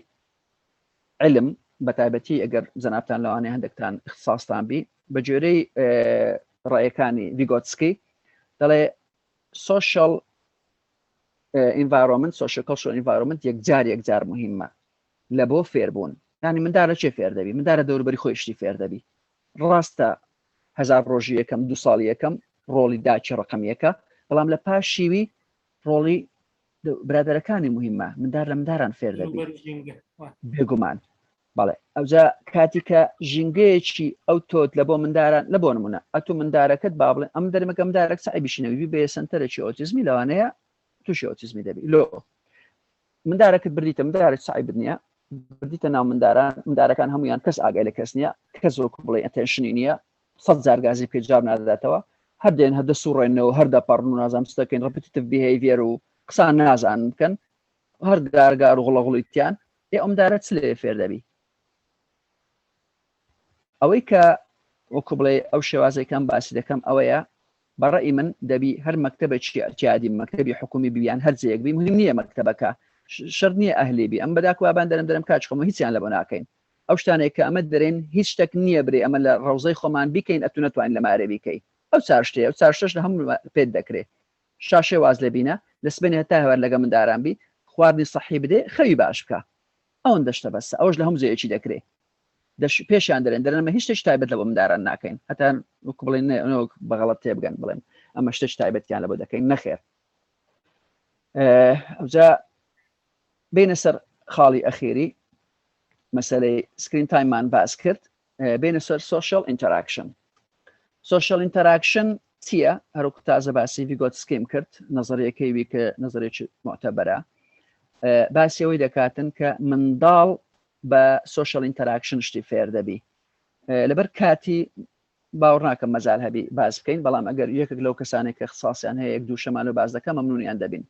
علم بە تایبەتی ئەگەر جەنابتان لەوانەیە هەندێکتان اختصاصتان بی بە جۆرەی ڕێیەکانی ڤیگۆتسکی دەڵێ سوشال environment social cultural environment یەکجار مهمە لە بۆ فێربوون ینی مندارە چێ فێر دەبی مندارە دەوروبەری خۆشتی فێر دەبی ڕاستە هزار ڕۆژی یەکەم دو ساڵی یەکەم ڕۆڵی داچی ڕقمیەکە بەڵام لە پاشیوی ڕۆڵی برادەرەکانی مهمە مندار لە منداران فێر دەبی بێگومان بەڵێ ئەوجا کاتی کە ژینگەیەکی ئەو تۆت لە بۆ منداران لە بۆ نمونە ئەتو مندارەکەت با بڵێ ئەم دەرمەکە مندارێک سایبیشنەوی بێ سنتەرێکی ئۆتیزمی لەوانەیە تووشی ئۆتیزمی دەبی لۆ مندارەکەت بردیتە مندارێک سایب نییە بردیتە ناو مندارەکان هەمویان کەس ئاگای لە کەس نییە کەس وەکو بڵێ ئەتەنشنی نییە 100 جار گازی پێ جواب ناداتەوە هەر دێن هەردە سوڕێنەوە هەر دەپەڕن و نازانم ستەکەین ڕپتیتیڤ بیهێڤیەر و قسان نازان بکەن هەر گارگار و غڵەغڵیتیان ئەم دارە چ لێ فێر دەبی ئەوەی کە وەکو بڵێ ئەو شێوازەکەم باسی دەکەم ئەوەیە بەڕێی من دەبی هەر مەکتەبێکی ئەتیادی مەکتەبی حکومی بیان هەر جەیەک بی مهم نییە مەکتەبەکە شەر نییە ئەهلی بی ئەم بەداکوابان دەرم کاچ خۆم هیچیان لە بۆ ناکەین ئەو شتانێک کە ئەمە دەرێن هیچ شتێک نییە برێ ئەمە لە ڕەوزەی خۆمان بیکەین ئەتو نەتوانین لە مارە بیکەی ئەو چارشتەیە ئەو چارشتەش لە هەموو پێت دەکرێت شاشێ واز لە بینە دەسبێنێ هەتا هەوار لەگە منداران بی خواردنی سەحی بدێ خەوی باش بکە ئەوەن دەشتە بەسە ئەوش لە هەموو جەیەکی دەکرێت پێشیان دەرێنمە هیچ شتێک تایبەت لە بۆ منداران ناکەین هەتا وەکو بڵێن بەغەڵەت تێبگەن بڵێن ئەمە شتێک تایبەتیان لە بۆ دەکەین نەخێر ئەوجا بینە سەر خاڵی ئەخیری مەسەلەی سکرین تایممان باس کرد بینە سەر سوشال ئینتەراکشن سوشال ئینتەراکشن چییە هەروکو تازە باسی ڤیگۆتسکیم کرد نەزەریەکەی وی کە نەزەرێکی معتەبەرە باسی ئەوەی دەکاتن کە منداڵ بە سوشال ئینتەراکشن شتی فێر دەبی لەبەر کاتی باوەڕ ناکەم مەزال هەبی باز بکەین بەڵام ئەگەر یەکێک لەو کەسانێک کە اختصاسیان هەیە یەک دوو شەمانە باز دەکەم مەمنونیان دەبین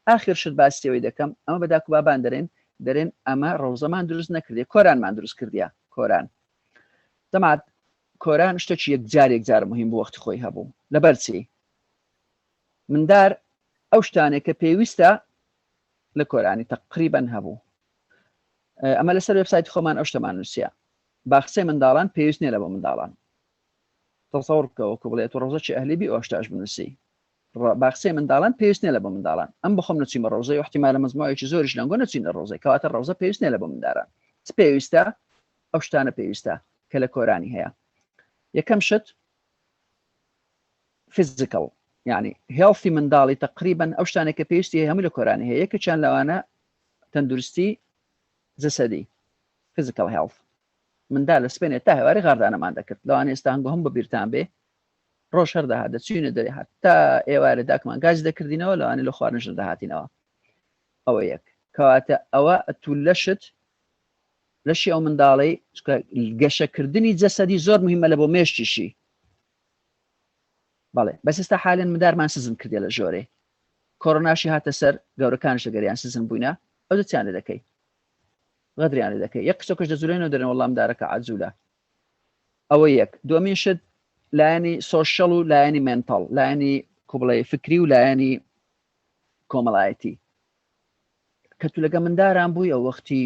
ئاخر شت باسی ئەوەی دەکەم ئەمە بەداکو بابان دەرێن ئەمە ڕەوزەمان دروست نەکردێ کۆرانمان دروست کردیا کۆران دەمات کۆران شتێکی یەکجار مهم بۆ وەختی خۆی هەبوو لەبەرچی مندار ئەو شتانێک کە پێویستە لە کۆرانی تقریبەن هەبوو ئەمە لەسەر وێبسایت خۆمان ئەو شتەمان نووسیە باخچەی منداڵان پێویست نیە لە بۆ منداڵان تەسەوڕ بکەوە بڵێت ڕۆژەکی ئەهلی ئەو شتاش بنووسی باخچەی منداڵان پێویست نیە لە بۆ منداڵان ئەم بخۆم نچیمە ڕۆژەی احتیمالە مەزموعێکی زۆریش لەنگۆ نەچینە ڕۆژەی کەواتە ڕۆژە پێویست نیە لە بۆ منداران چ پێویستە ئەو شتانە پێویستە کە لە کۆرانی هەیە یەکەم شت فیزیکەڵ یعنی هێڵفی منداڵی تقریبا ئەو شتانێک کە پێویستی هەموو لە کۆرانی هەیە یەکێکیان لەوانە تەندروستی جەسەدی فیزیکەڵ هێڵف منداڵ لە سپێنێت تا هێواری غاردانەمان دەکرد لەوانە ئێستا هەنگۆ هەم بە بیرتان بێ ڕۆژ هەردەهات دەچوینە دەرێ هەتا ئێوارە داکمان گاز دەکردینەوە لەوانێ لە خواردنش دەهاتینەوە ئەوە یەک کەواتە ئەوە ئەتو لەشت لەشی ئەو منداڵی گەشەکردنی جەسەدی زۆر مهمە لە بۆ مێشتیشی بەڵێ بەس ئێستا حالێن مندارمان سزم کردێ لە ژۆرێ کۆڕۆناشی هاتە سەر گەورەکانش دەگەریان سزم بووینە ئەو دەچیان لێ دەکەی غەدریان لێ دەکەی یەک قسەکەش دەزورێنەوە دەرێن وەڵام دارەکە عەجوولە ئەوە یەک دووەمین شت لایەنی سۆشەڵ و لایەنی مێنتاڵ لایەنی کوبڵێ فکری و لایەنی کۆمەڵایەتی کە تو لەگە منداران بووی ئەو وەختی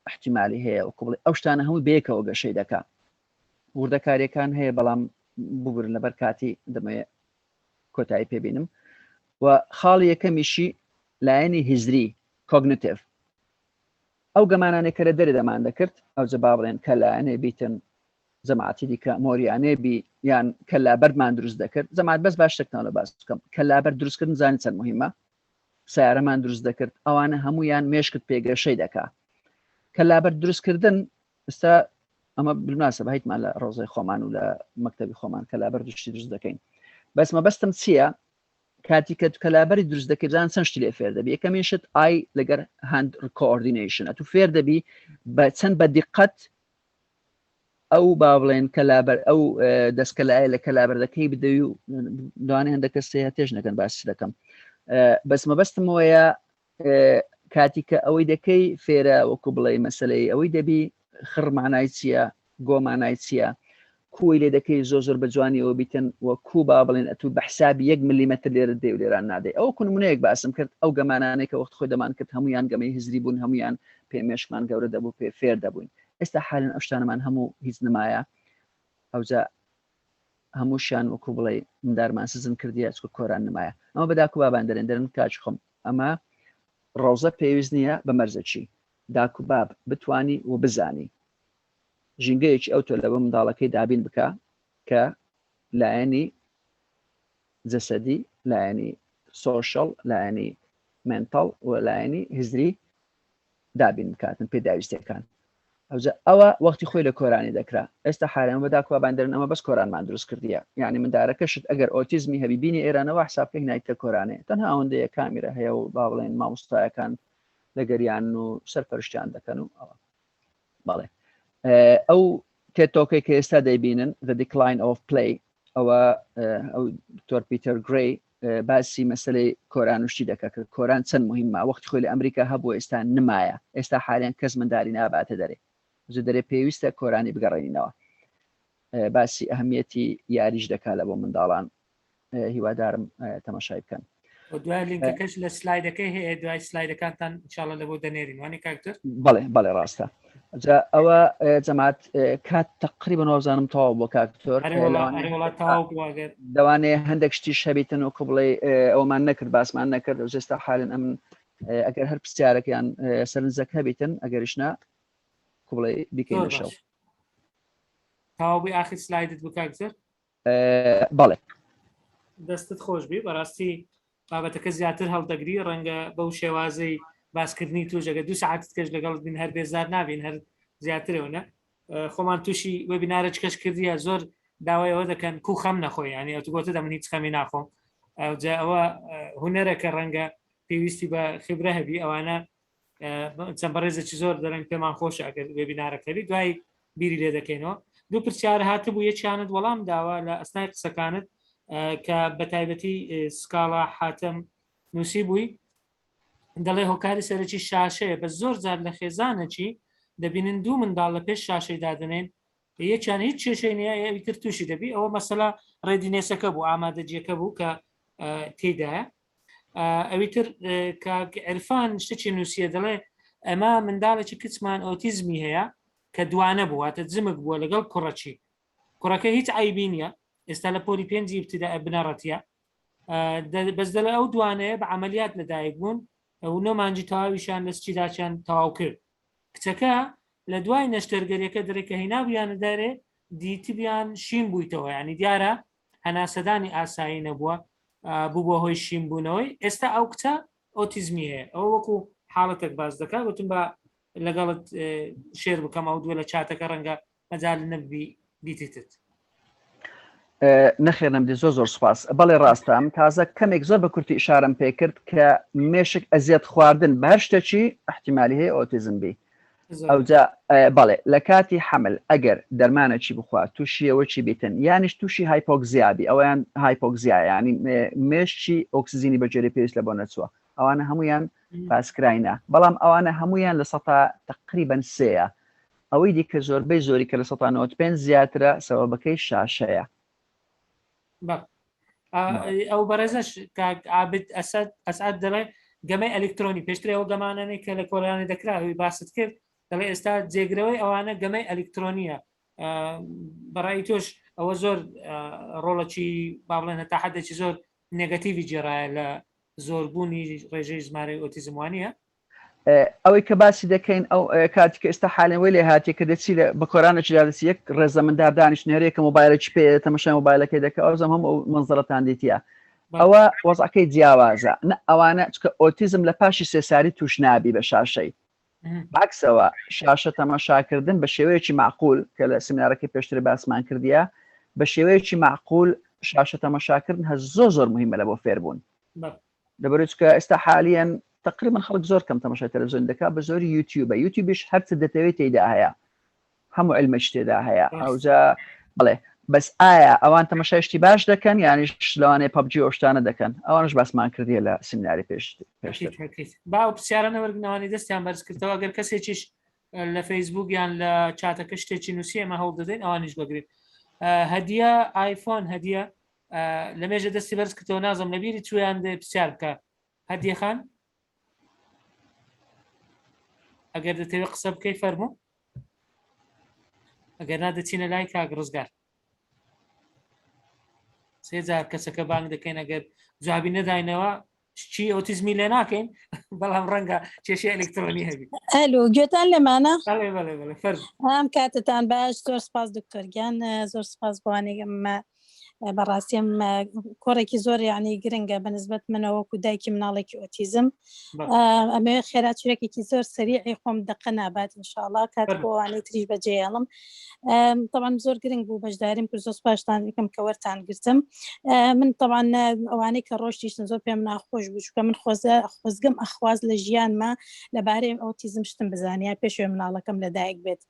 احتیمالی هەیە و کوبڵێ ئەو شتانە هەمووی بەیەکەوە گەشەی دەکا وردەکاریەکان هەیە بەڵام ببرن لەبەر کاتی دەمەوێت کۆتایی پێبینم و خاڵی یەکەمیشی لایەنی هیزری کۆگنیتیڤ ئەو گەمانانێک کە لە دەرێ دەمان دەکرد ئەو جەبا بڵێن کە لایەنێ بیتن زەماعەتی دیکە مۆریانێ بی یان کەلابەرمان دروست دەکرد زەماعەت بەس باش شتێکتان لە باس بکەم کەلابەر دروستکردن زانی چەند مهمە سیارەمان دروست دەکرد ئەوانە هەمویان مێشکت پێگەشەی دەکا کەلابەر دروستکردن ئێستا ئەمە بالمناسبە هیچمان لە ڕۆژەی خۆمان و لە مەکتەبی خۆمان کەلابەر دوشتی دروست دەکەین بەس مەبەستم چییە کاتی کە کەلابەری دروست دەکردان چەند شتی لێ فێر دەبی یەکەمین شت ئای لەگەر هاند کوردینیشن ئەتو فێر دەبی بە چەند بە دیقەت ئەو با بڵێن کەلابەر ئەو دەستکەلایە لە کەلابەر دەکەی بدەوی و دوانێ هەندێک کەس تێژ نەکەن باسی دەکەم بەس مەبەستمەوەیە کاتی کە ئەوەی دەکەی فێرە وەکو بڵێ مەسەلەی ئەوەی دەبی خڕ معنای چییە گۆمانای چییە کوی لێ دەکەی زۆر بە جوانیەوە بیتن وە کو با بڵێن ئەتو بە حسابی 1 میلیمتر لێرە دێ و لێران نادەی ئەو نمونەیەک باسم کرد ئەو گەمانانەی کە وەخت خۆی دەمان کرد هەمویان گەمەی هزری بوون هەمویان پێمێشمان گەورە دەبوو پێ فێر دەبووین ئێستا حالن ئەو شتانەمان هەموو هیچ نمایە ئەوجا هەمووشیان وەکو بڵێ مندارمان سزن کردیە چکە کۆران نمایە ئەمە بەداکو بابان دەرێن کاچ خۆم ئەمە ڕۆزە پێویست نییە بە مەرزەچی داکو باب بتوانی و بزانی ژینگەیەکی ئەو تۆ لەوە منداڵەکەی دابین بکە کە لایەنی جەسەدی لایەنی سۆشەڵ لایەنی مێنتەڵ و لایەنی هزری دابین بکاتن پێداویستەکان ئەوە وەختی خۆی لە کۆرانی دەکرا ئێستا حالەمە بەداکووا باندەرن ئەمە بەس کۆرانمان دروست کردیە یعنی مندارەکەشت ئەگەر ئۆتیزمی هەبی بینی ئێرانەوە حسابکەی نایتە کۆرانێ تەنها ئەوەندەیە کامیرە هەیە و با بڵێن مامۆستایەکان لەگەریان و سەرپەرشتیان دەکەن و ئەوە بەڵێ ئەو تێتۆکەی کە ئێستا دەیبینن The Decline of Play ئەوە ئەو دکتۆر پیتەر گرێی باسی مەسلەی کۆران وشتی دەکە کە کۆران چەند مهمە وەختی خۆی لە ئەمریکا هەبوو ئێستا نمایە ئێستا حالیان کەس منداری ناباتە دەرێ دەرێ پێویستە کۆرانی بگەڕێنینەوە باسی ئەهمیەتی یاریش دەکا لە بۆ منداڵان هیوادارم تەماشای بکەن دوای لینکەکەش لە سلایدەکەی هەیە دوای سلایدەکانتان انشاءالله لە بۆ دەنێرین وانی کاکتر بەڵێ ڕاستە ئەوە جەماعەت کات تقریبا وازانم تەواو بۆ کاکتۆر دەوانێ هەندێک شتی شەبیتن وەکو بڵێ ئەومان نەکرد باسمان نەکرد و ئێستا حالن ئەم ئەگەر هەر پرسیارێکیان سەرنجەک هەبیتن ئەگەریشنا بڵێ بیکەین لە شەو تەواوی ئاخر سلایدت بۆ کاکتر بەڵێ دەستت خۆش بی بەڕاستی بابەتەکە زیاتر هەڵدەگری ڕەنگە بەو شێوازەی باسکردنی توژەگە 2 ساعت کەش لەگەڵ بین هەر بێزار نابین هەر زیاترەوەە خۆمان تووشی وەبینارە کەش کردیە زۆر داوایەوە دەکەن کو خەم نەخۆی ینی ئەوگوتە دەمن هیچ خەمی ناخۆم ئەوە هوەرەکە ڕەنگە پێویستی بە خبرە هەبی ئەوانە چەند بەڕێزێکی زۆر دەرەنگ پێمان خۆشە ئەگەر وێبینارەکەی دوای بیری لێ دەکەینەوە دوو پرسیار هاتبوو یەکیانت وەڵام داوە لە ئەسنای قسەکانت کە بە تایبەتی سکاڵا حاتم نووسی بووی دەڵێ هۆکاری سەرەکی شاشەیە بە زۆر جار لە خێزانەکی دەبینن دوو منداڵ لە پێش شاشەی دادنێن یەکیان هیچ کێشەی نیە ئەویتر تووشی دەبی ئەوە مەسەلا ڕێدینێسەکە بوو ئامادەجیەکە بوو کە تێدایە ئەویتر عرفان شتێکی نووسیە دەڵێ ئەمە منداڵێکی کچمان ئۆتیزمی هەیە کە دوانە بوو واتە جمک بووە لەگەڵ کوڕەچی کوڕەکە هیچ عیبی نیە ئێستا لە پۆلی 5 ابتدا بنەڕەتیە بەس دەڵێ ئەو دوانەیە بە عملیات لەدایک بوون ئەو نۆمانجی تەواویشان لە سچیداچیان تەواو کرد کچەکە لە دوای نەشتەرگەریەکە دەرێکە هیناویانە دەرێ دیتیبیان شین بوویتەوە ینی دیارە هەناسەدانی ئاسایی نەبووە بوو بۆ هۆی شین بوونەوەی ئێستا ئەو کچە ئۆتیزمی هەیە ئەو وەکو حاڵەتێک باز دەکات وتم بە لەگەڵت شێر بکەم ئەو دووە لە چاتەکە ڕەنگە مەجال نەبی بیتت نەخێنم دی زۆر سوپاس بەڵێ ڕاستە تازە کەمێک زۆر بە کورتی ئشارەم پێ کرد کە مێشک ئەزیەت خواردن بە هەر شتێکی احتیمالی هەیە ئۆتیزم بی ئەوجا بەڵێ لە کاتی حمل ئەگەر دەرمانەکی بخوا تووشیەوەکی بیتن یانیش تووشی هایپۆکزیابی ئەویان هایپۆکزیا ینی مێشتی ئۆکسزیینی بەجێری پێویست لە بۆ نەچووە ئەوانە هەمویان پاسکراینە بەڵام ئەوانە هەمویان لە سەتا تقریبەن سەیە ئەوەی دیکە زۆربەی زۆری کە لە 95 زیاترە سەبەبەکەی شاشەیە ئەو بەڕێزەش عابد ئەسعد دەڵێ گەمەی ئەلکترۆنی پێشترەوە گەمانانەی کە لە کۆلانی دەکراوی باست کرد دەڵێ ئێستا جێگرەوەی ئەوانە گەمەی ئەلکترۆنیە بەڕای تۆش ئەوە زۆر ڕۆڵەکی با بڵێن هەتا حەدێکی زۆر نێگەتیڤی جێڕایە لە زۆربوونی ڕێژەی ژمارەی ئۆتیزموانیە ئەوەی کە باسی دەکەین ئەو کاتی کە ئێستا حالەوەی لێ هاتی کە دەچی لە بە کۆرانێکی دادەچی یەک ڕێزە مندار دانیشتنێرەیە کە مۆبایلێکی پێ تەماشای مۆبایلەکەی دەکە ئەو زەم هەم ئەو منزەرەتان دیتە ئەوە وەزعەکەی جیاوازە نە ئەوانە چکە ئۆتیزم لە پاشی سێساری توش نابی بە شاشەی باکسەوە شاشە تەماشاکردن بە شێوەیەکی معقول کە لە سمینارەکەی پێشتر باسمان کردیە بە شێوەیەکی معقول شاشە تەماشاکردن هە زۆر مهمە لە بۆ فێربوون لەبەرەوەی کە ئێستا حالیان تقریبا خەڵک زۆر کەم تەماشای تەلەڤیزیۆن دەکات بە زۆری یوتیوبە یوتیوبیش هەرچ دەتەوێت تێدا هەیە هەموو علمەش تێدا هەیە ئەوجا بڵێ بەس ئایا ئەوان تەماشایشتی باش دەکەن یانی شلوانەی پەبجی ئۆشتانە دەکەن ئەوانش باسمان کردیە لە سمیناری پێشتر با پرسیارە نەوەرگنەوەی دەستیان بەرز کردەوە ئەگەر کەسێکیش لە فەیسبوک یان لە چاتەکە شتێکی نووسی ئەمە هەوڵ دەدەین ئەوانیش بگرین. هەدیە ئایفۆن هەدیە لە مێژە دەستی بەرز کردەوە نازم لەبیری تویان پرسیار بکە هەدیە خان ئەگەر دەتەوێت قسە بکەی فەرموو ئەگەر نادەچینە لای کاک ڕزگار سێجار کەسەکە بانگ دەکەین ئەگەر جوابی نەداینەوە چی ئۆتیزمی لێ ناکەین بەڵام ڕەنگە کێشەی ئەلکترۆنی هەبی. ئەلو گوێتان لێمانە ئەم کاتتان باش زۆر سپاس دکتۆرگیان زۆر سپاس بوانێگەمە بەڕاستیم کۆڕێکی زۆر یعنی گرنگە بەنسبەت منەوەکو دایکی مناڵێکی ئۆتیزم ئەمێ خێراچورێکێکی زۆر سەریعی خۆم دقە نابات ئینشاءڵڵا کات بۆوانەی تریش بەجێڵم طبعا زۆر گرنگ بوو بەشداریم کرد زۆر سپاشتان یکەم کە وەرتان گرتم من طبعا ئەوانەی کە ڕۆژتیشتن زۆر پێم ناخۆش بوو چونکە من خۆزگەم ئەخواز لە ژیانمە لەبارەی ئۆتیزم شتم بزانیا پێشوێ مناڵەکەم لەدایک بێت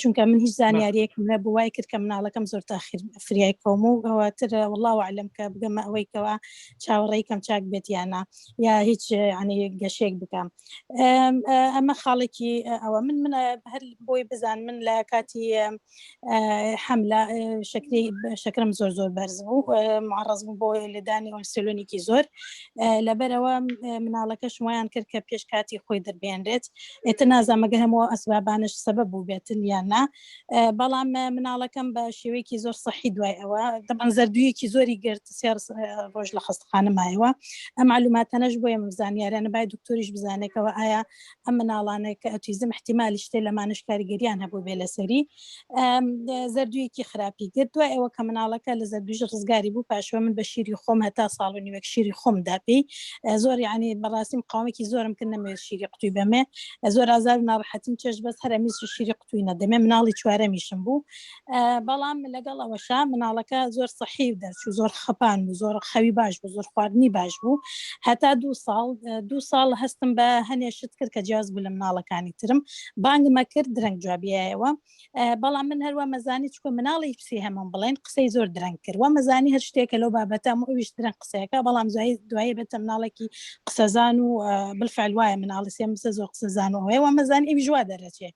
چونکە من هیچ زانیاریەکم لە بووای کرد کە مناڵەکەم زۆر تاخیر فریای کۆم و تر والله أعلم كبجمع ويكوا شاوري كم شاك بيتيانا يا هيك يعني قشيك بكم أما خالكي أو من هل بوي بزان من لكاتي حملة شكرا زور برزو معرض بوي لداني والسلوني كي زور لبروا من على كشوان كركب بيش كاتي خوي دربين ريت تنازع مجهمو أسبابانش سبب بيتنيانا بلام من على كم بشوي كي زور صحي دواي أو طبعا زردويكي زوري قرت سيار روج لخستخانة مايوة معلومات أنا جبوية مزانية أنا باي دكتوريش بزانيك وآيا أما نالانك أوتيزم احتمال يشتي لما نشكاري قريان هبو بيلا سري زردويكي خرابي قرت وآيا وكمان علاك لزردويش رزقاري بو باشوا من بشيري خوم هتا صالوني وكشيري خوم دابي زور يعني براسي مقاومكي زور ممكن مشيري قطوبة ما زور عزالنا راحتين تشج بس هرميز شيري قطوينا دمي منالي شوارة ميشنبو بلام لقل وشا منالك زور صحي ودرس وزور خبان وزور خوي باش وزور خواردني باش بو حتى دو صال هستم بهني شتكر كجاز بالمنالة كاني ترم بانج ما كر درنگ جوابيه و بلا من هر ومزاني تكون منالي بسيها من بلين قصي زور درنكر ومزاني هشتيك لو بابتا مو ويش درن قصيك بلا مزاي دواي بتا منالكي قصزانو بالفعل واي منالي سيمس زور قصزانو هي ومزاني بجوا درتي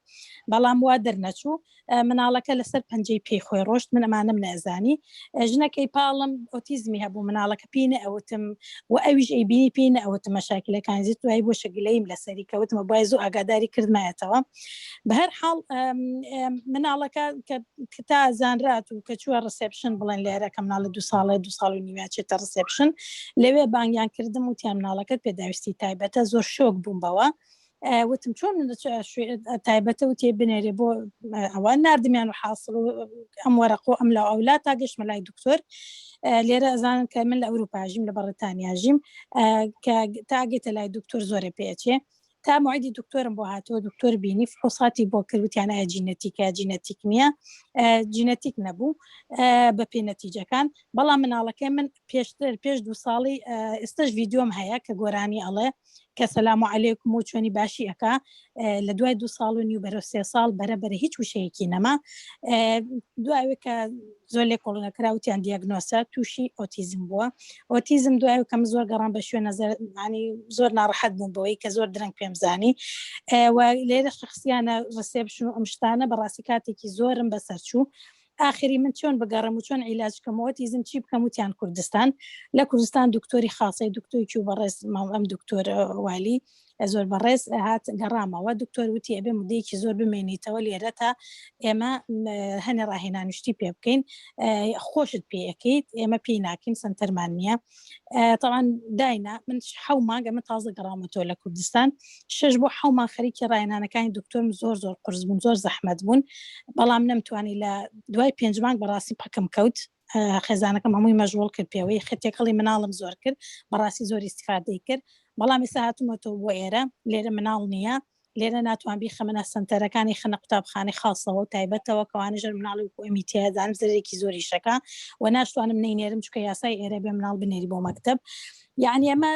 بلا موادرناتو منالك لسر بنجي بي خوي روشت من امانه من ازاني جنكي بالم اوتيزمي هبو منالك بينا او تم واويج اي بيني بينا او تم مشاكل كان زيت واي بو شغليم لسريكا وتم بايزو اقاداري كرد ما يتوا بهر حال منالك كتا زانرات وكتشوا ريسبشن بلان ليرا كمنال دو صاله ونيماتشي تا ريسبشن لوي بانيان كردم وتيام منالك بيداوستي تايبتا زور شوك بومبوا وتم شلون تايبته وتي بنري بو اوان ناردم يعني حاصل ام ورقه ام لا او لا تاقش ملاي دكتور ليرا ازان كامل اوروبا جيم لبريطانيا جيم تاقيت لاي دكتور زوري بيتي تا معيدي دكتور بوهاتو دكتور بيني فحوصاتي بوكر يعني جينيتيك ميا جينيتيك نبو ببي نتيجة كان بلا من على كمن بيش دو صالي استج فيديو مهيا كقراني الله كسلام عليكم وشوني باشي أكا لدواي دو صالوني وبرو 3 صال برابر هيج وشيكي نما دواي كزولي كولونا كراوتي عن دياغنوسا توشي أوتيزم بوا أوتيزم دواي كم زور قران بشو نظر يعني زور نارحد بوي كزور درنك بيمزاني وليلة شخصية أنا ريسبشن أمشتانة براسيكاتي كي زور بسرشو آخری من چون بگرم و چون علاج کم اوتیزم چی بکم وتیان کردستان لکردستان دکتوری خاصه دکتوری که بررس ام دکتور والی زور بررس هات گرامه و دکتور وتی ابی مدی که زور بمینی تولی رتا اما هنی راهینا نشتی پیبکین خوشت پی اكيد اما بيناكين سنتر مانيا طبعا داينا من حوما قام تازه گرامته لکردستان شجبو حوما خريكي راينا انا كان دكتور زور قرز بن زور زحمت بن بلا من متواني لا دوای پێنجمان بەڕاستی پەکەم کەوت خێزانەکەم هەمووی مەژغوڵ کرد پێوەی خەتێکەڵی مناڵم زۆر کرد بەڕاستی زۆر ئیستیفادەی کرد بەڵام ئێستا هاتوومەتەوە بۆ ئێرە لێرە مناڵ نییە لێرە ناتوان بیخەمەنە سنتەرەکانی خەنە قوتابخانەی خاصەوە و تایبەتەوە کەوانە ژەر مناڵی وەکو ئەمیتیا دانم زەرێکی زۆری شەکە و ناشتوانم نەینێرم چونکە یاسای ئێرە بێ مناڵ بنێری بۆ مەکتەب يعني ئەمە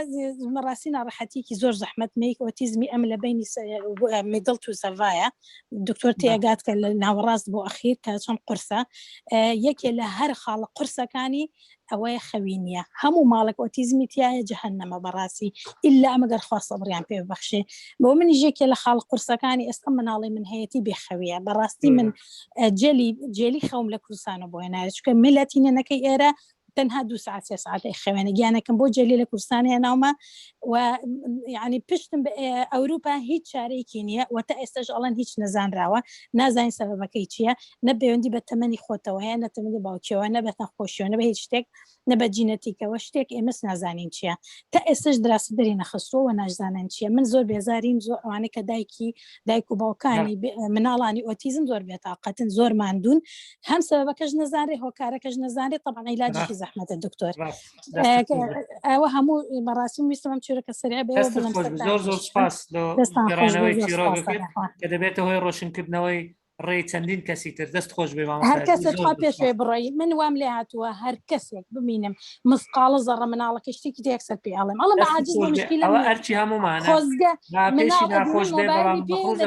مەڕاستی ناڕەحەتێکی زۆر زەحمەتمەی ئۆتیزمی ئەم لە بینی میدڵ و سەڤایە دکتۆر تێگات کە لە ناوەڕاست بۆ ئەخیر کە چەند قورسە یەکێ لە هەر خاڵە قورسەکانی ئەوەیە خەوینیە هەموو ماڵک ئۆتیزمی تایە جەهەنەمە بەڕاستی ئللا ئەمەگەر خوا سەبریان پێ ببەخشێ بۆ منی یەکێ لە خاڵ قورسەکانی ئێستا مناڵی من هەیەی بێخەویە بەڕاستی من جێلی خەوم لە کوردستانە بۆ هێنارە چونکە میلەتینەکەی ئێرە تەنها 2 ساعت 3 ساعتی خوێنە گیانەکەم بۆ جێلی لە کوردستانی هێناومە و یعنی پشتم بە ئەوروپا هیچ چارەیەکی نییە و تا ئێستاش ئەڵەن هیچ نەزانراوە نازانین سەبەبەکەی چییە نە پەیوەندی بە تەمەنی خۆتەوە هەیە نە تەمەنی باوکیەوە نە بە نەخۆشیەوە نە بە هیچ شتێک نە بە جینەتیکەوە شتێک ئێمەش نازانین چییە تا ئێستاش دراسی دەری نەخستەوە و نازانن چییە من زۆر بێزاریم زۆر ئەوانەی کە دایک و باوکانی مناڵانی ئۆتیزم زۆر بێتاقەتن زۆر ماندوون هەم سەبەبەکەش نەزانێ هۆکارەکەش نەزانێ طبعا عیلاجی زەحمەتە دکتۆر ئەوە هەموو بەڕاستی ویستم ئەم چیرۆکە سەریع بێ زۆر سپاس گەڕانەوەی چیرۆکەکەت کە دەبێتە هۆی ڕۆشنکردنەوەی ڕێی چەندین کەسی تر دەست خۆش بێ هەر کەسێک خوا پێشوێ بڕۆی من وام لێ هاتووە هەر کەسێک ببینم مسقاڵە زەڕە مناڵەکە شتێکی تێکسەر پێ ئەڵێم ئەڵە بە عاجز بۆ مشکلە ئەرچی هەمومانە خۆزگە ناخۆش بێ بەڵام بەخۆش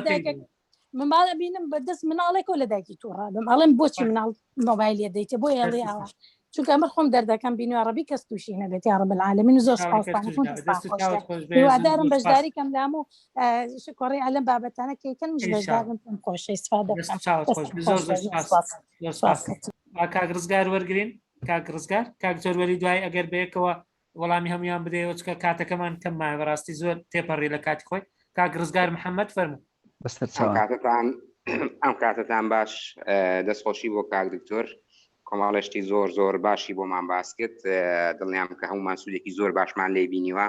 من باە بینم بەدەست مناڵێک و لە دایکی تووڕادم ئەڵێم بۆچی مناڵ مۆبایلی دەیتێ بۆ هێڵی ئاوە چونکە ئەمە خۆم دەردەکەم بینی عربی کەس تووشی نەبێت یا رب العالمین زۆر هیوادارم بەشداری کەم لام و کوڕی ئەلەم بابەتانە کەیکەن مش بەشدارم پێم خۆشە ئیسفادە کاک وەرگرین کاک ڕزگار کاک زۆروەلی دوای ئەگەر بەیەکەوە وەڵامی هەمویان بدەیەوە چکە کاتەکەمان کەممایە بەڕاستی زۆر تێپەڕی لە کاتی خۆی کاک ڕزگار محەممەد فەرموو ئەم کاتتان باش دەستخۆشی بۆ کاک دکتۆر کۆماڵشتی زۆر باشی بۆمان باس کرد دڵنیام کە هەمومان سوودێکی زۆر باشمان لێ بینیوە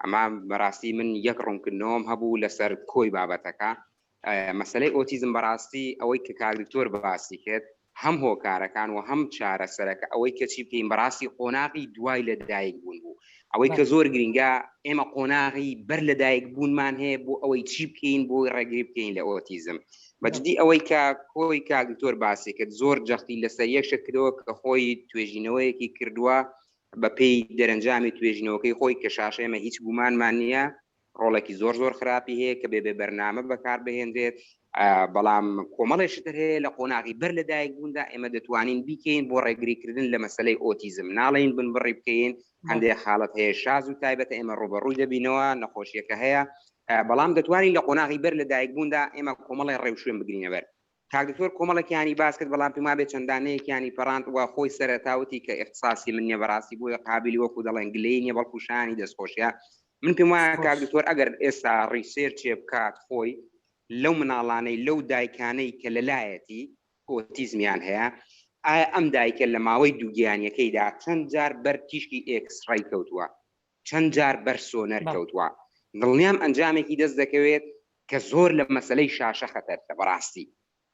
ئەمە بەڕاستی من یەک ڕوونکردنەوەم هەبوو لەسەر کۆی بابەتەکە مەسەلەی ئۆتیزم بەڕاستی ئەوەی کە کاک دکتۆر باسی کرد هەم هۆکارەکان و هەم چارەسەرەکە ئەوەی کە چی بکەین بەڕاستی قۆناغی دوای لە دایک بوون بوو ئەوەی کە زۆر گرنگە ئێمە قۆناغی بەر لە دایک بوونمان هەیە بۆ ئەوەی چی بکەین بۆی ڕێگری بکەین لە ئۆتیزم بەجددی ئەوەی کە کۆی کاک دکتۆر باسی کرد زۆر جەختی لەسەر یەکشە کردەوە کە خۆی توێژینەوەیەکی کردووە بە پێی دەرەنجامی توێژینەوەکەی خۆی کە شاشە ئێمە هیچ گومانمان نییە ڕۆڵێکی زۆر خراپی هەیە کە بێ بەرنامە بەکار بهێنرێت بەڵام کۆمەڵێشتر هەیە لە قۆناغی بەر لە دایک بووندا ئێمە دەتوانین بیکەین بۆ ڕێگریکردن لە مەسلەی ئۆتیزم ناڵین بنبڕی بکەین هەندێک حاڵەت هەیە شاز و تایبەتە ئێمە ڕوبەڕووی دەبینەوە نەخۆشیەکە هەیە بەڵام دەتوانین لە قۆناغی بەر لە دایک بووندا ئێمە کۆمەڵی ڕێوشوێن بگرینە بەر کاک دکتۆر کۆمەڵێکیانی باس کرد بەڵام پێما بێت چەندانەیەکیانی پەڕاند وە خۆی سەرەتاوتی کە اختصاصی من نییە بەڕاستی بۆی قابلی وەکو دەڵێن گلەی نییە بەڵکوشانی دەستخۆشیە من پێم وایە کاک دکتۆر ئەگەر ئێستا ڕیسێرچێ بکات خۆی لەو مناڵانەی لەو دایکانەی کە لەلایەتی ئۆتیزمیان هەیە ئایا ئەم دایکە لە ماوەی دووگیانیەکەیدا چەند جار بەر تیشکی ئێکسڕای کەوتووە چەند جار بەر سۆنەر کەوتووە دڵنیام ئەنجامێکی دەست دەکەوێت کە زۆر لە مەسلەی شاشە خەتەرە بەڕاستی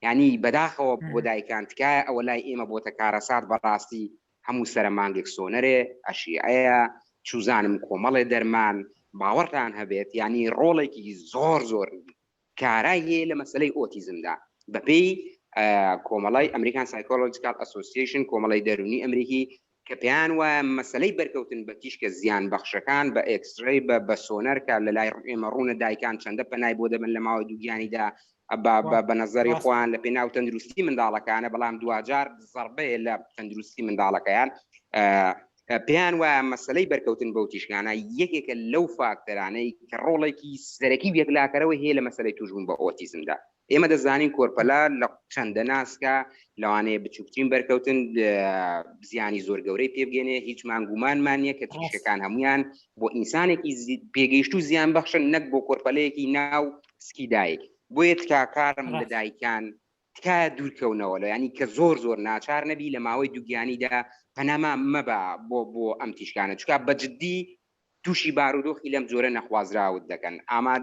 یعنی بەداخەوە بۆ دایکان تکایە ئەوە لای ئێمە بۆتە کارەسات بەڕاستی هەموو سەرمانگێک سۆنەرێ ئەشیعەیە چوزانم کۆمەڵێ دەرمان باوەڕتان هەبێت ینی ڕۆڵێکی زۆر کارای هەیە لە مەسلەی ئۆتیزمدا بەپێی کۆمەڵی ئەمریکان سایکۆلۆجیکال ئەسۆسییشن کۆمەڵی دەرونی ئەمریکی کە پێیان وایە مەسلەی بەرکەوتن بە تیشکە زیان بەخشەکان بە ئێکسڕێی بە سۆنەرکە لە لای ئێمە ڕوونە دایکان چەندە پەنای بۆ دەبن لە ماوەی دووگیانیدا بە نەزەری خۆیان لە پێناو تەندروستی منداڵەکانە بەڵام دوجار زەربەیە لە تەندروستی منداڵەکەیان پێیان وایە مەسلەی بەرکەوتن بەو تیشکانە یەکێکە لەو فاکتەرانەی کە ڕۆڵێکی سەرەکی بێکلاکەرەوەی هەیە لە مەسلەی توشبوون بە ئۆتیزمدا ئێمە دەزانین کۆرپەلا لە چەندە ناسکە لەوانەیە بچووکترین بەرکەوتن زیانی زۆر گەورەی پێبگەێنێ هیچ مانگومانمان نییە کە تیشکەکان هەمویان بۆ ئینسانێکی پێگەیشت و زیان بەخشن نەک بۆ کۆرپەلەیەکی ناو سکیدایک بۆیە تکاکارم لە دایکان تکایە دوورکەونەوە لە ینی کە زۆر ناچار نەبی لە ماوەی دووگیانیدا پەناما مەبە بۆ ئەم تیشکانە چکە بەجددی تووشی بارودۆخی لەم جۆرە نەخوازراوت دەکەن ئاما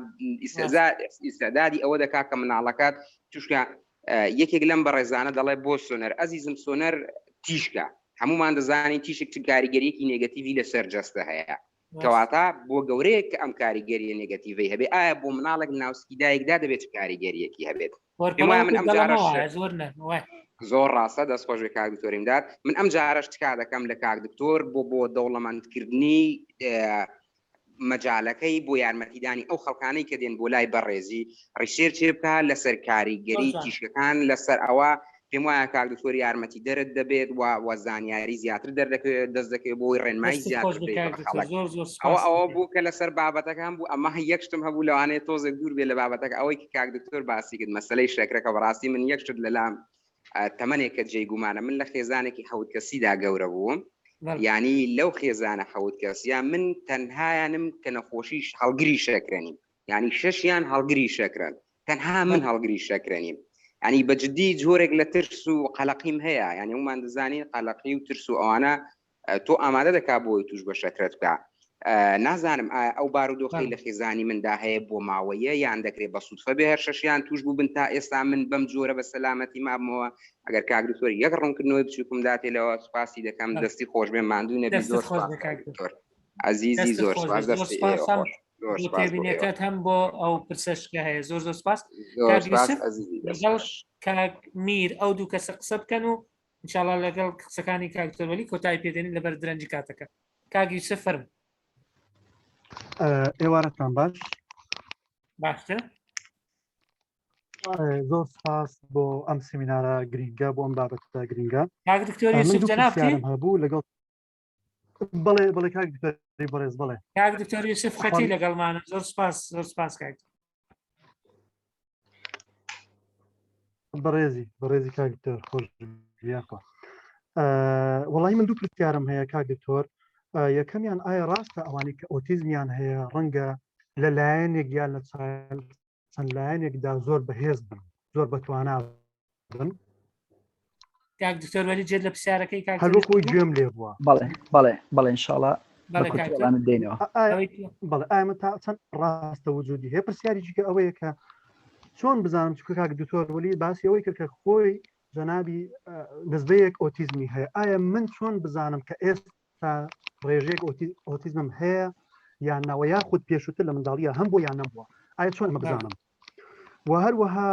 ئیسەدادی ئەوە دەکا کە مناڵەکەت توشکە یەکێک لەم بە ڕێزانە دەڵێ بۆ سۆنەر ئەزیزم سۆنەر تیشکە هەمومان دەزانین تیشک کاریگەریەکی نێگەتیڤی لەسەر جەستە هەیە کەواتە بۆ گەورەیە کە ئەم کاریگەریە نێگەتیڤی هەبێ ئایا بۆ مناڵێک ناوسکی دایکدا دەبێت کاریگەریەکی هەبێت زۆر ڕاستە دەستخۆش کاک دکتۆریمداد من ئەم جارەش تکا دەکەم لە کاک دکتۆر بۆ دەوڵەمەندکردنی مەجالەکەی بۆ یارمەتیدانی ئەو خەڵکانەی کە دێن بۆ لای بەڕێزی ڕیسێرچێ بکە لەسەر کاریگەری تیشکەکان لەسەر ئەوە پێم وایە کاک دکتۆر یارمەتی دەرت دەبێت و زانیاری زیاتر دەردەکەوێت دەست دەکەوێت بۆی ڕێنمایی زیاتر ئەوە بوو کە لەسەر بابەتەکان بوو ئەمە یەکشتم هەبوو لەوانەیە تۆزێک دوور بێت لە بابەتەکە ئەوەی کە کاک دکتۆر باسی کرد مەسەلەی شەکرەکە بەڕاستی من یەکشت لەلام تەمەنێکە جێگومانە من لە خێزانێکی حەوت کەسیدا گەورە بووم یعنی لەو خێزانە حەوت کەسیان من تەنهایانم کە نەخۆشیش هەڵگری شەکرەنیم یعنی شەشیان هەڵگری شەکرن تەنها من هەڵگری شەکرەنیم ینی بەجددی جۆرێک لە ترس و قەلەقیم هەیە ینی ومان دەزانین قەلەقی و ترس و ئەوانە تۆ ئامادە دەکا بۆی توش بە شەکرەت بکە نازانم ئەو بارودۆخی لە خێزانی مندا هەیە بۆ ماوەیە یان دەکرێت بە سوودفە بێ هەر شەشیان توش بوو بن تا ئێستا من بەم جۆرە بە سەلامەتی مابمەوە ئەگەر کاک دکتۆر یەک ڕوونکردنەوەی بچووکم داتێتەوە سوپاسی دەکەم دەستی خۆش بێ ماندوو نەبی زۆر عزیزی زۆر سپاس دەستی تێبینەکەت هەم بۆ ئەو پرسەشکە هەیە زۆر سپاس لەگەڵ کاک میر ئەو دوو کەسە قسە بکەن و انشاءالله لەگەڵ قسەکانی کاک دکتۆر کۆتایی پێدێنین لەبەر درەنجی کاتەکە کاک یوسف فەرموو ئێوارەتان باشتر زۆر سپاس بۆ ئەم سمینارە گرینگە بۆ ئەم بابەتە گرینگە کاک دکتۆر یوسف جەناب هەبوو لەگەڵ بەڵێ کاک دکتۆری بەڕێز بڵێ کاک دکتۆر یوسف خەتی لەگەڵمانە زۆر سپاس کاک بەڕێزی کاک دکتۆر خۆش بیاکە وەڵی من دوو پرسیارم هەیە کاک دکتۆر یەکەمیان ئایا ڕاستە ئەوانی کە ئۆتیزمیان هەیە ڕەنگە لە لایەنێک یان لە چەند لایەنێکدا زۆر بەهێز بن زۆر بەتوانا بن کاک دکتۆر وەلی جێت لە پرسیارەکەی کاک هەروەکوی گوێم لێ بووە بەڵێ انشاءالله دێنەوە بەڵێ ئایا تا چەند ڕاستە وجودی هەیە پرسیارێکی کە ئەوەیە کە چۆن بزانم چکە کاک دکتۆر وەلی باسی ئەوەی کرد کە خۆی جەنابی نسبەیەک ئۆتیزمی هەیە ئایا من چۆن بزانم کە ئێستا ڕێژەیەک ئۆتیزمم هەیە یان ناوە یاخود پێشووتر لە منداڵیە هەم بۆ یان نەبووە ئایا چۆن ئەمە بزانم و هەروەها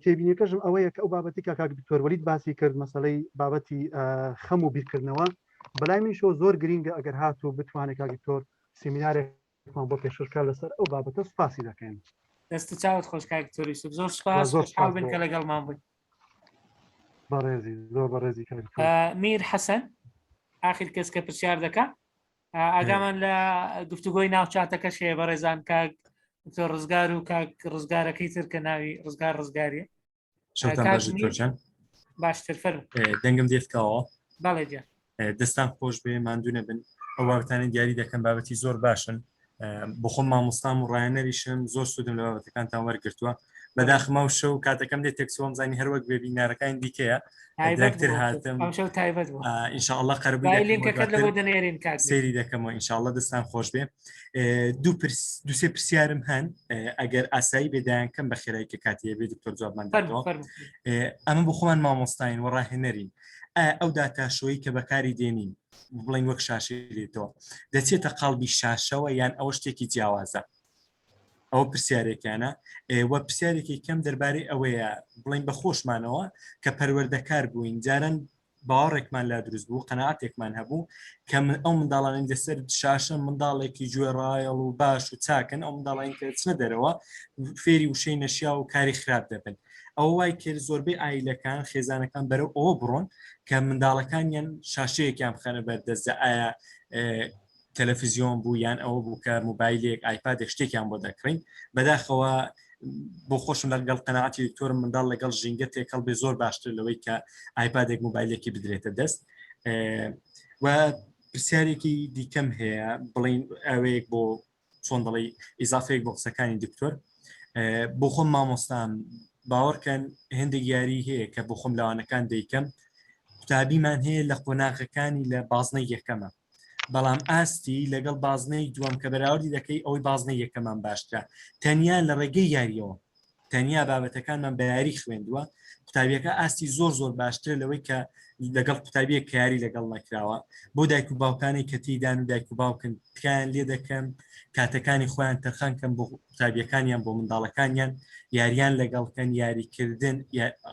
تێبینیەکەشم ئەوەیە کە ئەو بابەتی کە کاک دکتۆر وەلید باسی کرد مەسەلەی بابەتی خەم و بیرکردنەوە بەلای منیشەوە زۆر گرینگە ئەگەر هاتوو بتوانێت کاک دکتۆر سیمینارێکمان بۆ پێشکە لەسەر ئەو بابەتە سوپاسی دەکەین دەست چاوت خۆش کاک دکتۆر یوسف زۆر سپاس خۆشحاڵ بن کە لەگەڵمان بووین بەڕێزی زۆر بەڕێزی میر حەسەن آخر کەس کە پرسیار دەکا ئاگامان لە گفتوگۆی ناوچاتەکەش هەیە بەڕێزان کاک دکتۆر ڕزگار و کاک ڕزگارەکەی تر کە ناوی ڕزگاریە باشتر فەرموو دەنگم دێتکەوە بەڵێ جا دەستان خۆش بێ ماندوو نەبن ئەو بابەتانی دیاری دەکەم بابەتی زۆر باشن بۆ خۆم مامۆستام و ڕایەنەریشم زۆر سوودم لە بابەتەکانتان وەرگرتووە بەداخمە و شەو کاتەکەم دێت تێکسۆم زانی هەروەک بێبینارەکان دیکەیە درکتر هاتم ئینشاءالله قەربوو سەیری دەکەمەوە ئینشاءالله دەستان خۆش بێ دووسێ پرسیارم هەن ئەگەر ئاسایی بێدایانکەم بە خێرایی کە کاتیە بێ دکتۆر جوابمان دەدەوە ئەمە بۆ خۆمان مامۆستاین و ڕاهێنەرین ئەو داتاشۆیی کە بەکاری دێنین بڵین وەک شاشی لێتەوە دەچێتە قەڵبی شاشەوە یان ئەوە شتێکی جیاوازە ئەوە پرسیارێکیانە وە پرسیارێکی کەم دەربارەی ئەوەیە بڵین بە خۆشمانەوە کە پەروەردەکار بووین جاران باوەڕێکمان لا دروست بوو قەنەعاتێکمان هەبوو کە ئەو منداڵانی دەسەر شاشە منداڵێکی گوێڕایەڵ و باش و چاکن ئەو منداڵین کە چنە دەرەوە فێری وشەی نەشیا و کاری خراپ دەبن ئەو وای کرد زۆربەی ئایلەکان خێزانەکان بەرەو ئەوە بڕۆن کە منداڵەکانیان شاشەیەکیان بخەنە بەردەستە ئایا تەلەڤیزیۆن بوو یان ئەوە بوو کە مۆبایلێک ئایپادێک شتێکیان بۆ دەکڕین بەداخەوە بۆ خۆشم لەگەڵ قەنەعاتی دکتۆرم منداڵ لەگەڵ ژینگە تێکەڵ بێ زۆر باشتر لەوەی کە ئایپادێک مۆبایلێکی بدرێتە دەست و پرسیارێکی دیکەم هەیە بڵین ئەوەیەک بۆ چۆن دەڵی ئیزافەیەک بۆ قسەکانی دکتۆر بۆ خۆم مامۆستان باوەڕکەن هێندێک یاری هەیە کە بۆ خۆم لەوانەکان دەیکەم قوتابیمان هەیە لە قۆناغەکانی لە بازنەی یەکەمە بەڵام ئاستی لەگەڵ بازنەی دووەم کە بەراوردی دەکەی ئەوەی بازنەی یەکەمان باشترە تەنیا لە ڕێگەی یاریەوە تەنیا بابەتەکانمان بە یاری خوێندووە قوتابیەکە ئاستی زۆر باشتر لەوەی کە لەگەڵ قوتابیە کە یاری لەگەڵ نەکراوە بۆ دایک و باوکانی کە تێیدان و دایک و باوکن تکایان لێ دەکەم کاتەکانی خۆیان تەرخانکەن بۆ قوتابیەکانیان بۆ منداڵەکانیان یاریان لەگەڵکەن یاریکردن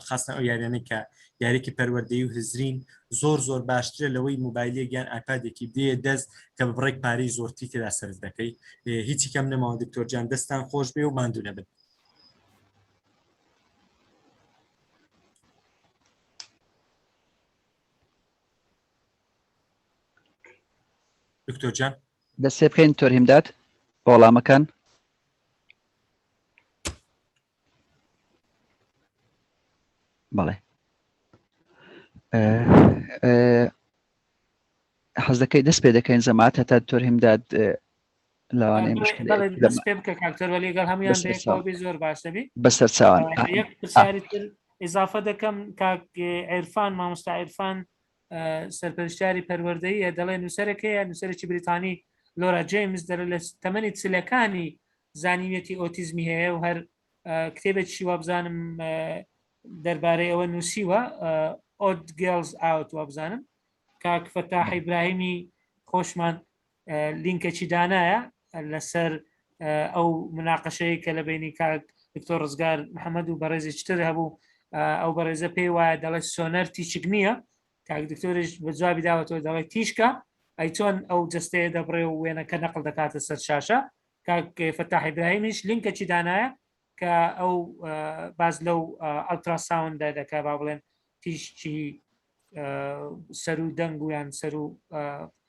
خاستە ئەو یاریانەی کە یاریکی پەروەردەیی و هزرین زۆر باشترە لەوەی مۆبایلێکیان ئایپادێکی دێ دەست کە بڕێک پارەی زۆرتی تێدا سەرز دەکەی هیچی کەم نەماوە دکتۆر جان دەستان خۆش بێ و ماندوو نەبن. دکتۆر جان دەستێ بخەین تۆرهیمداد وەڵامەکان. بەڵێ حەز دەکەی دەست پێ دەکەین زەمات هەتا تۆرهیمداد لەوانەیە دەست پێ بکە کاکتەر وەلی لەگەڵ هەمویان بێ زۆر باش دەبی بەسەر چاوان. یەک پرسیاری تر ئیزافە دەکەم کاک عێرفان مامۆستا عێرفان سەرپەرشتیاری پەروەردەییە دەڵێ نووسەرێکەیە نووسەرێکی بریتانی لۆرا جیمز دەرە لە تەمەنی چلەکانی زانینێتی ئۆتیزمی هەیە و هەر کتێبێکی وابزانم دەربارەی ئەوە نووسیوە ئۆد گێڵز ئاوت وابزانم کاک فەتاح ئیبراهیمی خۆشمان لینکێکی دانایە لەسەر ئەو مناقەشەیە کە لە بینی کاک دکتۆر ڕزگار محەممەد و بەڕێزی تر هەبوو ئەو بەڕێزە پێی وایە دەڵێت سۆنەر تیچک نییە کاک دکتۆرش بە جوابی داوەتەوە دەڵێت تیشکە ئەی چۆن ئەو جستەیە دەبڕێ و وێنەکە نەقل دەکاتە سەر شاشە کاک فەتاح ئیبراهیمیش لینکێکی دانایە کە ئەو باز لەو ئەلتراساوندا دەکا با بڵێن تیشکی سەر و دەنگ و یان سەر و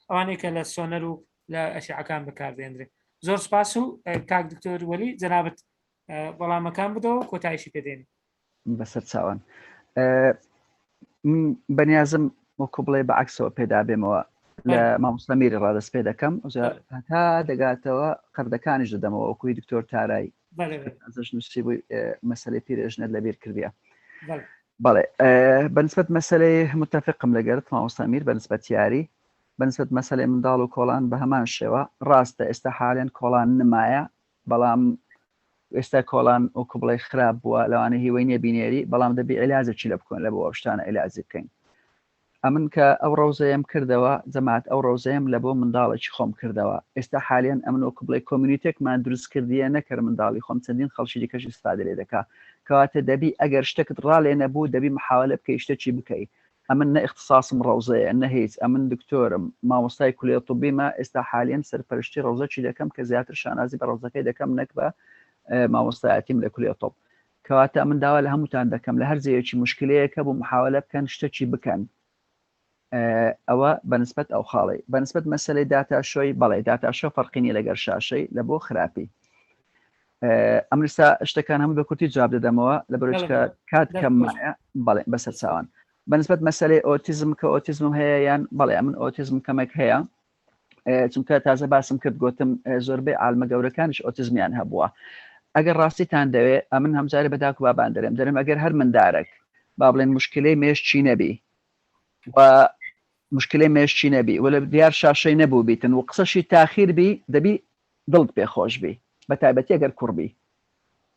ئەوانەیە کە لە سۆنەر و لە ئەشعەکان بەکاردێنرێ. زۆر سپاس و کاک دکتۆر وەلی جەنابەت وەڵامەکان بدەوە کۆتایشی پێدێنی. بەسەر چاوان بەنیازم وەکو بڵێ بەعکسەوە پێدا بێمەوە لە مامۆستا میری ڕادەست پێ دەکەم هەتا دەگاتەوە قەردەکانیش دەدەمەوە وەکوی دکتۆر تارایی ئەزش نووسی بووی مەسەلەی پیرێژنت لەبیر کردیە. بەڵێ بەنسبەت مەسەلەی متفقم لەگەرت مامۆستا میر بەنسبەت یاری بەنسبەت مەسەلەی منداڵ و کۆڵان بە هەمان شێوە ڕاستە ئێستا حالێن کۆڵان نمایە بەڵام ئێستا کۆڵان وەکو بڵێ خراپ بووە لەوانە هیوەی نیە بینێری بەڵام دەبی عیلاجێکی لە بکۆن لە بۆ ئەو شتانە عیلاجی بکەین. ئەمن کە ئەو ڕۆزەیەم کردەوە جەماعەت ئەو ڕۆزەیەم لە بۆ منداڵێکی خۆم کردەوە ئێستا حالێن ئەمن وەکو بڵێ کۆمیونیتێکمان دروست کردیە نەکرد منداڵی خۆم چەندین خەڵکی دیکەش استفادە لێ دەکا کەواتە دەبی ئەگەر شتێکت ڕالێ نەبوو دەبی محاولە بکەی شتێکی بکەیت. ئەمن نە اختصاصم ڕۆزەیە نە هیچ ئەمن دکتۆرم مامۆستای کولێ طبیمە ئێستا حالێن سەرپەرشتی ڕۆزەکی دەکەم کە زیاتر شانازی بە ڕۆزەکەی دەکەم نەک بە مامۆستایەتیم لە کولێ طب کەواتە من داوا لە هەمووتان دەکەم لە هەر جێیەکی مشکلەیەکە بۆ محاولە بکەن شتێکی بکەن ئەوە بەنسبەت ئەو خاڵی بەنسبەت مەسەلەی داتاشۆی بەڵێ داتاشۆ فەرقینی لەگەر شاشەی لە بۆ خراپی ئەمریسا شتەکان هەموو بە کورتی جواب دەدەمەوە لە بەرچکە کات کەم بەڵێ بەسەر چاوان بەنسبەت مەسەلەی ئۆتیزم کە ئۆتیزمم هەیە یان بەڵێ من ئۆتیزم کەمێک هەیە چونکە تازە باسم کرد گوتم زۆربەی عالمە گەورەکانش ئۆتیزمیان هەبووە ئەگەر ڕاستیتان دەوێت ئەمن هەمجارە بەداکو بابان دەرێم ئەگەر هەر مندارێک با بڵێن مشکلەی مێشتی نەبی و مشکلەی مێشتی نەبی و لە دیار شاشەی نەبوو بیتن و قسەشی تاخیر بی دەبی دڵت پێخۆش بی بە تایبەتی ئەگەر کوڕبی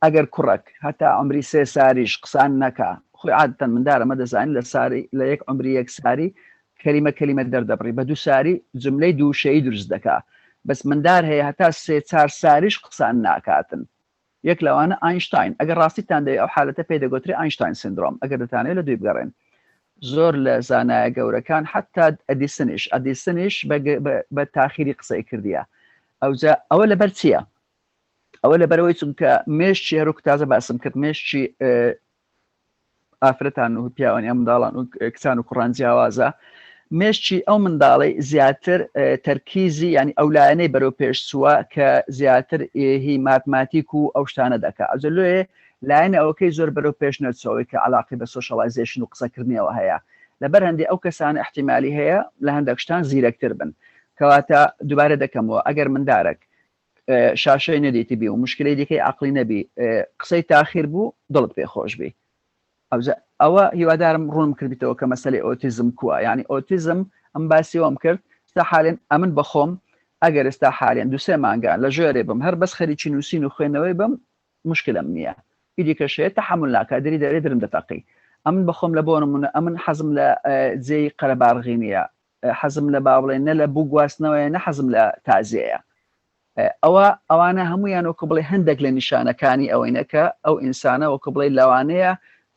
ئەگەر کوڕک هەتا عمری 3 ساریش قسان نەکا خۆی عادەتەن مندارە مە دەزانین لە ساری لە یەک عمری یەک ساری کەلیمە دەردەبڕی بە 2 ساری جملەی دووشەیی دروست دەکا بەس مندار هەیە هەتا 3-4 ساریش قسان ناکاتن یەک لەوانە ئاینشتاین ئەگەر ڕاستیتان دەوێت ئەو حالەتە پێی دەگوتری ئاینشتاین سندرۆم ئەگەر دەتانێت لە دوی بگەڕێن زۆر لە زانایە گەورەکان حتا ئەدیسنیش بە تاخیری قسەی کردیە ئەوە لەبەر چییە؟ ئەوە لەبەرەوەی چونکە مێشتی هەروک تازە باسم کرد مێشتی ئافرەتان و پیاوانی منداڵان و کچان و کوڕان جیاوازە مێشتی ئەو منداڵی زیاتر تەرکیزی ینی ئەو لایەنەی بەرەو پێشچووە کە زیاتر هی ماتماتیک و ئەو شتانە دەکات ئەجلێ لایەنە ئەوەکەی زۆر بەرەو پێش نەچەوەی کە علاقی بە سۆشەڵایزیشن و قسەکردنیەوە هەیە لەبەر هەندێک ئەو کەسانە احتیمالی هەیە لە هەندێک شتان زیرەکتر بن کەواتە دووبارە دەکەمەوە ئەگەر مندارێک شاشەی نەدیتی بی و مشکلەی دیکەی عقلی نەبی قسەی تاخیر بوو دڵت پێخۆش بی ئەوە هیوادارم ڕوونم کردیتەوە کە مەسەلەی ئۆتیزم کووە یعنی ئۆتیزم ئەم باسیەوەم کرد ستا حالێن ئەمن بەخۆم ئەگەر ئێستا حالێن 2-3 مانگان لە ژێرێ بم هەر بەس خەریکی نووسین و خوێندنەوەی بم مشکلم نییە ئیدی کەشەیە تەحمل ناکە دەری دەرێ درم دەتەقی ئەمن بەخۆم لە بۆ نمونە ئەمن حەزم لە جێی قەرەبارغی نییە حەزم لە با بڵێن نە لە بوو گواستنەوەیە نە حەزم لە تازیەیە ئەوانە هەمویان وەکو بڵێ هەندێک لە نیشانەکانی ئەوەینەکە ئەو ئینسانە وەکو بڵێ لەوانەیە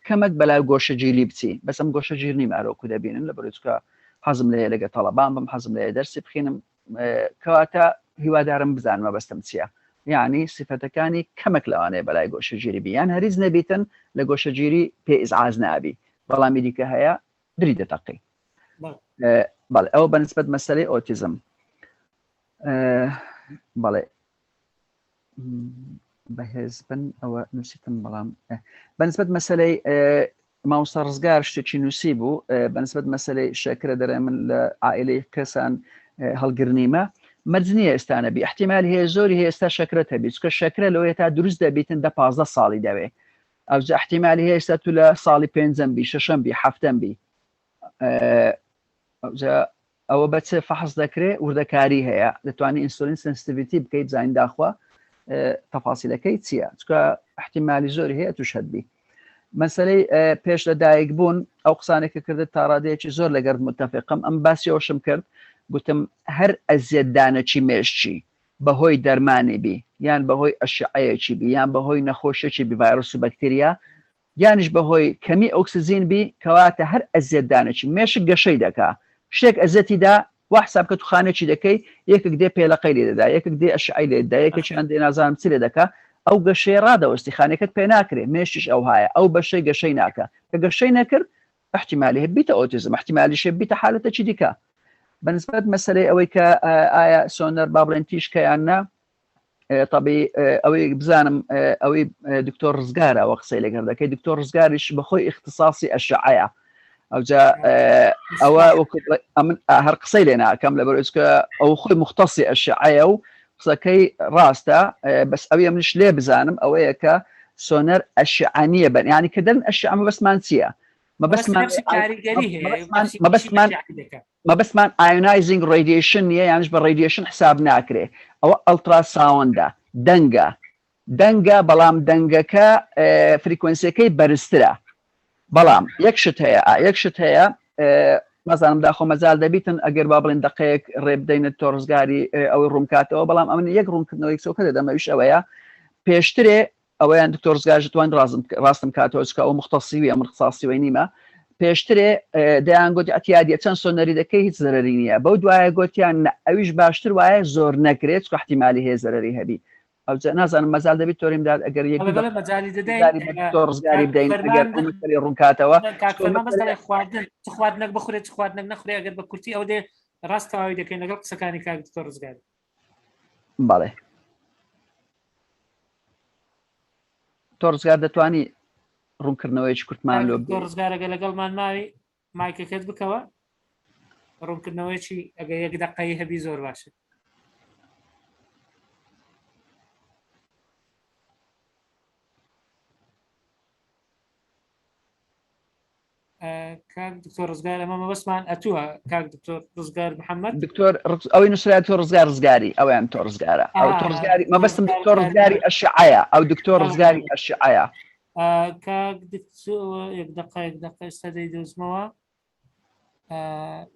کەمەک بەلای گۆشەگیری بچی بەس ئەم گۆشەگیر نیمارۆکو دەبینن لە بەرچکە حەزم لێ لەگە تەڵەبان بم حەزم لێ دەرسی بخینم کەواتە هیوادارم بزانمە بەستم چییە یعنی سفتەکانی کەمەک لەوانەیە بەلای گۆشەگیری بیان هەریز نەبیتن لە گۆشەگیری پێ ئیزعاز نابی بەڵامی دیکە هەیە دری دەتەقی بەڵێ ئەو بەنسبەت مەسەلەی ئۆتیزم بەڵێ بەهێز بن ئەوە نووسیتم بەڵام بەنسبەت مەسەلەی ماوسە ڕزگار شتێکی نووسی بوو بەنسبەت مەسەلەی شەکرە دەرێ من لە عائلەی کەسان هەڵگرنیمە مەرجنیە ئێستانە بی احتیمال هەیە زۆری هەیە ئێستا شەکرە هەبی چکە شەکرە لەوەیە تا دروست دەبیتن 15 ساڵی دەوێ ئەوجا احتیمالی هەیە ئێستا تو لە ساڵی 5 بی 6 بی 7 بی ئەوە بەچێ فەحص دەکرێت وردەکاری هەیە دەتوانانی ئینسولین سنسیتیڤیتی بکەیت زین داخوا تەفاسیلەکەی چییە چکە احتیمالی زۆری هەیە توش هەبی مەسەلەی پێش لە دایک بوون ئەو قسانێکە کردت تا ڕادەیەکی زۆر لەگەرد متتەفقم ئەم باسی ئەوشم کرد گوتم هەر ئەزیەتدانەکی مێشتی بەهۆی دەرمانی بی یان بەهۆی ئەشعەیەکی بی یان بەهۆی نەخۆشیێکی بی ڤایرۆس و بەکتریا یانش بەهۆی کەمی ئۆکسزین بی کەواتە هەر ئەزیەتدانەکی مێشک گەشەی دەکا شتێک ئەزەتیدا وا حساب کە توخانێکی دەکەی یەکێک دێ پێلەقەی لێ دەدا یەکێک دێ ئەشعەی لێ دەدا یەکێکیان دێ نازانم چی لێ دەکا ئەو گەشەی ڕادەوەستی خانەکەت پێ ناکرێ مێشتیش ئەو هایە ئەو بەشەی گەشەی ناکە کە گەشەی نەکرد احتیمالی هەیە بیتە ئۆتیزم احتیمالیش بیتە حالەتێکی دیکە بەنسبەت مەسەلەی ئەوەی کە ئایا سۆنەر با بڵێن تیشکەیان نا طبی ئەوەی بزانم ئەوەی دکتۆر ڕزگارە ئەوە قسەی لەگەر دەکەی دکتۆر ڕزگاریش بەخۆی اختصاصی ئەشعەیە ئەوجا ئەوە من هەر قسەی لێ ناکەم لە بەرۆچکە ئەو خۆی مختصی ئەشعەیە و قسەکەی ڕاستە بەس ئەوەیە منش لێ بزانم ئەوەیە کە سۆنەر ئەشعانیە بن ینی کە دەن ئەشعە مەبەستمان چییە مەبەستمان ئایۆنایزینگ ڕێدیێشن نییە یانش بە ڕێدیێشن حساب ناکرێ ئەوە ئەڵتراساوەندە دەنگە بەڵام دەنگەکە فریکوەنسیەکەی بەرزترە بەڵام یەکشت هەیە مەزانم داخۆ مەزال دەبیتن ئەگەر با بڵێن دقەیەک ڕێبدەینە تۆڕزگاری ئەوەی ڕوونکاتەوە بەڵام ئەمن یەک ڕوونکردنەوەی سۆکە دەدەمەویش ئەوەیە پێشترێ ئەوەیان دکتۆر ڕزگارش توان ڕاستم کاتەوە چکە ئەو مختصیوی ئەم اختصاصیوەی نیمە پێشترێ دەیان گوتی ئەتیادیە چەند سۆنەری دەکەی هیچ زەرری نییە بەو دوایە گوتیان ئەویش باشتر وایە زۆر نەکرێت چکە احتیمالی هەیە زەرری هەبی ئەو نازانم مەزال دەبێت تۆریمداد ئەگەر یەک ڕزگاری بدەین ئەگەر ڕوونکاتەوە خواردنەک بخورێت خواردنەک نەخورێ ئەگەر بە کورتی ئەو دێ ڕاستەواوی دەکەین لەگەڵ قسەکانی کاک دکتۆر ڕزگاری بەڵێ تۆ ڕزگار دەتوانی ڕوونکردنەوەیکی کورتمان لۆ ڕزگارەگە لەگەڵمان ماوی مایکەکەت بکەوە ڕوونکردنەوەیکی ئەگە یەک دەقەی هەبی زۆر باشە کاک دکتۆر ڕزگار ئەمە مەبەستمان ئەتووە کاک دکتۆر ڕزگار محەممەد دکتۆر ئەوەی نووسرات تۆ ڕزگار ڕزگاری ئەویان تۆ ڕزگارە ئەو تۆ ڕزگاری مەبەستم دکتۆر ڕزگاری ئەشعەیە ئەو دکتۆر ڕزگاری ئەشعەیە کاک یەک دقە ئێستا دەیدۆزمەوە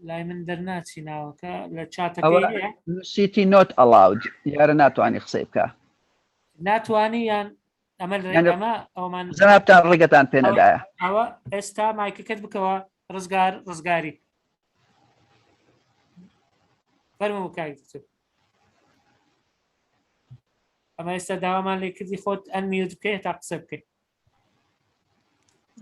لای من دەرناچی ناوەکە لە چاتەکەی نووسیتی نۆت ئەلاود یارە ناتوانانی قسەی بکە ناتوانانی یان ئەمە ئەمە ئەومان زەنابتان ڕێگەتان پێ نەدایە ئەوە ئێستا مایکەکەت بکەوە ڕزگاری فەرموو کاک دکتۆر ئەمە ئێستا داوامان لێ کردی خۆت ئەنمیوت بکەیت تا قسە بکەیت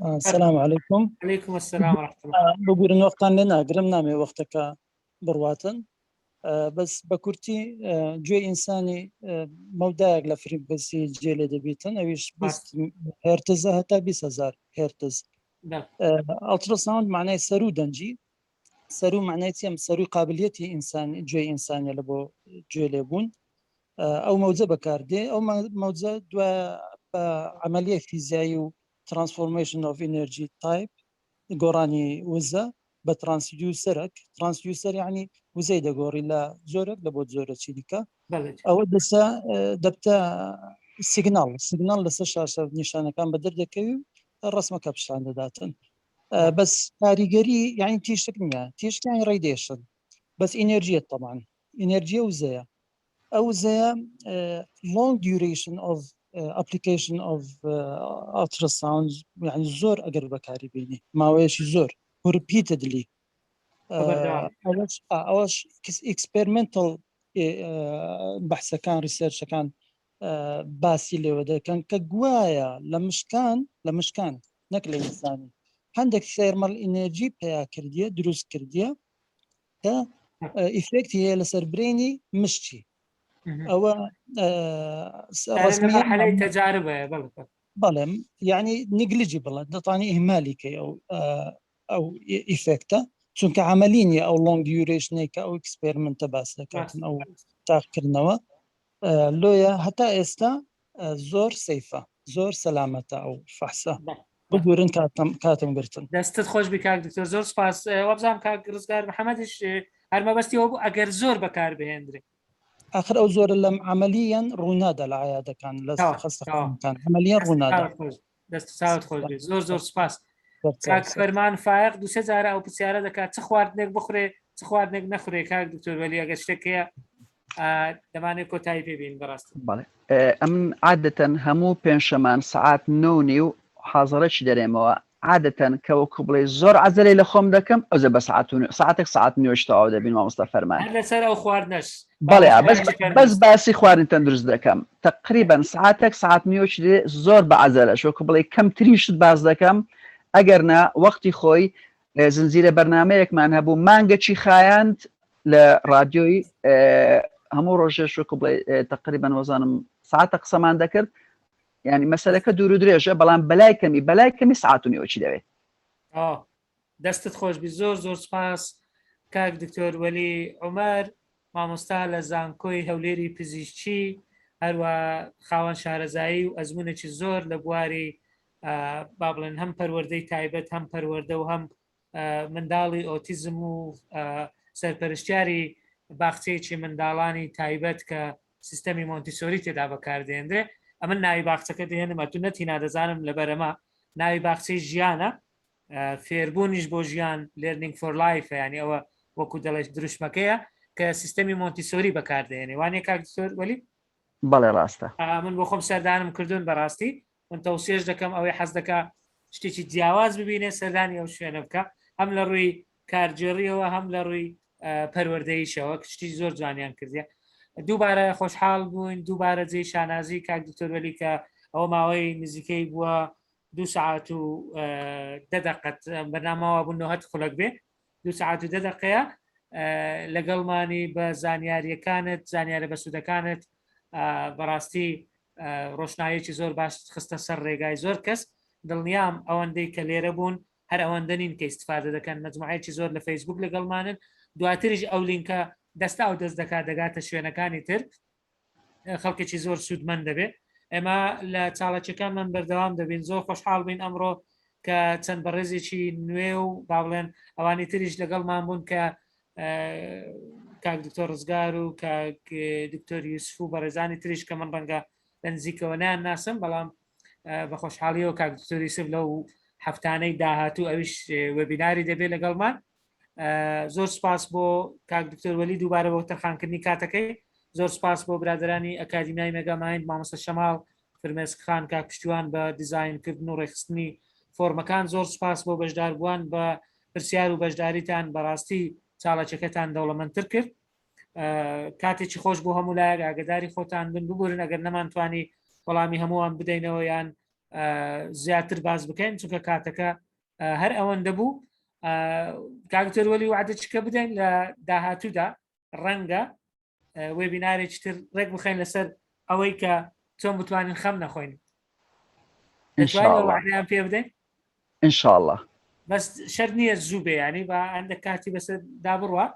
السلام عليكم. عليكم السلام ورحمة الله. بقول إنه وقتان لنا قرمنا من وقتك برواتن بس بكورتي جو إنساني موداق لفريكونسي جيلة دبيتن أويش بس هرتز هتا 20,000 هرتز. التراساوند معناه سرو دنجي سرو معناه تيم سرو قابليتي إنسان جو إنساني لبو جيلة بون أو موزة بكاردي أو موزة دوا عملية فيزيائية transformation of energy type قراني وزة بترانسديوسرك ترانسديوسر يعني وزيدة قوري لا زورك لبود زورة شيديكا أو دسا دبتا سیگنال لەسەر شاشە نیشانەکان بە دەردەکەوی ڕسمەکە پیشان دەداتن بەس کاریگەری یعنی تیشک نییە تیشکیان ڕێدێشن بەس ئینەرژیە طبعاً ئینەرژیە وزەیە ئەو وزەیە long duration of application of ultrasound يعني زۆر ئەگەر بەکاری بینی ماوەیەشی زۆر repeatedly ئەوەش experimental بەحسەکان ریسێرچەکان باسی لێوە دەکەن کە گوایە لە مشکان نەک لە ئینسانی هەندێک سێرمەڵ ئینەرژی پیا کردیە دروست کردیە کە ئیفێکتی هەیە لەسەر برینی مشتی ئەوە ڕسمیحەلەی تەجاربە بەڵێ یعنی نگلیجی بڵێ دەتوانانی ئیهمالیکەی ئەو ئیفێکتە چونکە عملی نیە ئەو لۆنگ دیوریشنێک کە ئەو ئەکسپێرمنتە باس دەکاتن ئەو تاقکردنەوە لۆیە هەتا ئێستا زۆر سەیفە زۆر سەلامەتە ئەو فەحسە بگورن کاتم برتن دەستت خۆش بی کاک دکتۆر زۆر سپاس وەبزانام کاک ڕزگار محەممەدیش هەرمەبەستیەوە بوو ئەگەر زۆر بەکار بهێنرێ آخر ئەو زۆرە لەم عملیان ڕوونادا لە عیادەکان لە خەستەکان عملیان ڕوونادا دەست ساوت خۆش بێت زۆر سپاس کاک فەرمان فایق دووسێ جارە ئەو پرسیارە دەکات چ خواردنێک بخورێ چ خواردنێک نەخورێ کاک دکتۆر وەلی ئەگەر شتێکەیە دەمانێت کۆتایی پێبین بەڕاستی ئەم عادەتەن هەموو پێنجشەمان سعات 9 و حاضرەی دەرێمەوە عادەتەن کەوەکو بڵێ زۆر عەزەلەی لە خۆم دەکەم ئەوزە بە ساعتێک ساعت 9 دەبین مامۆستا فەرمان لەسەر ئەو خواردنەش بەڵێ بەس باسی خواردن تەندروست دەکەم تقریبا ساعتێک ساعت 9 زۆر بە عەزەلە شوکو بڵێ کەمترین شت باز دەکەم ئەگەرنا وەختی خۆی زنجیرە بەرنامەیەکمان هەبوو مانگەچی خایاند لە رادیۆی هەموو ڕۆژێ شوکو بڵێ تقریبا وەزانم ساعتە قسەمان دەکرد يعني مەسەلەکە دوور و درێژە بەڵام بەلای کەمی ساعت و نیوەچی دەوێت دەستت خۆش بی زۆر سپاس کاک دکتۆر وەلی عومەر مامۆستا لە زانکۆی هەولێری پزیشکی هەروە خاوەن شارەزایی و ئەزمونێکی زۆر لە بواری با بڵێن هەم پەروەردەی تایبەت هەم پەروەردە و هەم منداڵی ئۆتیزم و سەرپەرشتیاری باخچەیەکی منداڵانی تایبەت کە سیستەمی مۆنتیسۆری تێدا بەکاردێنرێ ئەمە ناوی باخچەکە دێنمە تو نەتی نادەزانم لەبەرەمە ناوی باخچەی ژیانە فێربوونیش بۆ ژیان لێرنینگ فۆر لایف ینی ئەوە وەکو دەڵێت دروشمەکەیە کە سیستەمی مۆنتیسۆری بەکاردێنێ وانێ کاک دکتۆر وەلی بەڵێ ڕاستە من بۆ خۆم سەردانم کردوون بەڕاستی من تەوسێش دەکەم ئەوەی حەز دەکا شتێکی جیاواز ببینێ سەردانی ئەو شوێنە بکە هەم لە ڕووی کارجێڕیەوە هەم لە ڕووی پەروەردەییشەوە شتی زۆر جوانیان کردیە دووبارە خۆشحاڵ بووین دووبارە جێی شانازی کاک دکتۆر وەلی کە ئەوە ماوەی نزیکەی بووە 2 ساعت و 10 دقیقە بەرنامەوە بوون هەت خولەک بێ 2 ساعت و 10 دقیقەیە لەگەڵمانی بە زانیاریەکانت زانیارە بەسوودەکانت بەڕاستی ڕۆشنایەکی زۆر باش خستە سەر ڕێگای زۆر کەس دڵنیام ئەوەندەی کە لێرە بوون هەر ئەوەندە نین کە ئیستفادە دەکەن مەجموعەیەکی زۆر لە فەیسبوک لەگەڵمانن دواتریش ئەو لینکە دەستا و دەست دەکات دەگاتە شوێنەکانی تر خەڵکێکی زۆر سوودمەند دەبێت ئێمە لە چاڵەکیەکانمان بەردەوام دەبین زۆر خۆشحاڵ بین ئەمڕۆ کە چەند بەڕێزێکی نوێ و با بڵێن ئەوانی تریش لەگەڵمان بوون کە کاک دکتۆر ڕزگار و کاک دکتۆر یوسف و بەڕێزانی تریش کە من ڕەنگە لە نزیکەوە نیان ناسم بەڵام بە خۆشحاڵیەوە کاک دکتۆر یوسف لەو هەفتانەی داهاتوو ئەویش وەبیناری دەبێت لەگەڵمان زۆر سپاس بۆ کاک دکتۆر وەلی دووبارە بۆ تەرخانکردنی کاتەکەی زۆر سپاس بۆ برادرانی ئەکادیمیای مێگامایند مامۆستا شەماڵ فرمێسکخان کاک پشتیوان بە دیزاینکردن و ڕێخستنی فۆرمەکان زۆر سپاس بۆ بەشداربووان بە پرسیار و بەشداریتان بەڕاستی چاڵەچەکەتان دەوڵەمەندتر کرد کاتێکی خۆش بۆ هەموو لایەک ئاگداری خۆتان بن ببورن ئەگەر نەمانتوانی وەڵامی هەمووان بدەینەوە یان زیاتر باز بکەین چونکە کاتەکە هەر ئەوەندە بوو کاک دکتۆر وەلی وعدە چکە بدەین لە داهاتوودا ڕەنگە وێبینارێکی تر ڕێک بخەین لەسەر ئەوەی کە چۆن بتوانین خەم نەخۆین وعدەیان پێ بدەین ئینشاءڵڵا بەس شەر نییە زوو بێ ینی بە هەندێک کاتی بەسەر دابڕوە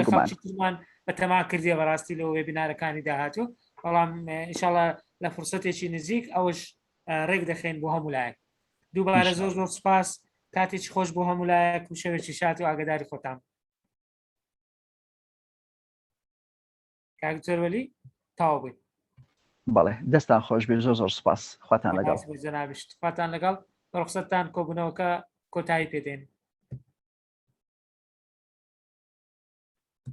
خەڵکیمان بە تەما کردیە بەڕاستی لە وێبینارەکانی داهاتوو بەڵام ئینشاڵڵا لە فرسەتێکی نزیک ئەوش ڕێک دەخێن بۆ هەموو لایەک دووبارە زۆر سپاس کاتێکی خۆش بۆ هەموو لایەک و شەوێکی شات و ئاگداری خۆتان کاک دکتۆر وەلی تاوا بووین بەڵێ دەستان خۆش بێ زۆر سوپاس خواتان لەگەڵ جەنابشت خواتان لەگەڵ ڕخسەتتان کۆبوونەوەکە کۆتایی پێدێن